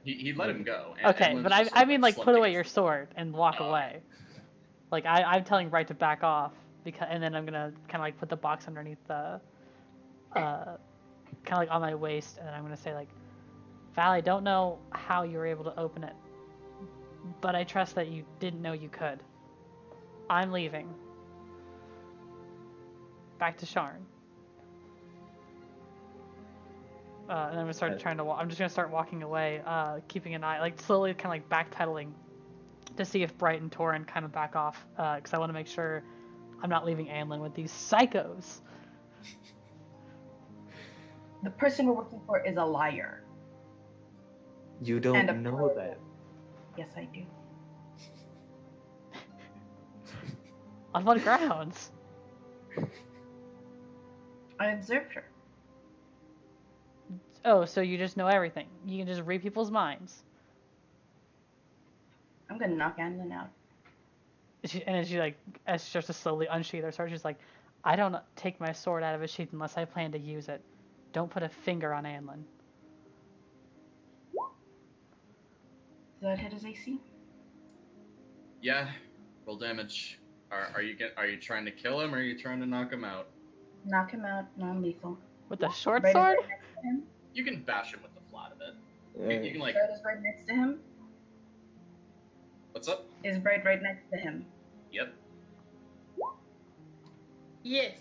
He let him go. Okay, Anlin's but just I mean like slumped put away against your the- sword and walk Oh. away. Like I'm telling Bright to back off because, and then I'm gonna kind of like put the box underneath the, kind of like on my waist, and then I'm gonna say like, Val, I don't know how you were able to open it, but I trust that you didn't know you could. I'm leaving. Back to Sharn. And I'm gonna start trying to walk. I'm just gonna start walking away, keeping an eye, like slowly, kind of like backpedaling, to see if Bright and Torin kind of back off, because I want to make sure I'm not leaving Anlin with these psychos. The person we're working for is a liar. You And don't a know pro. that. Yes, I do. On what grounds? I observed her. Oh, so you just know everything. You can just read people's minds. I'm gonna knock Anlin out. And as she like, as she starts to slowly unsheath her sword, she's like, I don't take my sword out of its sheath unless I plan to use it. Don't put a finger on Anlin. Does that hit his AC? Yeah, roll damage. Are you trying to kill him, or are you trying to knock him out? Knock him out, non-lethal. With the short Bright is sword? right next to him. You can bash him with the flat of it. Uh, You can like, Bright is right next to him. what's up? Is Bright right next to him? Yep. Yes.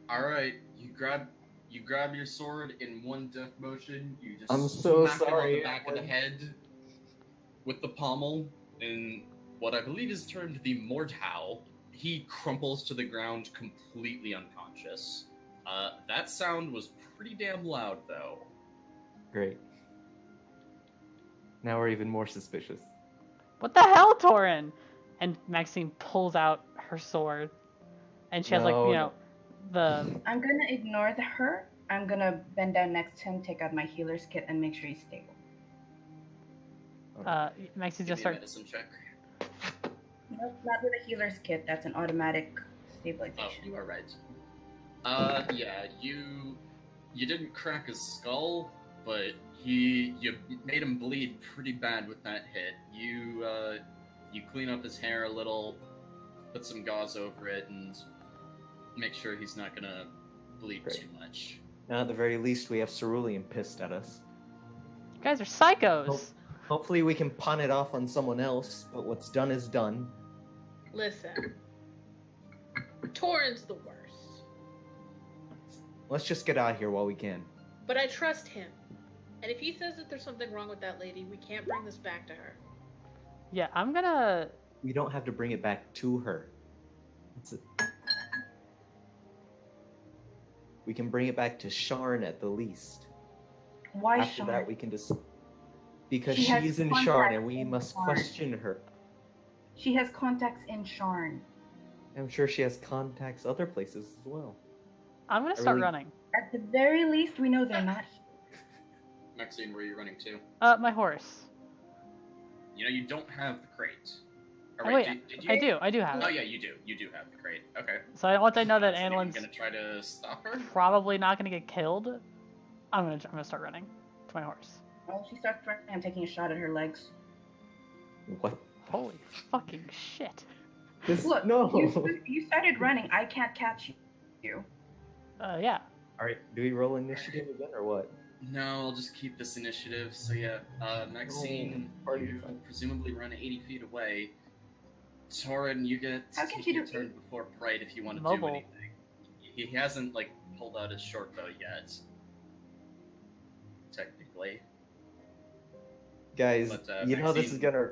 All right, you grab your sword in one deft motion. You just I'm so smack him on sorry, the back of the Edwin. head with the pommel in what I believe is termed the Mordhau. He crumples to the ground, completely unconscious. That sound was pretty damn loud, though. Great. Now we're even more suspicious. What the hell, Torin? And Maxine pulls out her sword, and she has like, No, you know, the I'm gonna ignore her. I'm gonna bend down next to him, take out my healer's kit, and make sure he's stable. Maxine's Give gonna me a start. medicine check. Nope, not with a healer's kit. That's an automatic Oh, stabilization. you are right. Yeah, you didn't crack his skull, but you made him bleed pretty bad with that hit. You clean up his hair a little, put some gauze over it, and make sure he's not gonna bleed Great. too much. Now, at the very least, we have Cerulean pissed at us. You guys are psychos. Nope. Hopefully, we can pawn it off on someone else, but what's done is done. Listen. Torin's the worst. Let's just get out of here while we can. But I trust him. And if he says that there's something wrong with that lady, we can't bring this back to her. Yeah, I'm gonna. We don't have to bring it back to her. That's it. We can bring it back to Sharn at the least. Why After Sharn? that, we can just... Because She has she's in Sharn contacts and we in must Sharn. question her. She has contacts in Sharn. I'm sure she has contacts other places as well. I'm gonna I start really- running. At the very least, we know they're not here. Maxine, where are you running to? My horse. you don't have the crate. All Oh, right, wait, did you? I do have Oh it. yeah, you do. You do have the crate. Okay. So once I know that So you're Anlin's gonna try to stop her? probably not gonna get killed, I'm gonna start running to my horse. Well, she starts running. I'm taking a shot at her legs. What? Holy fucking shit. This Look, no. you started running. I can't catch you. Yeah. All right, do we roll initiative again or what? No, I'll just keep this initiative. So yeah, Maxine, Oh, party you fun. presumably run 80 feet away. Torin, you get How to can take she your do turn before Pride if you want to Mobile. do anything. He hasn't like pulled out his short bow yet. Technically, Guys, But, you know this is Maxine gonna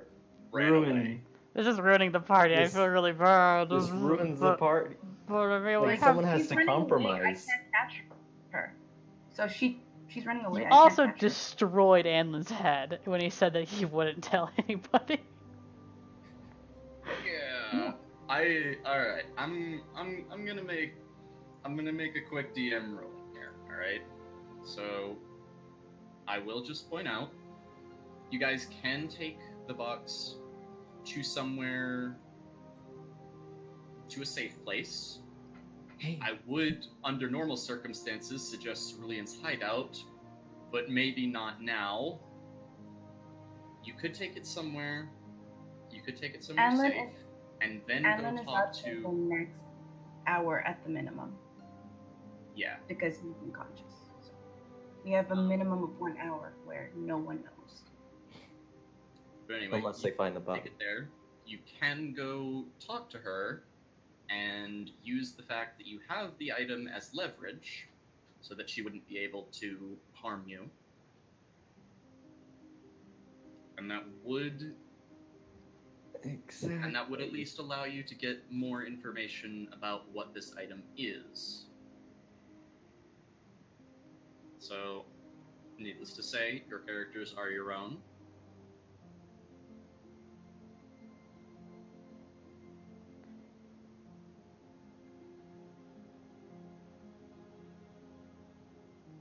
ran ruin. away. This is ruining the party. This- I feel really bad. This ruins the party. But I mean, we Like, have someone has She's to running away. I compromise. can't catch her. So she's running away. You I can't also catch her. destroyed Anlin's head when he said that he wouldn't tell anybody. Yeah. All right. I'm gonna make a quick DM ruling here. All right. So I will just point out, you guys can take the box to somewhere, to a safe place. Hey, I would, under normal circumstances, suggest Cerulean's hideout, but maybe not now. You could take it somewhere. You could take it somewhere Anlin safe, and then Alan go is talk out for the to. next hour at the minimum Yeah. because he's unconscious. So we have a minimum of 1 hour where no one knows. But anyway, unless they find the box. take it there. You can go talk to her and use the fact that you have the item as leverage so that she wouldn't be able to harm you. And that would Exactly. at least allow you to get more information about what this item is. So, needless to say, your characters are your own.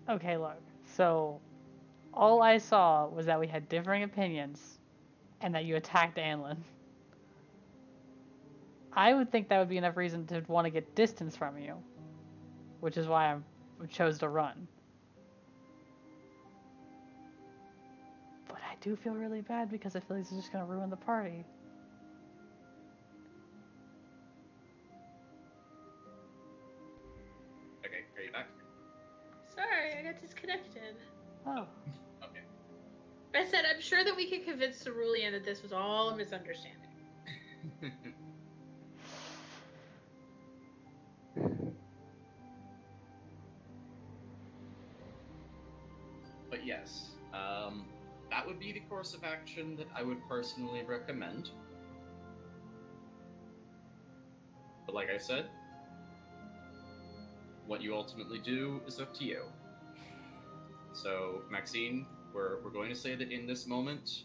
Okay, look. So, all I saw was that we had differing opinions, and that you attacked Anlin. I would think that would be enough reason to want to get distance from you, which is why I chose to run. But I do feel really bad because I feel like this is just gonna ruin the party. Okay, are you back? Sorry, I got disconnected. Oh. Okay. I said I'm sure that we could convince Cerulean that this was all a misunderstanding. But yes, that would be the course of action that I would personally recommend. But like I said, what you ultimately do is up to you. So, Maxine, we're going to say that in this moment,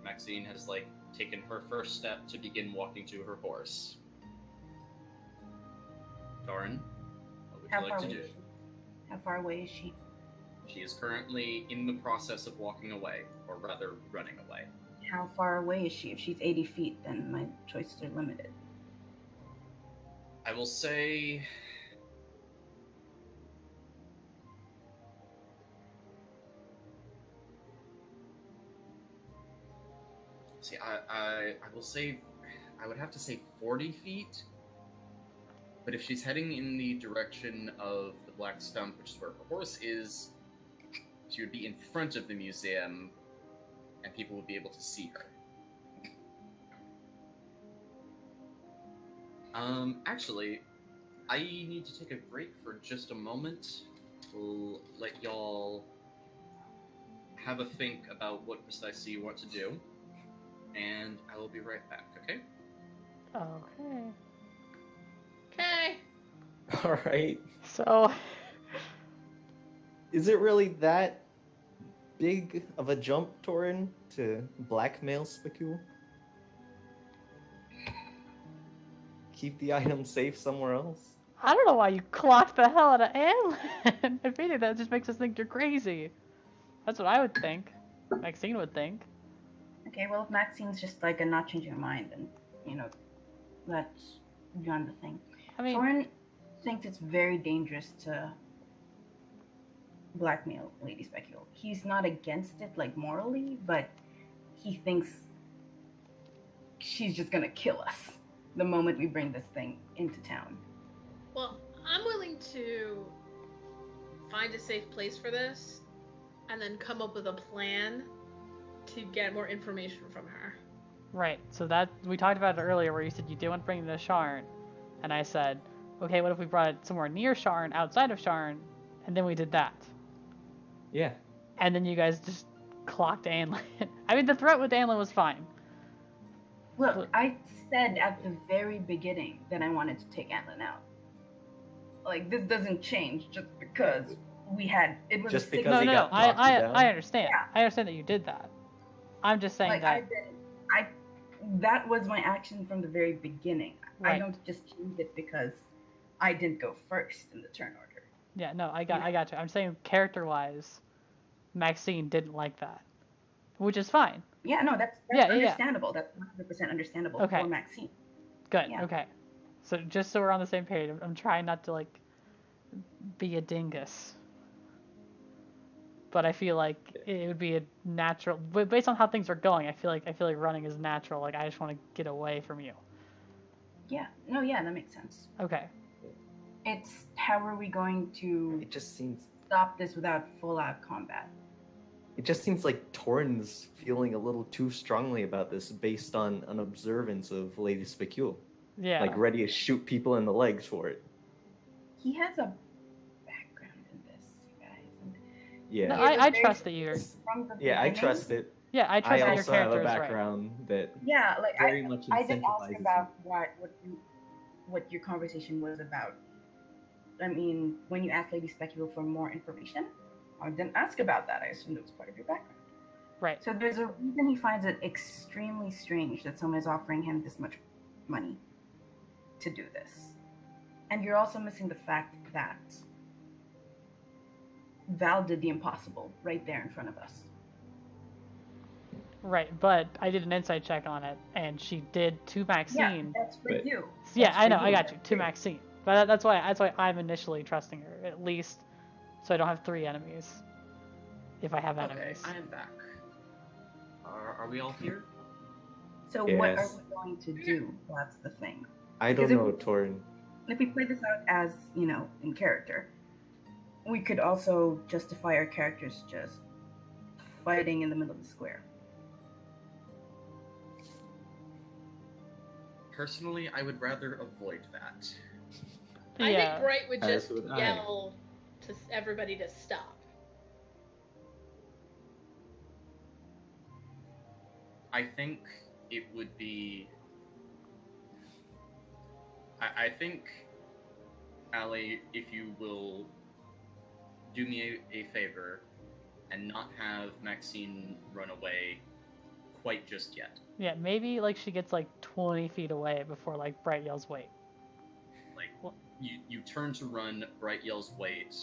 Maxine has taken her first step to begin walking to her horse. Doran, what would How you far like to away do? is she? How far away is she? She is currently in the process of walking away, or rather, running away. How far away is she? If she's 80 feet, then my choices are limited. I will say. See, I will say, I would have to say 40 feet. But if she's heading in the direction of the Black Stump, which is where her horse is, she would be in front of the museum, and people would be able to see her. Actually, I need to take a break for just a moment. We'll let y'all have a think about what precisely you want to do, and I will be right back, okay? Okay. Okay. All right. So, Is it really that big of a jump, Torin, to blackmail Spikul? Keep the item safe somewhere else? I don't know why you clocked the hell out of Anlin. If anything, that just makes us think you're crazy. That's what I would think. Maxine would think. Okay, well, if Maxine's just like a not changing her mind, then, that's beyond the thing. I mean, Torin thinks it's very dangerous to blackmail Lady Specule. He's not against it, like, morally, but he thinks she's just gonna kill us the moment we bring this thing into town. Well, I'm willing to find a safe place for this and then come up with a plan to get more information from her. right. So that we talked about it earlier, where you said you didn't want to bring it to Sharn, and I said, okay, what if we brought it somewhere near Sharn, outside of Sharn, and then we did that, Yeah. and then you guys just clocked Anlin. I mean, the threat with Anlin was fine. Look, I said at the very beginning that I wanted to take Antlin out. Like, this doesn't change just because it was Just a six- because he got knocked down? I understand. Yeah. I understand that you did that. I'm just saying like that. that was my action from the very beginning. I Right. don't just change it because I didn't go first in the turn order. Yeah, no, I got you. I'm saying character-wise, Maxine didn't like that, which is fine. Yeah, no, that's Yeah, yeah, yeah. understandable. That's 100% understandable Okay. for Maxine. Good. Yeah. Okay. So just so we're on the same page, I'm trying not to like be a dingus, but I feel like it would be a natural. But based on how things are going, I feel like running is natural. Like I just want to get away from you. Yeah, no, yeah, that makes sense. Okay. It's how are we going to It just seems stop this without full-out combat? like Torin's feeling a little too strongly about this based on an observance of Lady Specule. Yeah. Like ready to shoot people in the legs for it. He has a background in this, you guys. And Yeah. No, it was I very trust that you're. from the Yeah, I beginning- trust it. Yeah, I trust I that your also have character a is right. background that Yeah, like very much I didn't ask incentivizes about what your conversation was about. I mean, when you asked Lady Specule for more information, I didn't ask about that. I assumed it was part of your background. Right. So there's a reason he finds it extremely strange that someone is offering him this much money to do this. And you're also missing the fact that Val did the impossible right there in front of us. Right, but I did an insight check on it, and she did to Maxine. Yeah, that's for But- you. Yeah, That's I for know, I got That's you. To for you. Maxine. But that's why I'm initially trusting her, at least, so I don't have 3 enemies. If I have Okay, enemies. I am back. Are we all here? So what are Yes. we going to do? That's the thing. I don't Because if know, we- Torin. If we play this out as, in character, we could also justify our characters just fighting in the middle of the square. Personally, I would rather avoid that. I yeah. think Bright would As just would I. yell to everybody to stop. I think it would be. I think, Allie, if you will do me a favor and not have Maxine run away quite just yet. Yeah, maybe like she gets like 20 feet away before like Bright yells wait. Like, Well- you turn to run, Bright yells wait,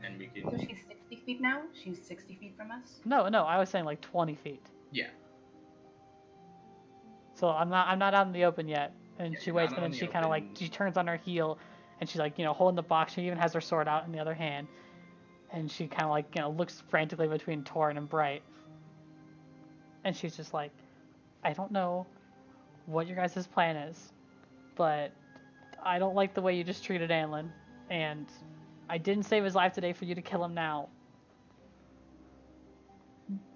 and we So can. she's 60 feet now? She's 60 feet from us? No, I was saying like 20 feet. Yeah. So I'm not out in the open yet. And Yeah, she you're waits, not and out then in she the kind of like open. she turns on her heel, and she's like holding the box. She even has her sword out in the other hand, and she kind of like looks frantically between Torin and Bright, and she's just like, I don't know what your guys' plan is, but I don't like the way you just treated Anlin, and I didn't save his life today for you to kill him now.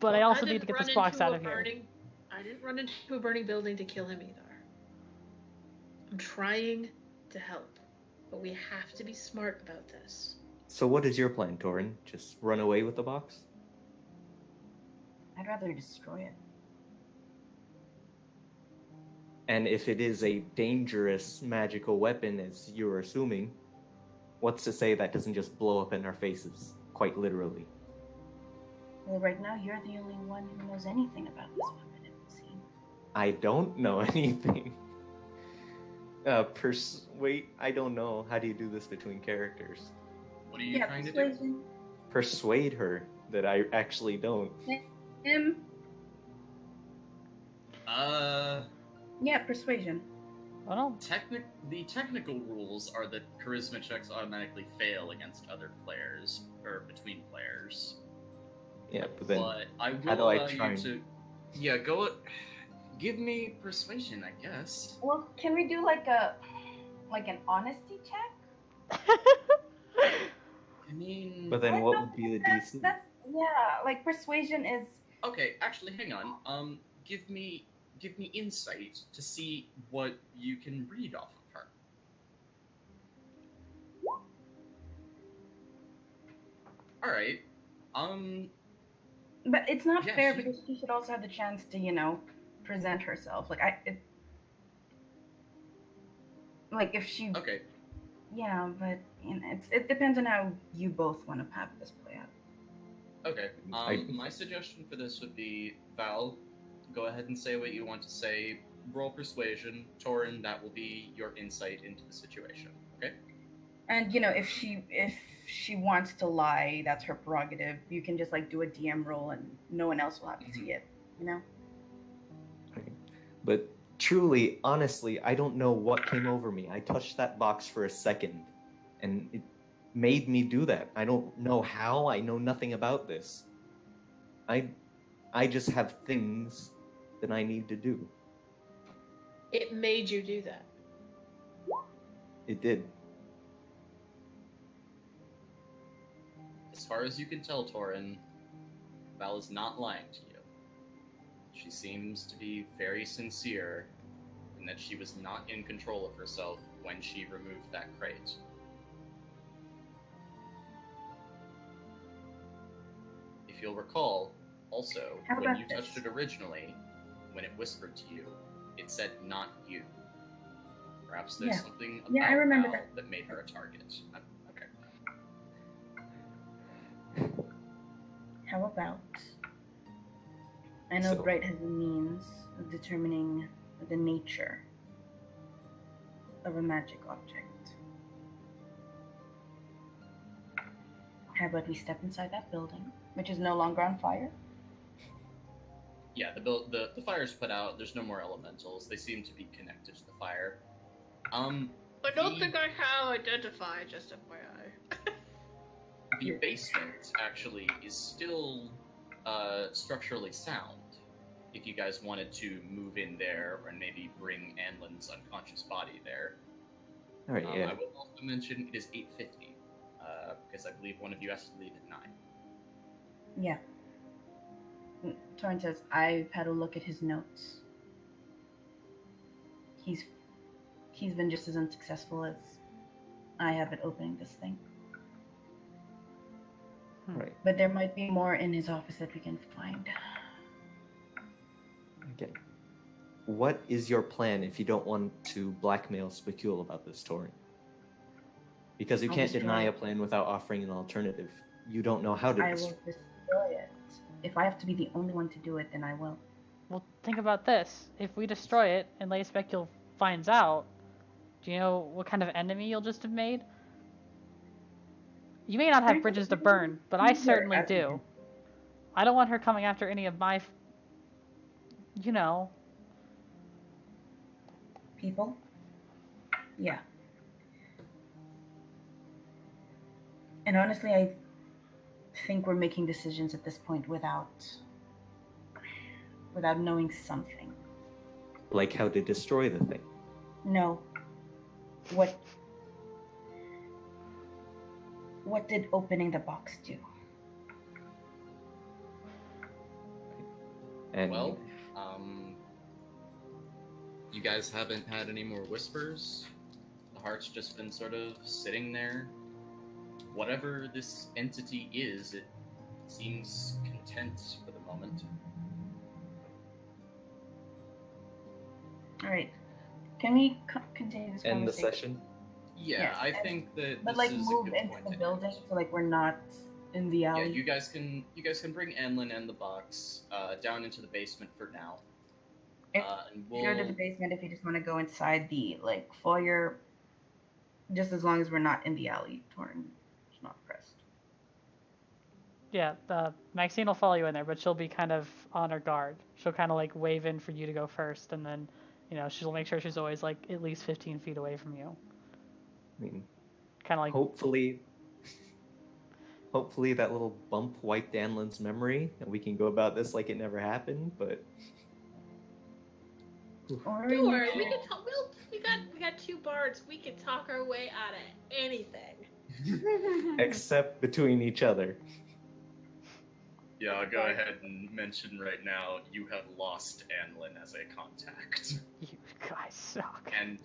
But I Well, also need to didn't get this run box into out a of here. I didn't run into a burning building to kill him either. I'm trying to help, but we have to be smart about this. So what is your plan, Torin? Just run away with the box? I'd rather destroy it. And if it is a dangerous magical weapon, as you're assuming, what's to say that doesn't just blow up in our faces, quite literally? Well, right now, you're the only one who knows anything about this weapon, it would seem. I don't know anything. Wait, I don't know. How do you do this between characters? What are you trying to do? persuasion. Persuade her that I actually don't. Him. Yeah, persuasion. I don't. The technical rules are that charisma checks automatically fail against other players or between players. Yeah, but then But I how do will I allow try you and- to. Yeah, go. Give me persuasion, I guess. Well, can we do like an honesty check? I mean. But then Like, what no, would be the that's, DC? that's yeah, like persuasion is. Okay, actually, hang on. Give me insight to see what you can read off of her. All right. But it's not Yeah, fair she- because she should also have the chance to, present herself. Like if she, Okay. yeah, but it depends on how you both want to have this play out. Okay. I- My suggestion for this would be Val, go ahead and say what you want to say. Roll persuasion. Torin, that will be your insight into the situation. Okay. And if she wants to lie, that's her prerogative. You can just like do a DM roll, and no one else will have to see it. But truly, honestly, I don't know what came over me. I touched that box for a second, and it made me do that. I don't know how. I know nothing about this. I just have things that I need to do. It made you do that. It did. As far as you can tell, Torin, Val is not lying to you. She seems to be very sincere in that she was not in control of herself when she removed that crate. If you'll recall, also, How when about you this? touched it originally, when it whispered to you, it said not you. Perhaps there's Yeah. something about Yeah, I remember Val that. that made her a target. Okay. How about? I know So- Bright has a means of determining the nature of a magic object. How about we step inside that building, which is no longer on fire? Yeah, the fire's put out. There's no more elementals. They seem to be connected to the fire. I don't The- think I have identified, just FYI. The basement actually is still structurally sound. If you guys wanted to move in there and maybe bring Anlin's unconscious body there. All right, I yeah. will also mention it is 8:50 because I believe one of you has to leave at 9. Yeah. Torrin says, I've had a look at his notes. He's been just as unsuccessful as I have at opening this thing. Right. But there might be more in his office that we can find. Again, what is your plan if you don't want to blackmail Spicule about this, Torin? Because you I'll can't destroy deny it. a plan without offering an alternative. You don't know how to I destroy. will destroy it. If I have to be the only one to do it, then I will. Well, think about this. If we destroy it and Lady Specule finds out, do you know what kind of enemy you'll just have made? You may not have bridges to burn, but I certainly do. I don't want her coming after any of my, People? Yeah. And honestly, I think we're making decisions at this point without knowing something. Like how to destroy the thing. No. What did opening the box do? And Well, you guys haven't had any more whispers. The heart's just been sort of sitting there. Whatever this entity is, it seems content for the moment. All right. Can we continue this end the conversation? session. Yeah, Yeah, I and- think that But this like is move a good into point the to building end. so like we're not in the Yeah, alley. you guys can bring Anlin and the box down into the basement for now. If- And If you're to the basement, if you just want to go inside the like foyer, just as long as we're not in the alley, Torn is not pressed. Yeah, Maxine will follow you in there, but she'll be kind of on her guard. She'll kind of like wave in for you to go first, and then, she'll make sure she's always like at least 15 feet away from you. I mean, Kind of like, hopefully that little bump wiped Danlin's memory, and we can go about this like it never happened. But Or Don't you worry, we could- can talk. We got two bards. We can talk our way out of anything. except between each other. Yeah, I'll go ahead and mention right now you have lost Anlin as a contact. you guys suck. And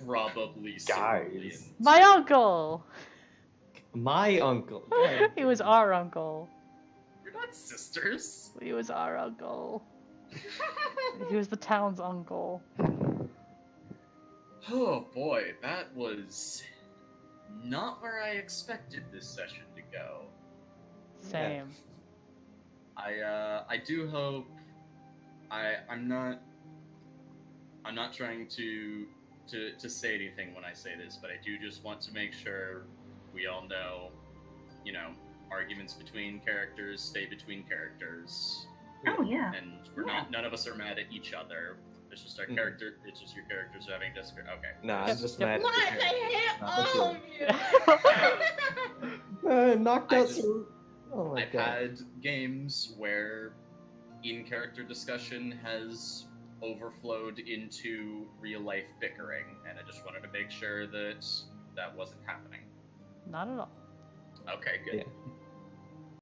probably Guys. Cerulean. My uncle! My uncle. He was our uncle. You're not sisters. He was our uncle. He was the town's uncle. Oh boy, that was not where I expected this session to go. Same. I do hope I'm not trying to say anything when I say this, but I do just want to make sure we all know, arguments between characters stay between characters. Oh yeah. And we're none of us are mad at each other. It's just our character. It's just your characters having discord. Okay. Nah, I'm just Yep. mad. What? at I hate Not all of you. knocked I out. just- Oh my I've god. had games where in-character discussion has overflowed into real-life bickering, and I just wanted to make sure that that wasn't happening. Not at all. Okay, good. Yeah.